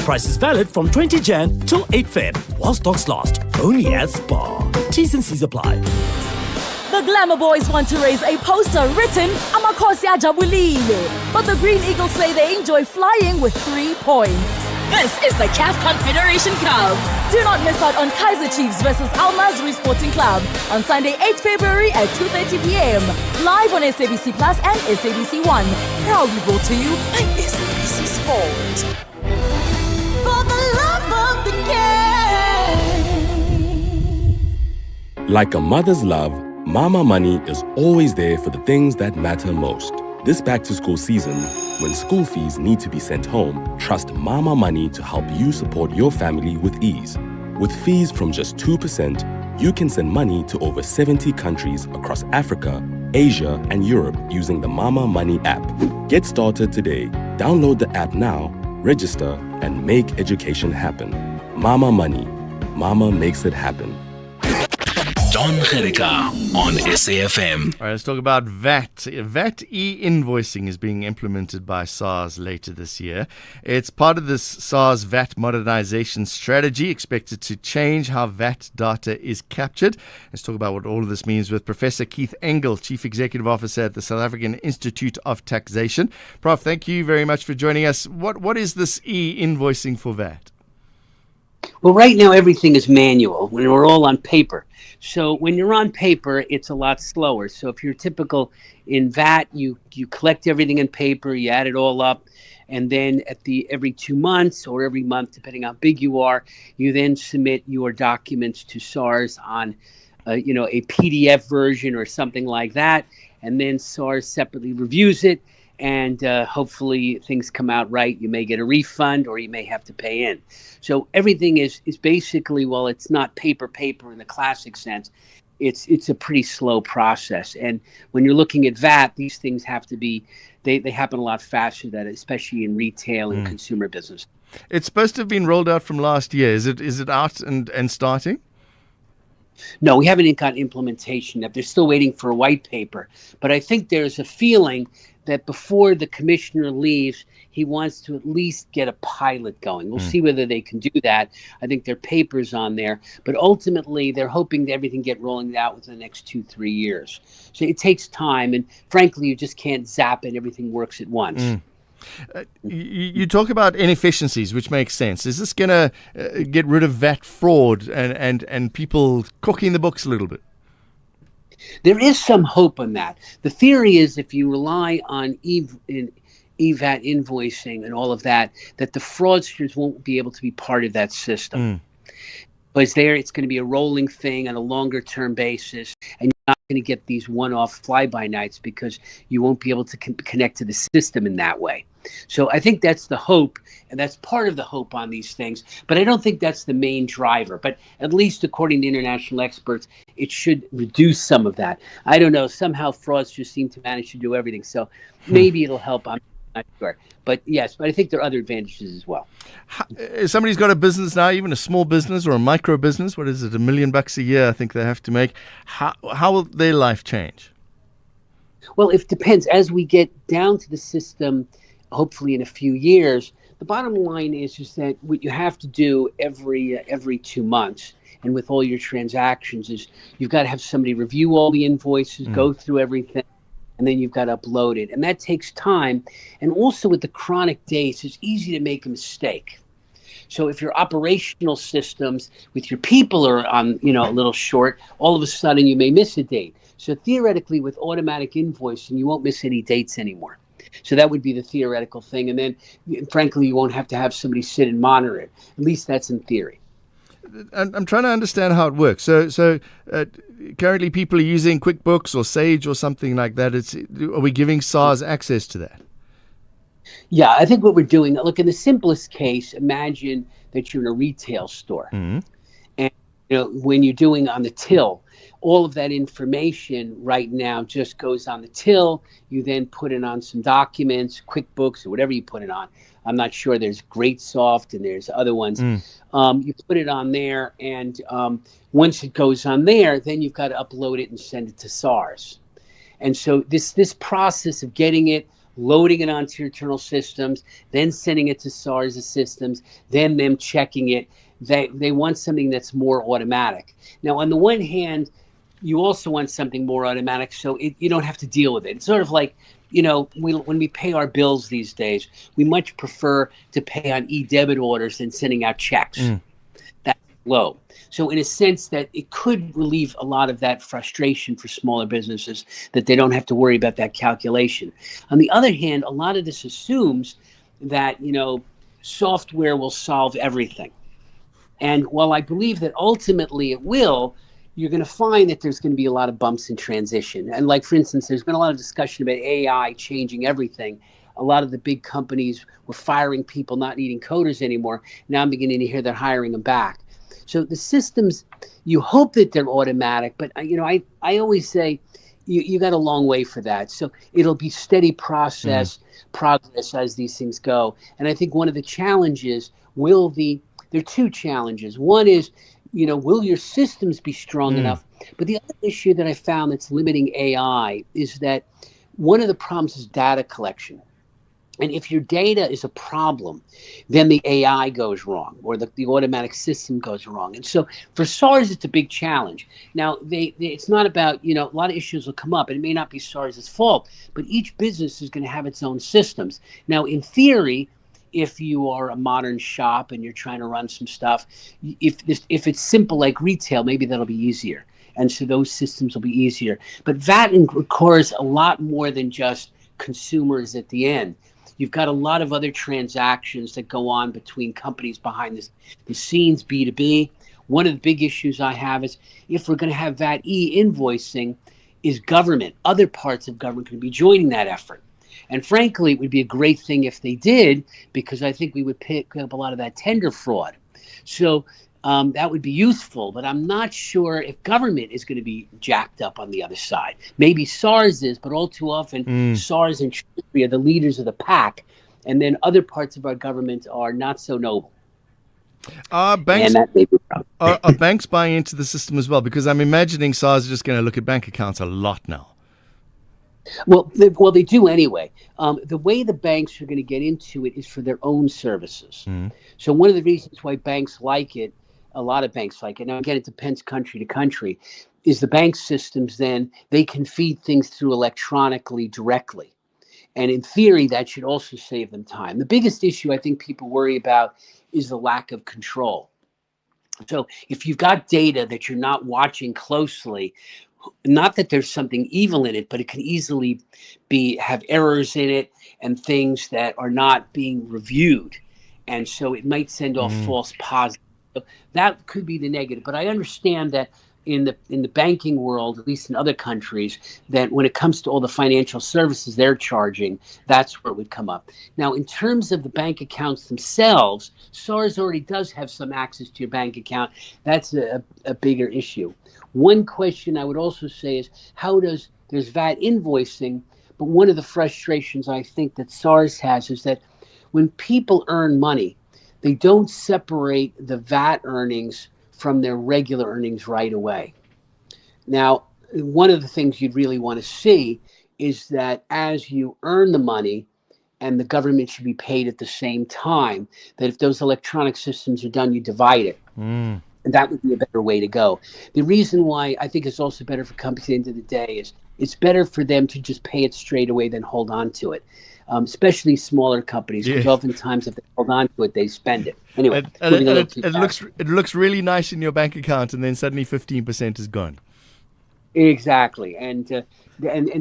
Price is valid from 20 Jan till 8 Feb while stocks last. Only at Spar. T's and C's apply. The Glamour Boys want to raise a poster written Amakhosi Ajabulile, but the Green Eagles say they enjoy flying with 3 points. This is the CAF Confederation Cup. Do not miss out on Kaizer Chiefs versus Al Mazri Sporting Club on Sunday 8 February at 2:30 p.m. Live on SABC Plus and SABC 1. Proudly brought to you by SABC Sport. For the love of the game. Like a mother's love, Mama Money is always there for the things that matter most. This back-to-school season, when school fees need to be sent home, trust Mama Money to help you support your family with ease. With fees from just 2%, you can send money to over 70 countries across Africa, Asia, and Europe using the Mama Money app. Get started today. Download the app now, register, and make education happen. Mama Money. Mama makes it happen. Jon Gericke on SAFM. All right, let's talk about VAT. VAT e-invoicing is being implemented by SARS later this year. It's part of this SARS VAT modernization strategy, expected to change how VAT data is captured. Let's talk about what all of this means with Professor Keith Engel, Chief Executive Officer at the South African Institute of Taxation. Prof, thank you very much for joining us. What is this e-invoicing for VAT? Well, right now everything is manual when we're all on paper. So when you're on paper, it's a lot slower. So if you're typical in VAT, you collect everything in paper, you add it all up, and then every 2 months or every month, depending how big you are, you then submit your documents to SARS on a PDF version or something like that, and then SARS separately reviews it. And hopefully things come out right. You may get a refund or you may have to pay in. So everything is basically, well, it's not paper in the classic sense. It's a pretty slow process. And when you're looking at VAT, these things have to be, they happen a lot faster than, especially in retail and consumer business. It's supposed to have been rolled out from last year. Is it out and starting? No, we haven't got implementation yet. They're still waiting for a white paper. But I think there's a feeling that before the commissioner leaves, he wants to at least get a pilot going. We'll see whether they can do that. I think there are papers on there. But ultimately, they're hoping that everything get rolling out within the next 2-3 years. So it takes time. And frankly, you just can't zap it. Everything works at once. You talk about inefficiencies, which makes sense. Is this going to get rid of VAT fraud and people cooking the books a little bit? There is some hope on that. The theory is if you rely on e-VAT invoicing and all of that, that the fraudsters won't be able to be part of that system. Because it's going to be a rolling thing on a longer term basis, and you're not going to get these one-off fly-by-nights because you won't be able to connect to the system in that way. So I think that's the hope, and that's part of the hope on these things. But I don't think that's the main driver. But at least according to international experts, it should reduce some of that. I don't know. Somehow fraudsters seem to manage to do everything. So maybe it'll help. I'm not sure. But yes, but I think there are other advantages as well. If somebody's got a business now, even a small business or a micro business, what is it, $1 million a year I think they have to make. How will their life change? Well, it depends. As we get down to the system, hopefully in a few years, the bottom line is that what you have to do every 2 months, and with all your transactions, is you've got to have somebody review all the invoices, go through everything, and then you've got to upload it. And that takes time. And also with the chronic dates, it's easy to make a mistake. So if your operational systems with your people are on, a little short, all of a sudden you may miss a date. So theoretically, with automatic invoicing, you won't miss any dates anymore. So that would be the theoretical thing. And then, frankly, you won't have to have somebody sit and monitor it. At least that's in theory. I'm trying to understand how it works. So currently people are using QuickBooks or Sage or something like that. Are we giving SARS access to that? Yeah, I think what we're doing, look, in the simplest case, imagine that you're in a retail store. Mm-hmm. And when you're doing on the till, all of that information right now just goes on the till. You then put it on some documents, QuickBooks, or whatever you put it on. I'm not sure. There's GreatSoft and there's other ones. You put it on there, and once it goes on there, then you've got to upload it and send it to SARS. And so this process of getting it, loading it onto your internal systems, then sending it to SARS systems, then them checking it, they want something that's more automatic. Now, on the one hand, you also want something more automatic so you don't have to deal with it. It's sort of like, when we pay our bills these days, we much prefer to pay on e-debit orders than sending out checks. That's low. So in a sense that it could relieve a lot of that frustration for smaller businesses, that they don't have to worry about that calculation. On the other hand, a lot of this assumes that, software will solve everything. And while I believe that ultimately it will, you're going to find that there's going to be a lot of bumps in transition. And like, for instance, there's been a lot of discussion about AI changing everything. A lot of the big companies were firing people, not needing coders anymore. Now I'm beginning to hear they're hiring them back. So the systems, you hope that they're automatic, but I always say you got a long way for that. So it'll be steady progress as these things go. And I think one of the challenges there are two challenges. One is, will your systems be strong enough? But the other issue that I found that's limiting AI is that one of the problems is data collection. And if your data is a problem, then the AI goes wrong, or the automatic system goes wrong. And so for SARS, it's a big challenge. Now, it's not about, a lot of issues will come up, and it may not be SARS's fault, but each business is going to have its own systems. Now, in theory, if you are a modern shop and you're trying to run some stuff, if it's simple like retail, maybe that'll be easier. And so those systems will be easier. But VAT requires a lot more than just consumers at the end. You've got a lot of other transactions that go on between companies behind the scenes, B2B. One of the big issues I have is if we're going to have VAT e-invoicing, is government, other parts of government could be joining that effort. And frankly, it would be a great thing if they did, because I think we would pick up a lot of that tender fraud. So that would be useful, but I'm not sure if government is going to be jacked up on the other side. Maybe SARS is, but all too often SARS and Treasury are the leaders of the pack, and then other parts of our government are not so noble. Are banks buying into the system as well? Because I'm imagining SARS is just going to look at bank accounts a lot now. Well, they do anyway. The way the banks are going to get into it is for their own services. So one of the reasons why banks like it, a lot of banks like it, now again, it depends country to country, is the bank systems then, they can feed things through electronically directly. And in theory, that should also save them time. The biggest issue I think people worry about is the lack of control. So if you've got data that you're not watching closely, not that there's something evil in it, but it can easily have errors in it and things that are not being reviewed. And so it might send off false positives. So that could be the negative. But I understand that in the banking world, at least in other countries, that when it comes to all the financial services they're charging, that's where it would come up. Now, in terms of the bank accounts themselves, SARS already does have some access to your bank account. That's a bigger issue. One question I would also say is, there's VAT invoicing, but one of the frustrations I think that SARS has is that when people earn money, they don't separate the VAT earnings from their regular earnings right away. Now, one of the things you'd really want to see is that as you earn the money, and the government should be paid at the same time, that if those electronic systems are done, you divide it. And that would be a better way to go. The reason why I think it's also better for companies at the end of the day is it's better for them to just pay it straight away than hold on to it, especially smaller companies, because oftentimes if they hold on to it, they spend it. Anyway, it looks really nice in your bank account, and then suddenly 15% is gone. Exactly, and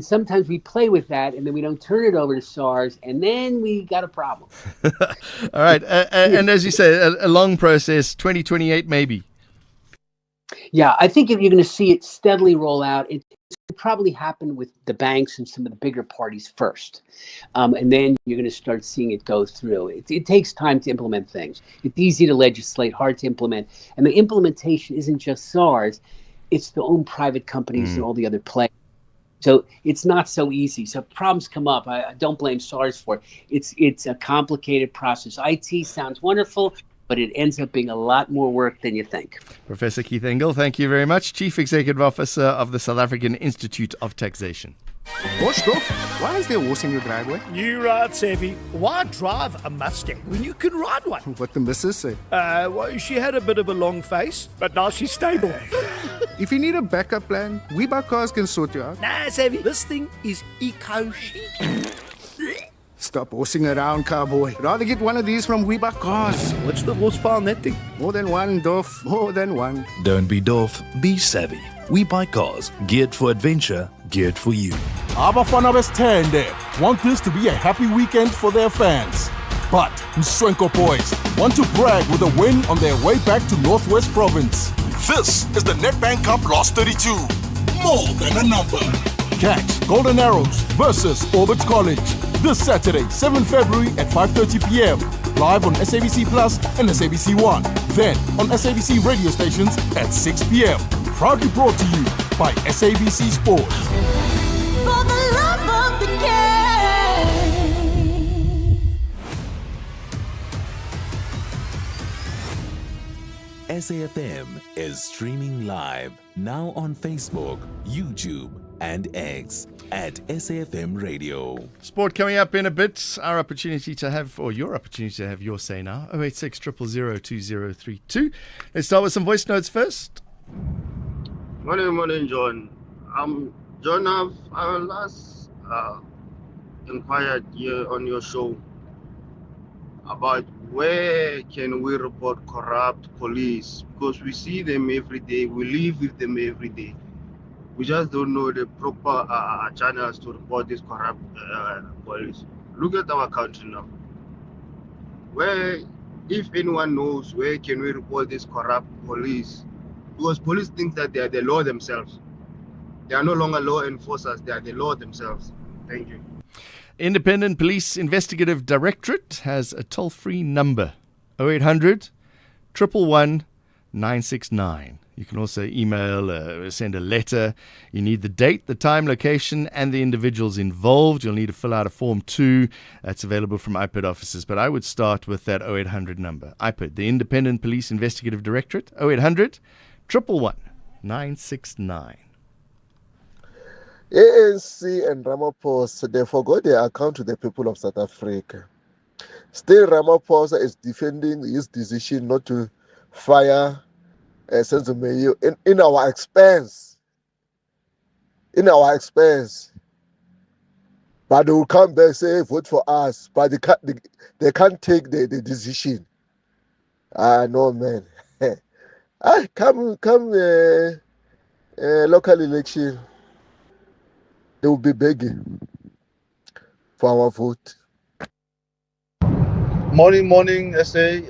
sometimes we play with that, and then we don't turn it over to SARS, and then we got a problem. All right, and as you say, a long process, 2028 maybe. Yeah, I think if you're going to see it steadily roll out, it probably happen with the banks and some of the bigger parties first, and then you're going to start seeing it go through. It takes time to implement things. It's easy to legislate, hard to implement, and the implementation isn't just SARS. It's the own private companies and all the other players. So it's not so easy. So problems come up. I don't blame SARS for it. It's a complicated process. IT sounds wonderful, but it ends up being a lot more work than you think. Professor Keith Engel, thank you very much. Chief Executive Officer of the South African Institute of Taxation. What's up? Why is there a horse in your driveway? You right, Savvy. Why drive a Mustang when you can ride one? What the missus say? Well, she had a bit of a long face, but now she's stable. If you need a backup plan, WeBuyCars can sort you out. Nah, Savvy, this thing is eco-chic. Stop horsing around, cowboy. Rather get one of these from WeBuyCars. What's the horsepower on that thing? More than one, Dolph. More than one. Don't be Dolph, be savvy. WeBuyCars, geared for adventure, geared for you. Abafana besithende want this to be a happy weekend for their fans. But Mswenko boys want to brag with a win on their way back to Northwest Province. This is the Nedbank Cup Lost 32. More than a number. Catch Golden Arrows versus Orbit College this Saturday, 7 February at 5:30 p.m. Live on SABC Plus and SABC One. Then on SABC radio stations at 6 p.m. Proudly brought to you by SABC Sports. For the love of the game. SAFM is streaming live now on Facebook, YouTube, and X at SAFM Radio. Sport coming up in a bit. Our opportunity to have, or your opportunity to have your say now. 086 000 2032. Let's start with some voice notes first. Morning, John. John, I last inquired here on your show about where can we report corrupt police, because we see them every day, we live with them every day. We just don't know the proper channels to report this corrupt police. Look at our country now. Where, if anyone knows, where can we report this corrupt police? Because police think that they are the law themselves. They are no longer law enforcers, they are the law themselves. Thank you. Independent Police Investigative Directorate has a toll-free number, 0800 111 969. You can also email, send a letter. You need the date, the time, location, and the individuals involved. You'll need to fill out a Form 2. That's available from IPID offices. But I would start with that 0800 number. IPID, the Independent Police Investigative Directorate, 0800 111 969. ANC and Ramaphosa, they forgot their account to the people of South Africa. Still, Ramaphosa is defending his decision not to fire Senzo Mayo in our expense. In our expense. But they will come back and say, vote for us. But they can't take the decision. No, man. Come local election. They will be begging for our vote. Morning, SA.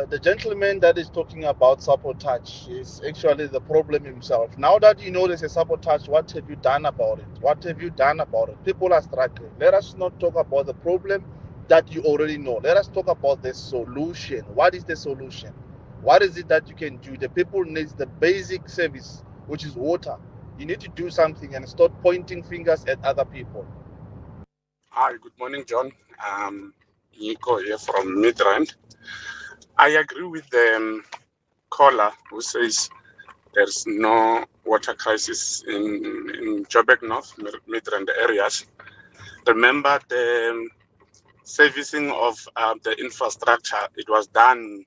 The gentleman that is talking about sabotage is actually the problem himself. Now that you know there's a sabotage, what have you done about it? What have you done about it? People are struggling. Let us not talk about the problem that you already know. Let us talk about the solution. What is the solution? What is it that you can do? The people need the basic service, which is water. You need to do something and stop pointing fingers at other people. Hi, good morning, John. Nico here from Midrand. I agree with the caller who says there's no water crisis in Joburg North, Midrand areas. Remember the servicing of the infrastructure, it was done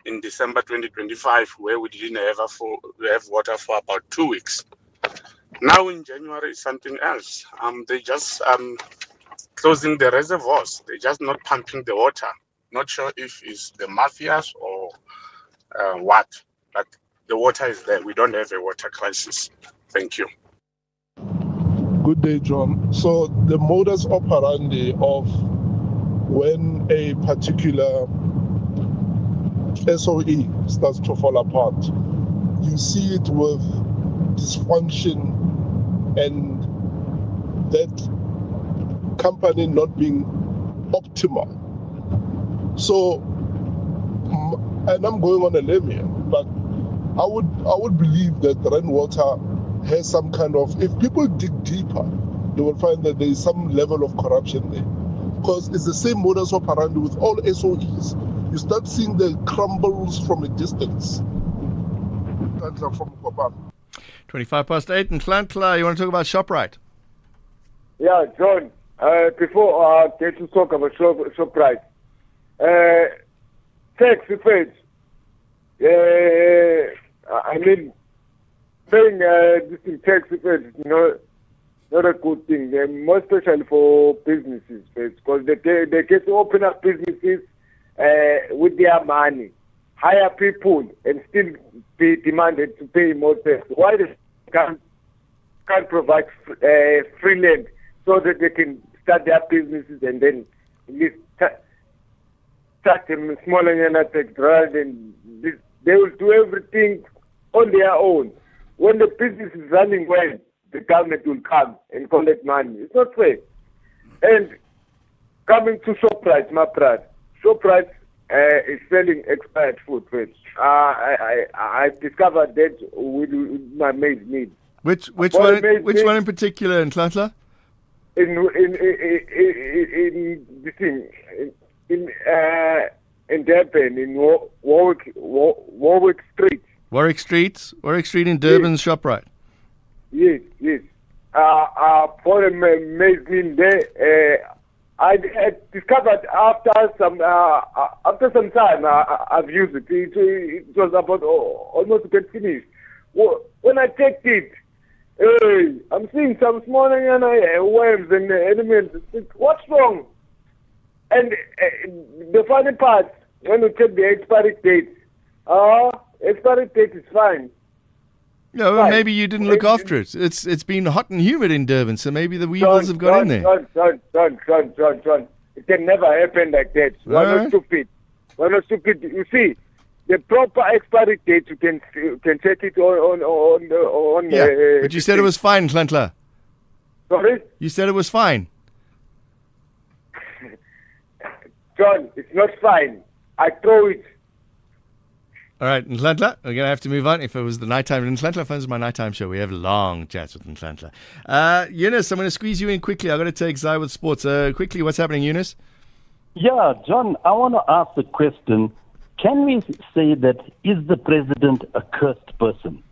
in December 2025, where we didn't have water for about 2 weeks. Now in January, it's something else. They just closing the reservoirs. They're just not pumping the water. Not sure if it's the mafias or what, but the water is there. We don't have a water crisis. Thank you. Good day, John. So the modus operandi of when a particular SOE starts to fall apart, you see it with dysfunction and that company not being optimal. So, and I'm going on a limb here, but I would believe that rainwater has some kind of, if people dig deeper, they will find that there is some level of corruption there. Because it's the same modus operandi with all SOEs. You start seeing the crumbles from a distance. From 8:25 in Klantla. You want to talk about ShopRite? Yeah, John. Before I get to talk about ShopRite, tax effects. I mean, paying this in tax effects is not a good thing. More especially for businesses, because they get to open up businesses with their money, hire people, and still be demanded to pay more tax. Why they can't provide free land so that they can start their businesses and then at least start them smaller than tax rather than this. They will do everything on their own. When the business is running well, the government will come and collect money. It's not fair. And coming to ShopRite, my brother, ShopRite is selling expired food. I discovered that with my maid's need. Which one in particular in Klantla? In Durban, in Warwick Street. Warwick Street in Durban's ShopRite. Yes. For a maid's need there. I discovered after some time I've used it. It was about almost to get finished. When I checked it, I'm seeing some small worms and elements. What's wrong? And the funny part, when we check the expiry date, expiry date is fine. No, well, maybe you didn't look after it. It's been hot and humid in Durban, so maybe the weevils have got in there. John. It can never happen like that. We're not stupid. You see, the proper expiry date, you can check it on yeah, but you said it was fine, Klantla. Sorry? You said it was fine. John, it's not fine. I throw it. All right, Nhlantla, we're going to have to move on. If it was the nighttime, Nhlantla Phones is my nighttime show. We have long chats with Nhlantla. Eunice, I'm going to squeeze you in quickly. I've got to take Zai with sports. Quickly, what's happening, Eunice? Yeah, John, I want to ask the question, can we say that is the president a cursed person?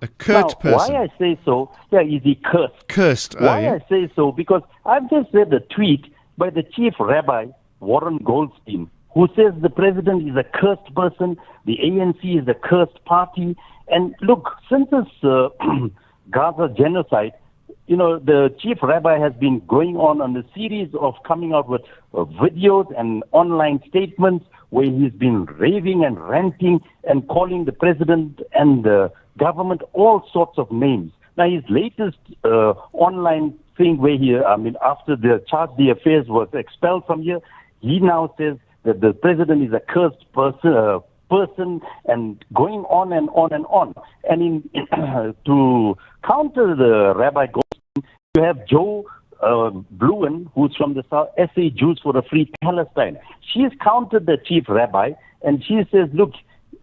A cursed person? Why I say so, is he cursed? Cursed, Why I say so, because I've just read a tweet by the chief rabbi, Warren Goldstein, who says the president is a cursed person, the ANC is a cursed party. And look, since this Gaza genocide, the chief rabbi has been going on a series of coming out with videos and online statements where he's been raving and ranting and calling the president and the government all sorts of names. Now, his latest online thing where after the charge affairs was expelled from here, he now says that the president is a cursed person and going on and on and on. And to counter the Rabbi Goldstein, you have Joe Bluin, who's from the South, SA Jews for a Free Palestine. She's countered the chief rabbi, and she says, look,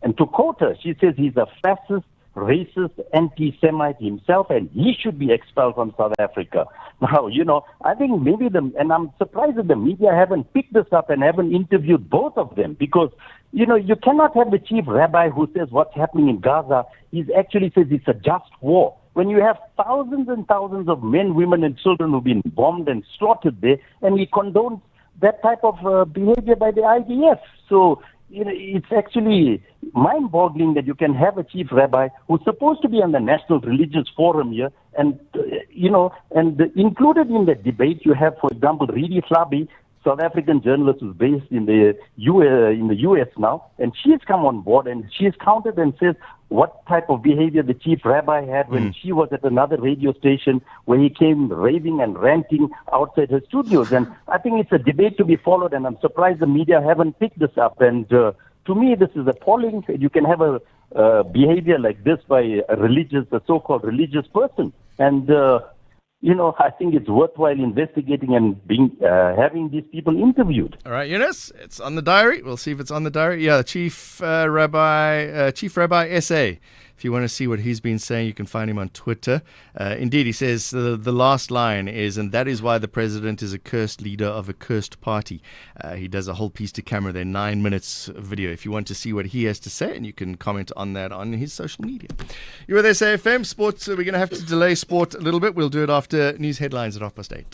and to quote her, she says he's a fascist, racist, anti-Semite himself, and he should be expelled from South Africa. Now, I think maybe and I'm surprised that the media haven't picked this up and haven't interviewed both of them, because, you cannot have the chief rabbi who says what's happening in Gaza. He actually says it's a just war. When you have thousands and thousands of men, women, and children who've been bombed and slaughtered there, and he condones that type of behavior by the IDF. So it's actually mind-boggling that you can have a chief rabbi who's supposed to be on the National Religious Forum here, and included in the debate you have, for example, Redi Slabi, South African journalist who's based in the US now, and she's come on board and she's counted and says what type of behavior the chief rabbi had when she was at another radio station where he came raving and ranting outside her studios. And I think it's a debate to be followed, and I'm surprised the media haven't picked this up. And to me, this is appalling. You can have a behavior like this by a so-called religious person. And I think it's worthwhile investigating and having these people interviewed. All right, Eunice, it's on the diary. We'll see if it's on the diary. Yeah, Chief Rabbi SA. If you want to see what he's been saying, you can find him on Twitter. Indeed, he says the last line is, and that is why the president is a cursed leader of a cursed party. He does a whole piece to camera there, 9 minutes video. If you want to see what he has to say, and you can comment on that on his social media. You're with SAFM Sports. We're going to have to delay sport a little bit. We'll do it after news headlines at 8:30.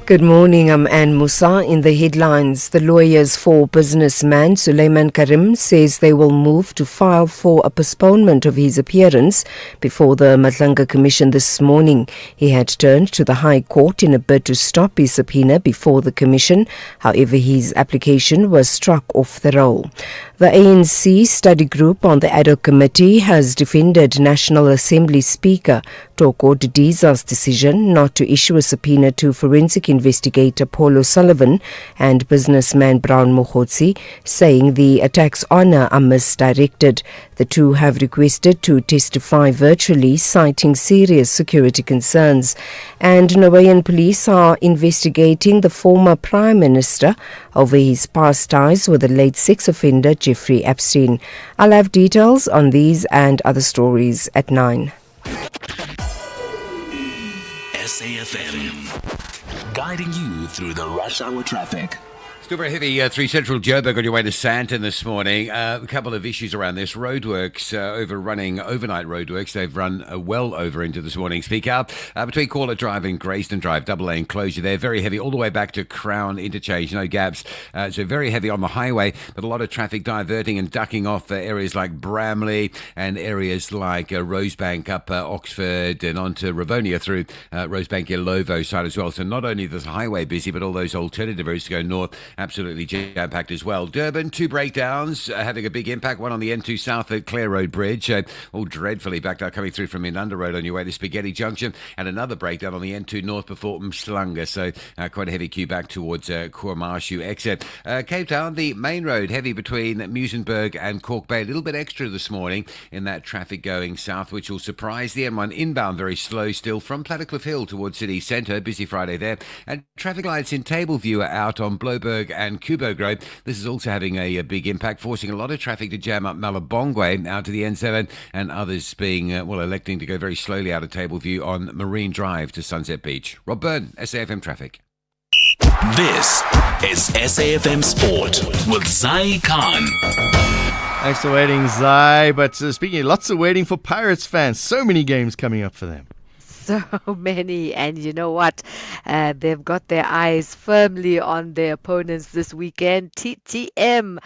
Good morning, I'm Anne Musa. In the headlines, the lawyers for businessman Suleiman Karim says they will move to file for a postponement of his appearance before the Madlanga Commission this morning. He had turned to the High Court in a bid to stop his subpoena before the Commission. However, his application was struck off the roll. The ANC study group on the ad hoc committee has defended National Assembly Speaker Toko Didiza's decision not to issue a subpoena to forensic investigator Paul O'Sullivan and businessman Brown Mokhotsi, saying the attacks on her are misdirected. The two have requested to testify virtually, citing serious security concerns. And Norwegian police are investigating the former Prime Minister over his past ties with the late sex offender Jeffrey Epstein. I'll have details on these and other stories at 9. SAFM, guiding you through the rush hour traffic. Still very heavy through central Joburg on your way to Sandton this morning. A couple of issues around this. Roadworks overrunning overnight roadworks. They've run well over into this morning's peak hour. Between Caller Drive and Grayston Drive, double lane closure there. Very heavy all the way back to Crown Interchange. No gaps. So very heavy on the highway, but a lot of traffic diverting and ducking off areas like Bramley and areas like Rosebank up Oxford and onto Rivonia through Rosebank Yolovo side as well. So not only the highway busy, but all those alternative routes to go north absolutely jam-packed as well. Durban, 2 breakdowns having a big impact. One on the N2 South at Clare Road Bridge. All dreadfully backed up coming through from Inanda Road on your way to Spaghetti Junction. And another breakdown on the N2 North before Mslanga. So quite a heavy queue back towards Kuamashu exit. Cape Town, the main road heavy between Muizenberg and Cork Bay. A little bit extra this morning in that traffic going south, which will surprise. The N1 inbound very slow still from Plattercliff Hill towards City Centre. Busy Friday there. And traffic lights in Tableview are out on Bloberg and Kubo Road. This is also having a big impact, forcing a lot of traffic to jam up Malabongwe out to the N7, and others being, electing to go very slowly out of Tableview on Marine Drive to Sunset Beach. Rob Byrne, SAFM Traffic. This is SAFM Sport with Zai Khan. Thanks for waiting, Zai. But speaking, lots of waiting for Pirates fans. So many games coming up for them. So many, and you know what? They've got their eyes firmly on their opponents this weekend. TTM.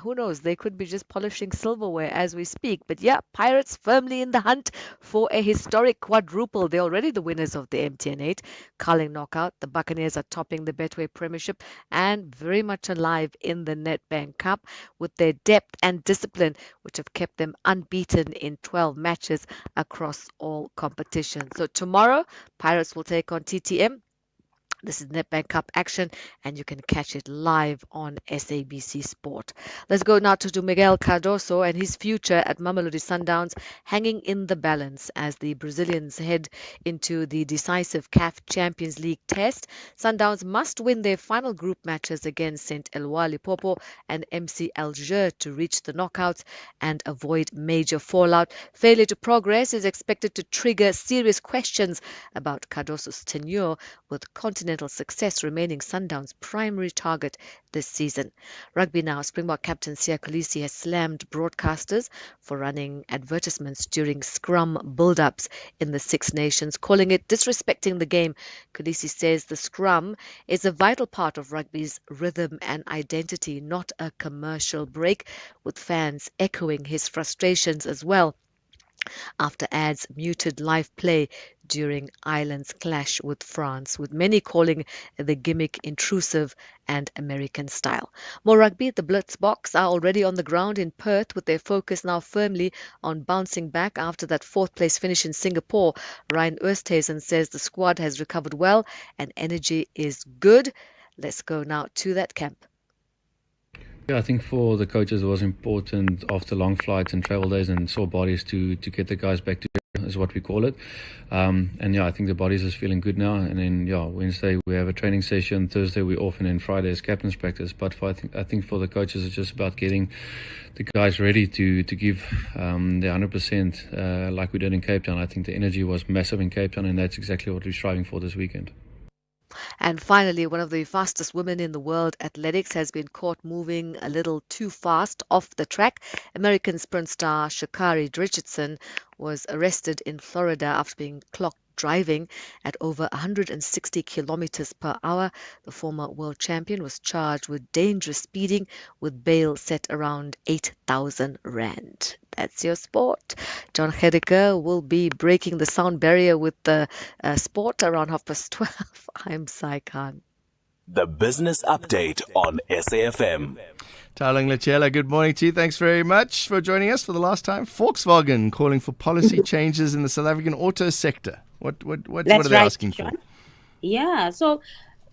Who knows? They could be just polishing silverware as we speak. But yeah, Pirates firmly in the hunt for a historic quadruple. They're already the winners of the MTN 8. Carling knockout. The Buccaneers are topping the Betway Premiership and very much alive in the Nedbank Cup with their depth and discipline, which have kept them unbeaten in 12 matches across all competitions. So tomorrow, Pirates will take on TTM. This is Nedbank Cup action, and you can catch it live on SABC Sport. Let's go now to Miguel Cardoso and his future at Mamelodi Sundowns hanging in the balance as the Brazilians head into the decisive CAF Champions League test. Sundowns must win their final group matches against St. Eloi Limpopo and MC Alger to reach the knockouts and avoid major fallout. Failure to progress is expected to trigger serious questions about Cardoso's tenure with Continental continental success remaining Sundown's primary target this season. Rugby now, Springbok captain Siya Kolisi has slammed broadcasters for running advertisements during scrum build-ups in the Six Nations, calling it disrespecting the game. Kolisi says the scrum is a vital part of rugby's rhythm and identity, not a commercial break, with fans echoing his frustrations as well after ads muted live play during Ireland's clash with France, with many calling the gimmick intrusive and American style. More rugby, the Blitzboks are already on the ground in Perth, with their focus now firmly on bouncing back after that fourth-place finish in Singapore. Ryan Oosthuizen says the squad has recovered well and energy is good. Let's go now to that camp. Yeah, I think for the coaches it was important after long flights and travel days and sore bodies to get the guys back together, is what we call it. And yeah, I think the bodies is feeling good now. And then Wednesday we have a training session, Thursday we're off, and then Friday is captain's practice. But I think for the coaches it's just about getting the guys ready to give their 100% like we did in Cape Town. I think the energy was massive in Cape Town, and that's exactly what we're striving for this weekend. And finally, one of the fastest women in the world, athletics, has been caught moving a little too fast off the track. American sprint star Sha'Carri Richardson was arrested in Florida after being clocked driving at over 160 kilometers per hour. The former world champion was charged with dangerous speeding, with bail set around 8,000 rand. That's your sport. Jon Gericke will be breaking the sound barrier with the sport around 12:30. I'm Sai Khan. The Business Update on SAFM. Talang Lachela, good morning to you. Thanks very much for joining us for the last time. Volkswagen calling for policy changes in the South African auto sector. What are they asking for? Yeah, so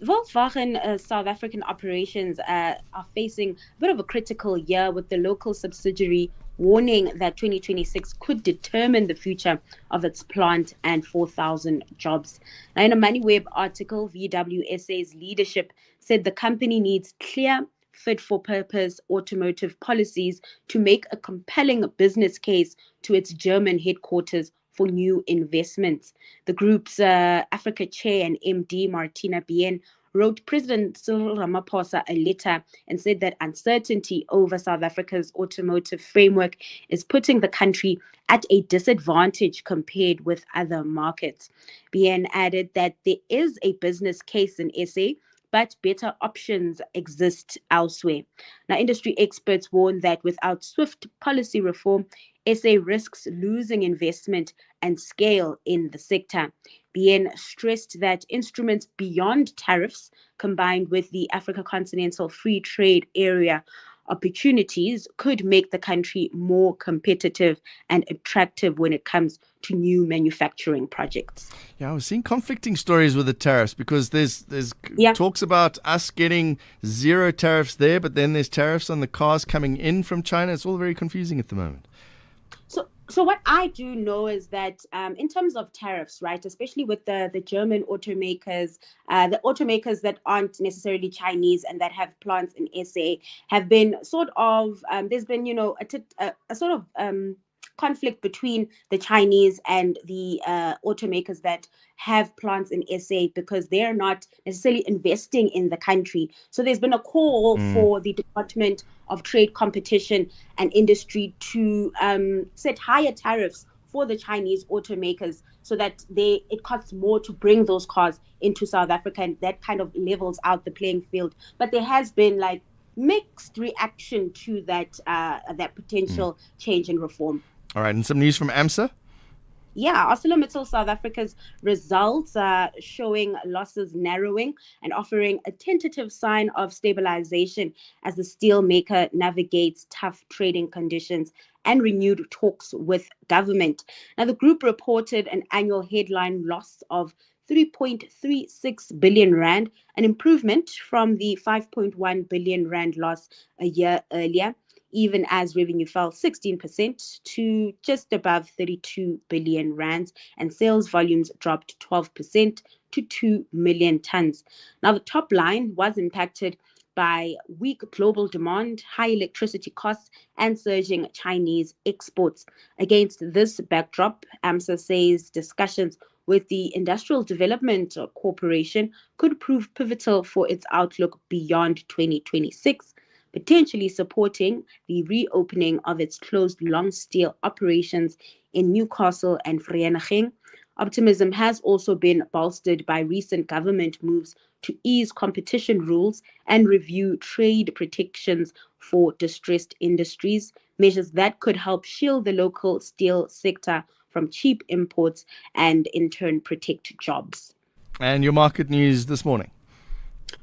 Volkswagen South African operations are facing a bit of a critical year, with the local subsidiary warning that 2026 could determine the future of its plant and 4,000 jobs. Now, in a MoneyWeb article, VWSA's leadership said the company needs clear, fit-for-purpose automotive policies to make a compelling business case to its German headquarters for new investments. The group's Africa chair and MD, Martina Bien, wrote President Cyril Ramaphosa a letter and said that uncertainty over South Africa's automotive framework is putting the country at a disadvantage compared with other markets. Bien added that there is a business case in SA, but better options exist elsewhere. Now, industry experts warn that without swift policy reform, SA risks losing investment and scale in the sector. Bien stressed that instruments beyond tariffs, combined with the Africa Continental Free Trade Area opportunities, could make the country more competitive and attractive when it comes to new manufacturing projects. Yeah, I was seeing conflicting stories with the tariffs, because there's talks about us getting zero tariffs there, but then there's tariffs on the cars coming in from China. It's all very confusing at the moment. So what I do know is that in terms of tariffs, right, especially with the German automakers, the automakers that aren't necessarily Chinese and that have plants in SA have been sort of, there's been, a sort of conflict between the Chinese and the automakers that have plants in SA, because they're not necessarily investing in the country. So there's been a call for the Department of Trade, Competition and Industry to set higher tariffs for the Chinese automakers, so that it costs more to bring those cars into South Africa, and that kind of levels out the playing field. But there has been mixed reaction to that potential change in reform. All right, and some news from AMSA? Yeah, ArcelorMittal South Africa's results are showing losses narrowing and offering a tentative sign of stabilization as the steel maker navigates tough trading conditions and renewed talks with government. Now, the group reported an annual headline loss of 3.36 billion rand, an improvement from the 5.1 billion rand loss a year earlier, even as revenue fell 16% to just above 32 billion rands, and sales volumes dropped 12% to 2 million tons. Now, the top line was impacted by weak global demand, high electricity costs, and surging Chinese exports. Against this backdrop, AMSA says discussions with the Industrial Development Corporation could prove pivotal for its outlook beyond 2026, potentially supporting the reopening of its closed long steel operations in Newcastle and Vereeniging. Optimism has also been bolstered by recent government moves to ease competition rules and review trade protections for distressed industries, measures that could help shield the local steel sector from cheap imports and in turn protect jobs. And your market news this morning?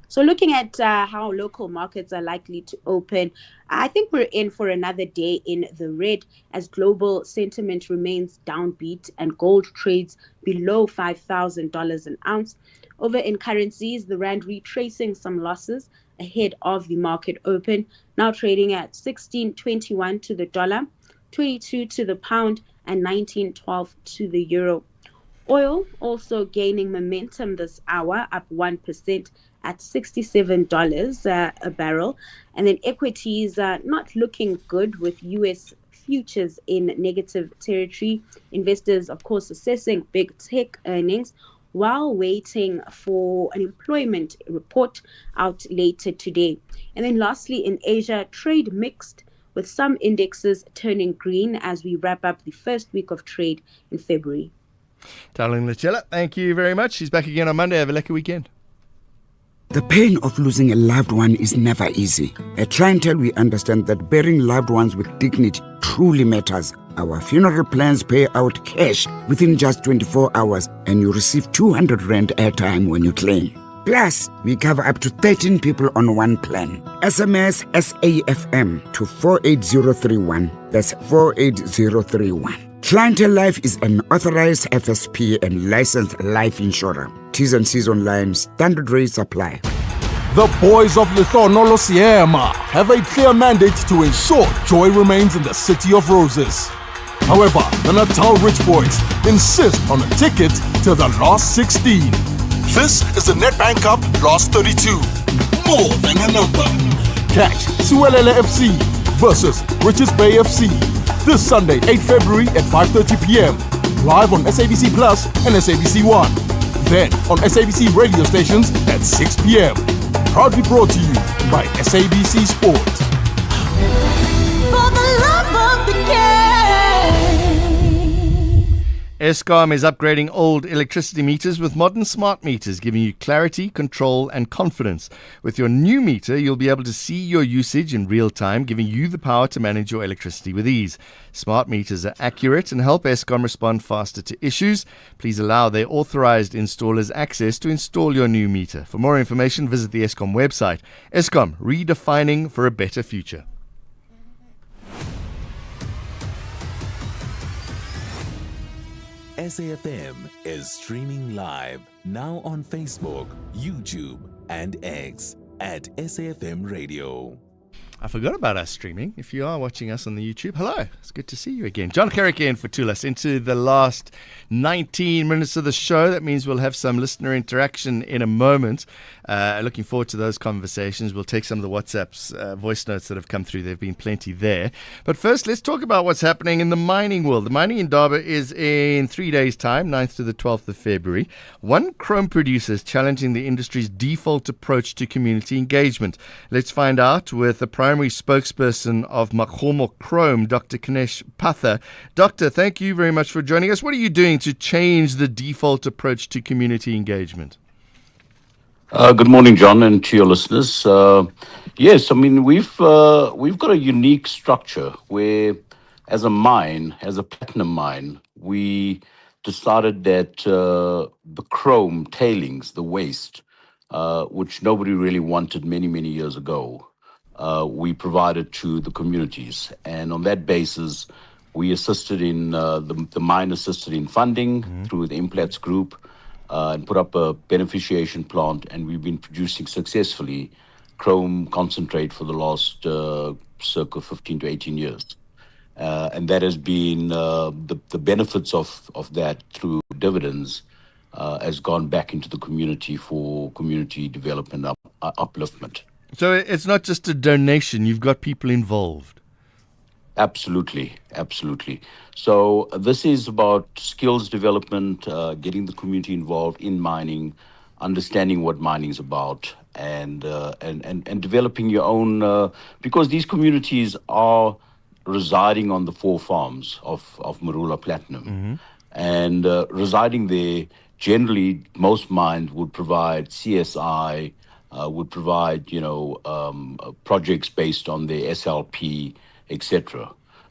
So looking at how local markets are likely to open, I think we're in for another day in the red as global sentiment remains downbeat and gold trades below $5,000 an ounce. Over in currencies, the rand retracing some losses ahead of the market open, now trading at 16.21 to the dollar, 22 to the pound, and 19.12 to the euro. Oil also gaining momentum this hour, up 1% at $67 a barrel. And then equities are not looking good with U.S. futures in negative territory. Investors, of course, assessing big tech earnings while waiting for an employment report out later today. And then lastly, in Asia, trade mixed with some indexes turning green as we wrap up the first week of trade in February. Darling Lachella, thank you very much. She's back again on Monday. Have a lucky weekend. The pain of losing a loved one is never easy. At Clientele, we understand that burying loved ones with dignity truly matters. Our funeral plans pay out cash within just 24 hours, and you receive 200 Rand airtime when you claim. Plus, we cover up to 13 people on one plan. SMS SAFM to 48031. That's 48031. Clientele Life is an authorized FSP and licensed life insurer. T's and C's online. Standard rates apply. The boys of Lithono Siema have a clear mandate to ensure joy remains in the City of Roses. However, the Natal Rich Boys insist on a ticket to the last 16. This is the Nedbank Cup last 32. More than a number. Catch Suelele FC versus Richards Bay FC this Sunday, 8 February at 5:30 p.m. Live on SABC Plus and SABC 1. Then on SABC radio stations at 6 p.m. Proudly brought to you by SABC Sport. For the love of the game. Eskom is upgrading old electricity meters with modern smart meters, giving you clarity, control and confidence. With your new meter, you'll be able to see your usage in real time, giving you the power to manage your electricity with ease. Smart meters are accurate and help Eskom respond faster to issues. Please allow their authorized installers access to install your new meter. For more information, visit the Eskom website. Eskom, redefining for a better future. SAFM is streaming live now on Facebook, YouTube, and X at SAFM Radio. I forgot about us streaming. If you are watching us on the YouTube, hello. It's good to see you again. Jon Gericke in for Tulas into the last 19 minutes of the show. That means we'll have some listener interaction in a moment. Looking forward to those conversations. We'll take some of the WhatsApps, voice notes that have come through. There have been plenty there. But first, let's talk about what's happening in the mining world. The mining Indaba is in 3 days' time, 9th to the 12th of February. One chrome producer is challenging the industry's default approach to community engagement. Let's find out with the primary spokesperson of Makhomo Chrome, Dr. Kanesh Patha. Doctor, thank you very much for joining us. What are you doing to change the default approach to community engagement? Good morning, John, and to your listeners. Yes, I mean, we've got a unique structure where, as a mine, as a platinum mine, we decided that the chrome tailings, the waste, which nobody really wanted many, many years ago, we provided to the communities. And on that basis, we assisted in, the mine assisted in funding through the Implats Group and put up a beneficiation plant. And we've been producing successfully chrome concentrate for the last circa 15 to 18 years. And that has been the benefits of that through dividends has gone back into the community for community development upliftment. So it's not just a donation, you've got people involved. Absolutely, absolutely. So this is about skills development, getting the community involved in mining, understanding what mining is about, and developing your own. Because these communities are residing on the four farms of Marula Platinum, and residing there. Generally, most mines would provide CSI, would provide projects based on their SLP, etc.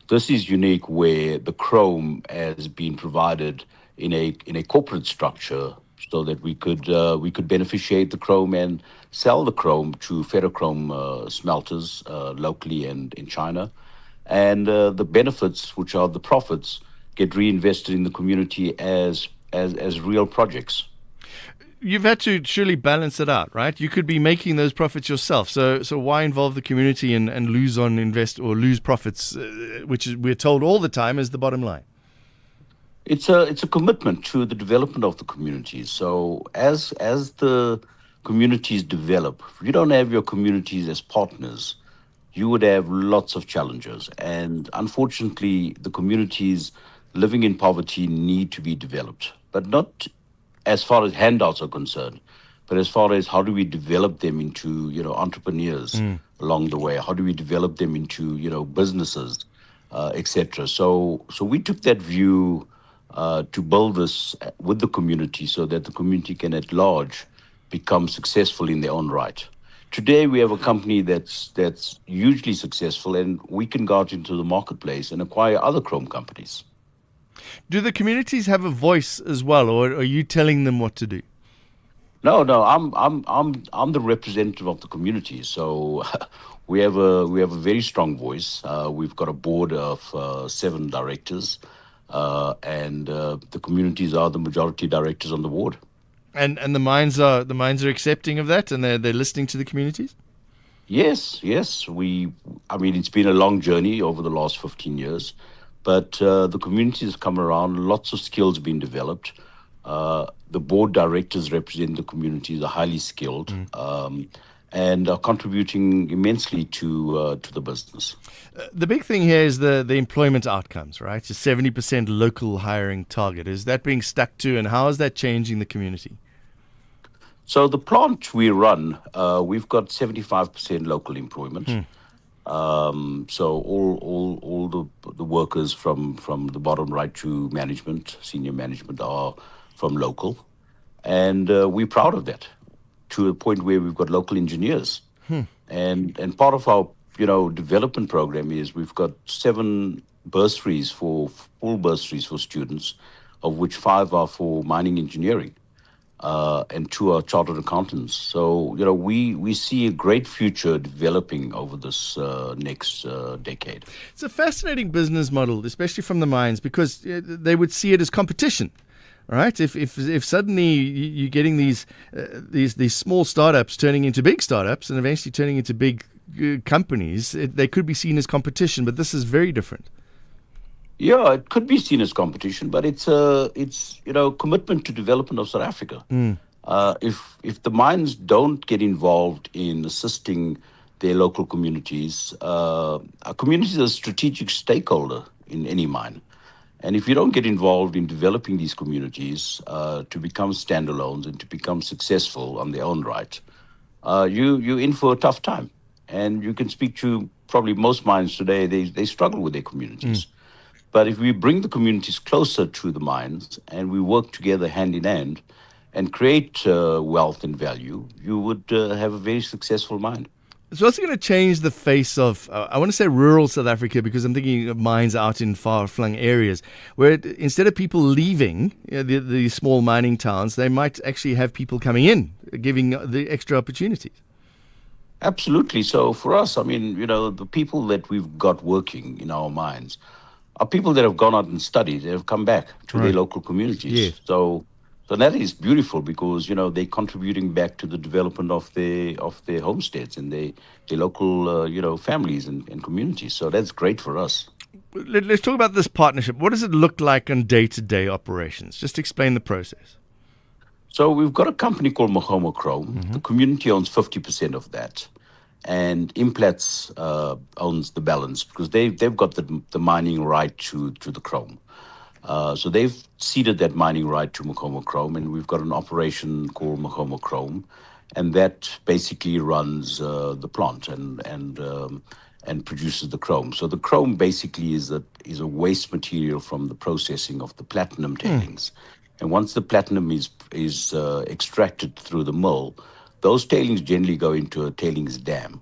This is unique where the chrome has been provided in a corporate structure so that we could beneficiate the chrome and sell the chrome to ferrochrome smelters locally and in China, and the benefits, which are the profits, get reinvested in the community as real projects. You've had to surely balance it out, right? You could be making those profits yourself. So why involve the community and lose on invest or lose profits, which is, we're told all the time, is the bottom line? It's a commitment to the development of the communities. So as the communities develop, if you don't have your communities as partners, you would have lots of challenges. And unfortunately, the communities living in poverty need to be developed, but not as far as handouts are concerned, but as far as how do we develop them into, entrepreneurs along the way? How do we develop them into, businesses, etc.? So we took that view to build this with the community so that the community can at large become successful in their own right. Today, we have a company that's hugely successful, and we can go out into the marketplace and acquire other chrome companies. Do the communities have a voice as well, or are you telling them what to do? No, I'm the representative of the community. So we have a very strong voice. We've got a board of 7 directors, and the communities are the majority directors on the board. And the mines are accepting of that, and they're listening to the communities? Yes. It's been a long journey over the last 15 years. But the community has come around, lots of skills being developed. The board directors representing the communities are highly skilled and are contributing immensely to the business. The big thing here is the employment outcomes, right? It's a 70% local hiring target. Is that being stuck to, and how is that changing the community? So the plant we run, we've got 75% local employment. So all the workers from the bottom right to management, senior management, are from local, and we're proud of that. To a point where we've got local engineers, and part of our development program is we've got 7 bursaries full bursaries for students, of which 5 are for mining engineering. And 2 are chartered accountants. So, we see a great future developing over this next decade. It's a fascinating business model, especially from the mines, because they would see it as competition, right? If suddenly you're getting these small startups turning into big startups and eventually turning into big companies, they could be seen as competition, but this is very different. Yeah, it could be seen as competition, but it's commitment to development of South Africa. If the mines don't get involved in assisting their local communities, a community is a strategic stakeholder in any mine. And if you don't get involved in developing these communities to become standalones and to become successful on their own right, you're in for a tough time. And you can speak to probably most mines today, they struggle with their communities. But if we bring the communities closer to the mines and we work together hand in hand and create wealth and value, you would have a very successful mine. It's also going to change the face of, I want to say rural South Africa, because I'm thinking of mines out in far-flung areas, where instead of people leaving the small mining towns, they might actually have people coming in, giving the extra opportunities. Absolutely. So for us, the people that we've got working in our mines are people that have gone out and studied, they have come back to their local communities. Yes. So that is beautiful because, they're contributing back to the development of their homesteads and their local, families and communities. So that's great for us. Let's talk about this partnership. What does it look like on day-to-day operations? Just explain the process. So we've got a company called Mahoma Chrome. The community owns 50% of that. and Implats owns the balance because they've got the mining right to the chrome. So they've ceded that mining right to Mokoma Chrome, and we've got an operation called Mokoma Chrome, and that basically runs the plant and produces the chrome. So the chrome basically is a waste material from the processing of the platinum tailings. And once the platinum is extracted through the mill, those tailings generally go into a tailings dam,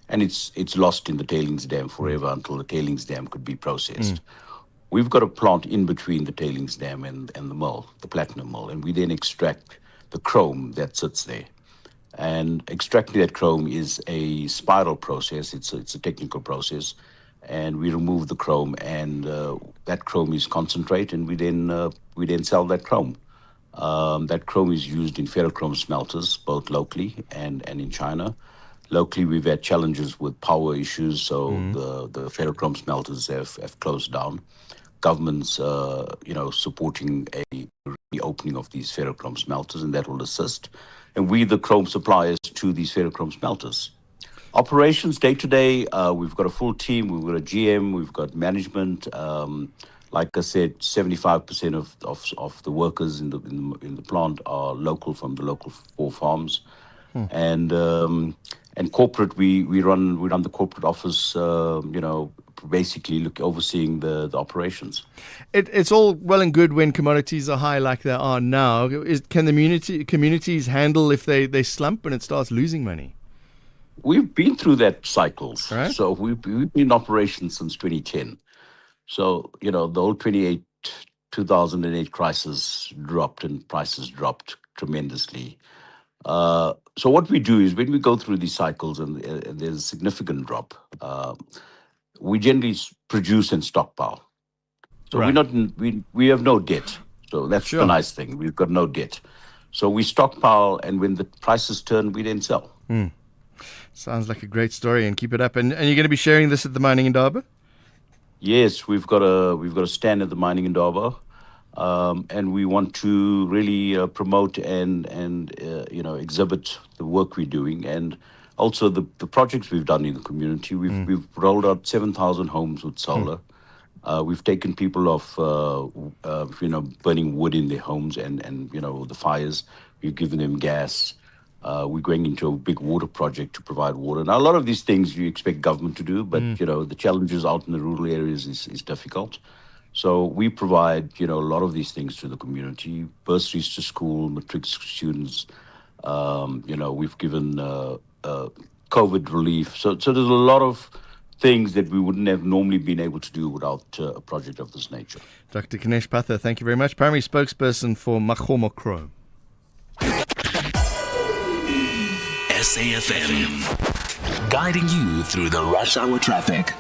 and it's lost in the tailings dam forever until the tailings dam could be processed. We've got a plant in between the tailings dam and the mill, the platinum mill, and we then extract the chrome that sits there. And extracting that chrome is a spiral process. It's a technical process, and we remove the chrome, and that chrome is concentrate, and we then sell that chrome. That chrome is used in ferrochrome smelters, both locally and in China. Locally, we've had challenges with power issues, so the ferrochrome smelters have closed down. Government's, supporting a reopening of these ferrochrome smelters, and that will assist. And we, the chrome suppliers to these ferrochrome smelters. Operations day to day, we've got a full team. We've got a GM. We've got management. Like I said, 75% of the workers in the plant are local from the local 4 farms, and corporate. We run the corporate office. Basically overseeing the operations. It's all well and good when commodities are high like they are now. Can the communities handle if they slump and it starts losing money? We've been through that cycles. Right. So we've been in operation since 2010. So, the whole 2008 crisis dropped and prices dropped tremendously. So what we do is when we go through these cycles and there's a significant drop, we generally produce and stockpile. So Right. we have no debt. So that's Sure. the nice thing. We've got no debt. So we stockpile, and when the prices turn, we then sell. Sounds like a great story, and keep it up. And you're going to be sharing this at the Mining Indaba? Yes, we've got a stand at the Mining Indaba, and we want to really promote and exhibit the work we're doing, and also the projects we've done in the community. We've rolled out 7,000 homes with solar. We've taken people off burning wood in their homes and the fires. We've given them gas. We're going into a big water project to provide water. Now, a lot of these things you expect government to do, but the challenges out in the rural areas is difficult. So we provide a lot of these things to the community: bursaries to school, matric students. We've given COVID relief. So there's a lot of things that we wouldn't have normally been able to do without a project of this nature. Dr. Kinesh Patha, thank you very much. Primary spokesperson for Mokoma Chrome. SAFM, guiding you through the rush hour traffic.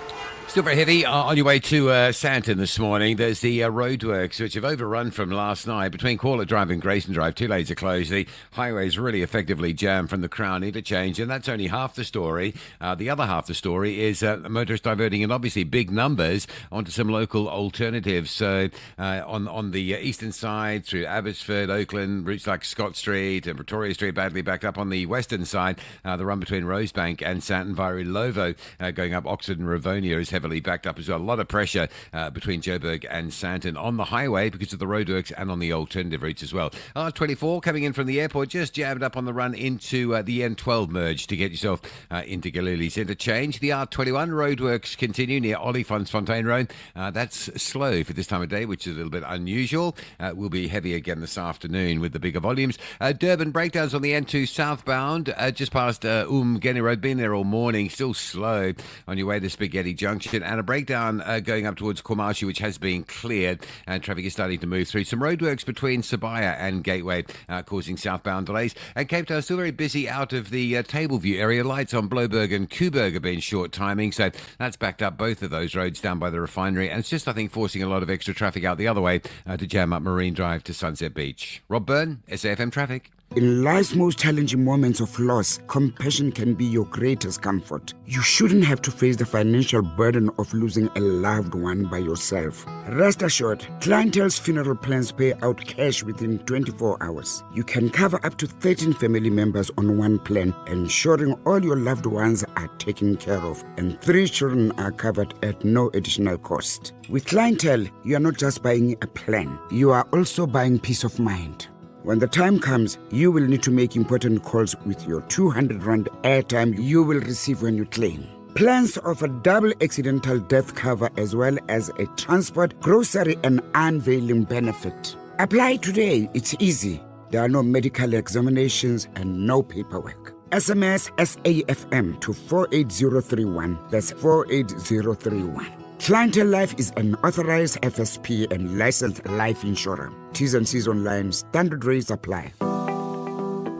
Still very heavy on your way to Sandton this morning. There's the roadworks which have overrun from last night between Corlett Drive and Grayson Drive. 2 lanes are closed. The highway is really effectively jammed from the Crown interchange, and that's only half the story. The other half the story is motorists diverting in obviously big numbers onto some local alternatives. So on the eastern side through Abbotsford, Oakland, routes like Scott Street and Pretoria Street badly backed up. On the western side, the run between Rosebank and Sandton via Lovo going up Oxford and Rivonia is heavily backed up as well. A lot of pressure between Joburg and Sandton on the highway because of the roadworks and on the alternative routes as well. R24 coming in from the airport, just jammed up on the run into the N12 merge to get yourself into Galilee's interchange. The R21 roadworks continue near Olifantsfontein Road. That's slow for this time of day, which is a little bit unusual. Will be heavy again this afternoon with the bigger volumes. Durban breakdowns on the N2 southbound, just past Umgeni Road. Been there all morning, still slow on your way to Spaghetti Junction. And a breakdown going up towards Komashi, which has been cleared, and traffic is starting to move through. Some roadworks between Sabaya and Gateway causing southbound delays. And Cape Town still very busy out of the Tableview area. Lights on Bloberg and Kuberg have been short timing, so that's backed up both of those roads down by the refinery. And it's just, I think, forcing a lot of extra traffic out the other way to jam up Marine Drive to Sunset Beach. Rob Byrne, SAFM Traffic. In life's most challenging moments of loss, compassion can be your greatest comfort. You shouldn't have to face the financial burden of losing a loved one by yourself. Rest assured, Clientele's funeral plans pay out cash within 24 hours. You can cover up to 13 family members on one plan, ensuring all your loved ones are taken care of, and 3 children are covered at no additional cost. With Clientele, you are not just buying a plan, you are also buying peace of mind. When the time comes, you will need to make important calls with your 200 Rand airtime you will receive when you claim. Plans offer double accidental death cover as well as a transport, grocery and unveiling benefit. Apply today, it's easy. There are no medical examinations and no paperwork. SMS SAFM to 48031. That's 48031. Clientele Life is an authorized FSP and licensed life insurer. T's and C's online. Standard rates apply.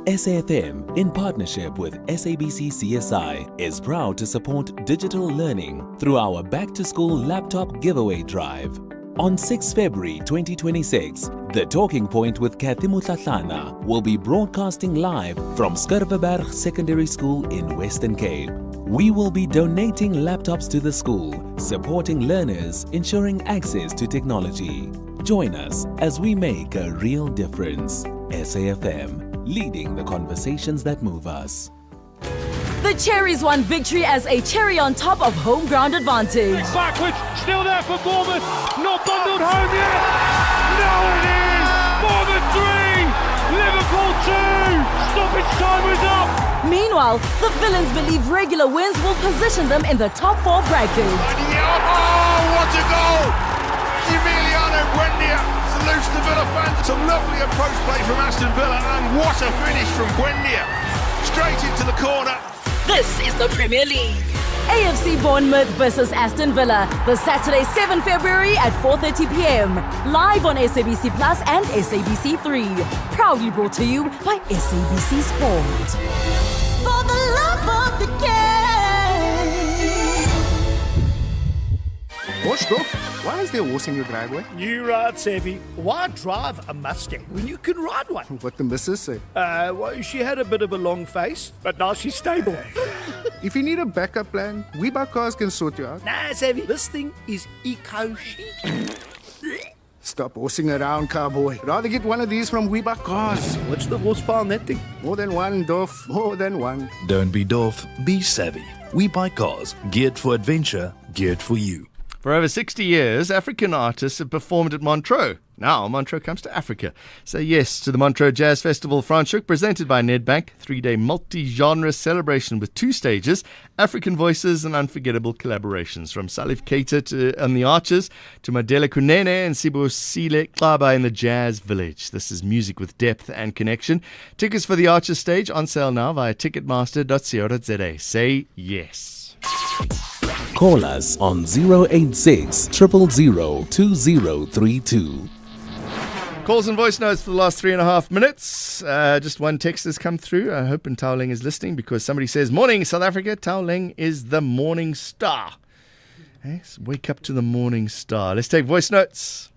SAFM, in partnership with SABC CSI, is proud to support digital learning through our back-to-school laptop giveaway drive. On 6 February 2026, The Talking Point with Kathy Mutlatlana will be broadcasting live from Skurveberg Secondary School in Western Cape. We will be donating laptops to the school, supporting learners, ensuring access to technology. Join us as we make a real difference. SAFM, leading the conversations that move us. The Cherries won victory as a cherry on top of home ground advantage. Backwards, still there for Bournemouth. Not bundled home yet. No, it is. Bournemouth 3, Liverpool 2. Stoppage time was up. Meanwhile, the villains believe regular wins will position them in the top 4 bracket. Oh, what a goal! Emiliano Buendia salutes the Villa fans. Some lovely approach play from Aston Villa, and what a finish from Buendia. Straight into the corner. This is the Premier League. AFC Bournemouth versus Aston Villa, the Saturday 7 February at 4:30 p.m. Live on SABC Plus and SABC 3. Proudly brought to you by SABC Sport. For the love of the game. Watch off. Why is there a horse in your driveway? You right, Savvy. Why drive a Mustang when you can ride one? What the missus say? Well, she had a bit of a long face, but now she's stable. If you need a backup plan, We Buy Cars can sort you out. Nah, Savvy, this thing is eco-chic. Stop horsing around, cowboy. Rather get one of these from We Buy Cars. What's the horsepower on that thing? More than one, Doff. More than one. Don't be Dorf, be savvy. We buy cars, geared for adventure, geared for you. For over 60 years, African artists have performed at Montreux. Now, Montreux comes to Africa. Say yes to the Montreux Jazz Festival Franschhoek, presented by Nedbank. 3-day multi-genre celebration with 2 stages, African voices and unforgettable collaborations. From Salif Keita and the Archers to Madela Kunene and Sibosile Klaba in the Jazz Village. This is music with depth and connection. Tickets for the Archers stage on sale now via ticketmaster.co.za. Say yes. Call us on 086 000 2032. Calls and voice notes for the last 3.5 minutes. Just one text has come through. I hope Taoleng is listening, because somebody says, "Morning, South Africa. Taoleng is the morning star." Yes, wake up to the morning star. Let's take voice notes.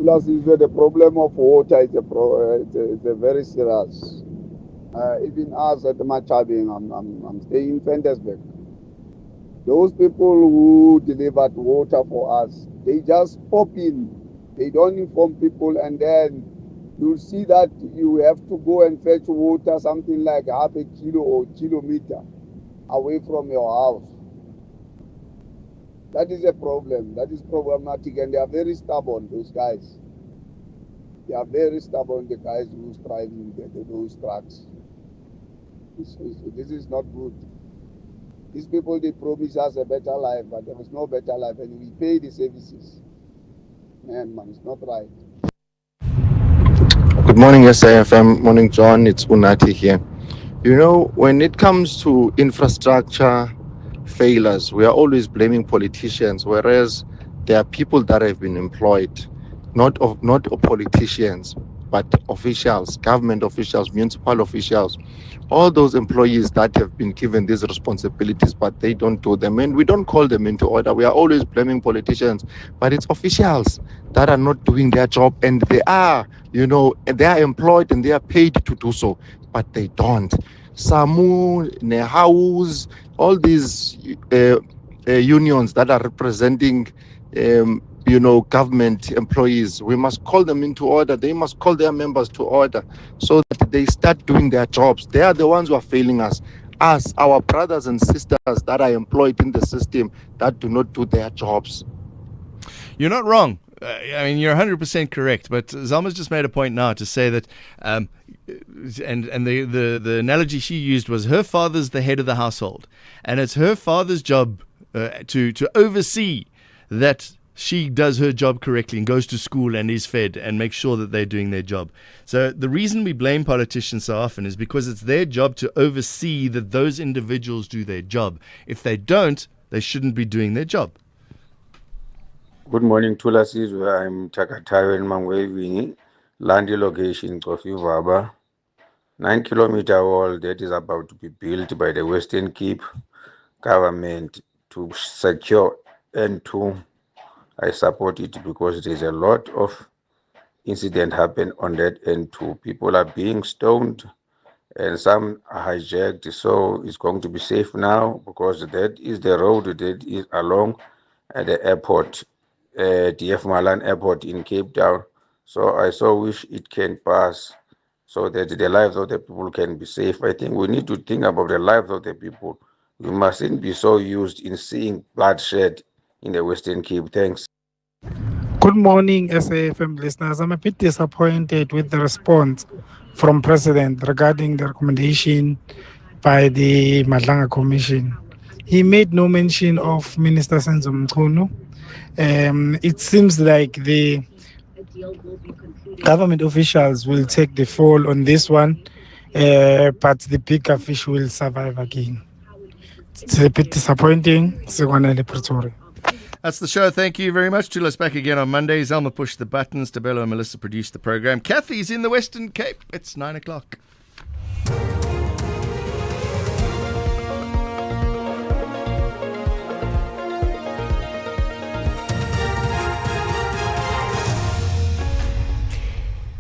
Plus, the problem of water is it's a very serious. Even us at Machabing, I'm staying in Ventersburg. Those people who delivered water for us, they just pop in. They don't inform people, and then you'll see that you have to go and fetch water something like half a kilo or kilometer away from your house. That is a problem. That is problematic, and they are very stubborn, those guys. They are very stubborn, the guys who's driving those trucks. This is not good. These people, they promise us a better life, but there is no better life, and we pay the services. Man, it's not right. Good morning, SAFM. Morning, John. It's Unati here. You know, when it comes to infrastructure failures, we are always blaming politicians, whereas there are people that have been employed, not politicians. but officials, government officials, municipal officials, all those employees that have been given these responsibilities, but they don't do them. And we don't call them into order. We are always blaming politicians, but it's officials that are not doing their job, and they are, they are employed and they are paid to do so, but they don't. SAMU, NEHAUS, all these unions that are representing government employees, we must call them into order. They must call their members to order so that they start doing their jobs. They are the ones who are failing us, our brothers and sisters that are employed in the system that do not do their jobs. You're not wrong. You're 100% correct. But Zalma's just made a point now to say that, and the analogy she used was her father's the head of the household, and it's her father's job to oversee that she does her job correctly and goes to school and is fed and makes sure that they're doing their job. So the reason we blame politicians so often is because it's their job to oversee that those individuals do their job. If they don't, they shouldn't be doing their job. Good morning, Tulasizwe. I'm Takatayo in Mangwevini, Landi location, Kofi Vaba. 9-kilometer wall that is about to be built by the Western Cape government to secure N2. I support it because there's a lot of incident happen on that N2. People are being stoned and some are hijacked, so it's going to be safe now because that is the road that is along at the airport, DF Malan Airport in Cape Town. So I so wish it can pass so that the lives of the people can be safe. I think we need to think about the lives of the people. We mustn't be so used in seeing bloodshed in the Western Cape. Thanks. Good morning, SAFM listeners. I'm a bit disappointed with the response from President regarding the recommendation by the Madlanga Commission. He made no mention of Minister Senzo Mchunu. It seems like the government officials will take the fall on this one, but the bigger fish will survive again. It's a bit disappointing. Pretoria. That's the show. Thank you very much. Tula's back again on Monday. Zelma pushed the buttons. Tabello and Melissa produced the program. Kathy's in the Western Cape. It's 9 o'clock.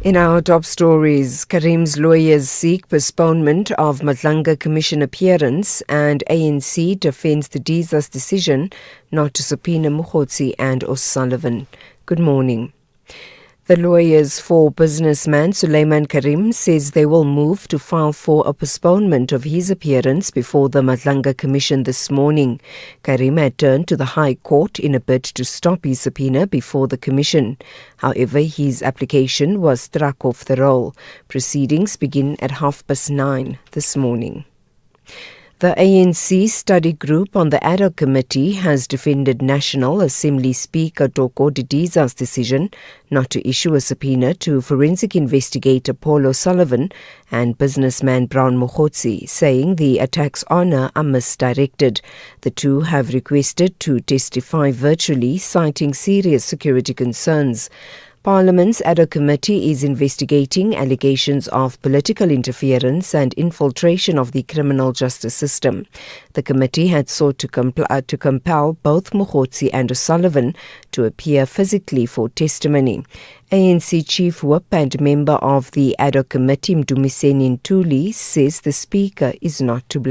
In our top stories, Karim's lawyers seek postponement of Madlanga Commission appearance, and ANC defends the DISA's decision not to subpoena Mokgotsi and O'Sullivan. Good morning. The lawyers for businessman Suleiman Karim says they will move to file for a postponement of his appearance before the Madlanga Commission this morning. Karim had turned to the High Court in a bid to stop his subpoena before the Commission. However, his application was struck off the roll. Proceedings begin at 9:30 this morning. The ANC study group on the ad hoc committee has defended National Assembly Speaker Toko Didiza's decision not to issue a subpoena to forensic investigator Paul O'Sullivan and businessman Brown Mokgotsi, saying the attacks on her are misdirected. The two have requested to testify virtually, citing serious security concerns. Parliament's ad hoc committee is investigating allegations of political interference and infiltration of the criminal justice system. The committee had sought to compel both Mokgotsi and O'Sullivan to appear physically for testimony. ANC Chief Whip and member of the ad hoc committee Mdumiseni Ntuli says the Speaker is not to blame.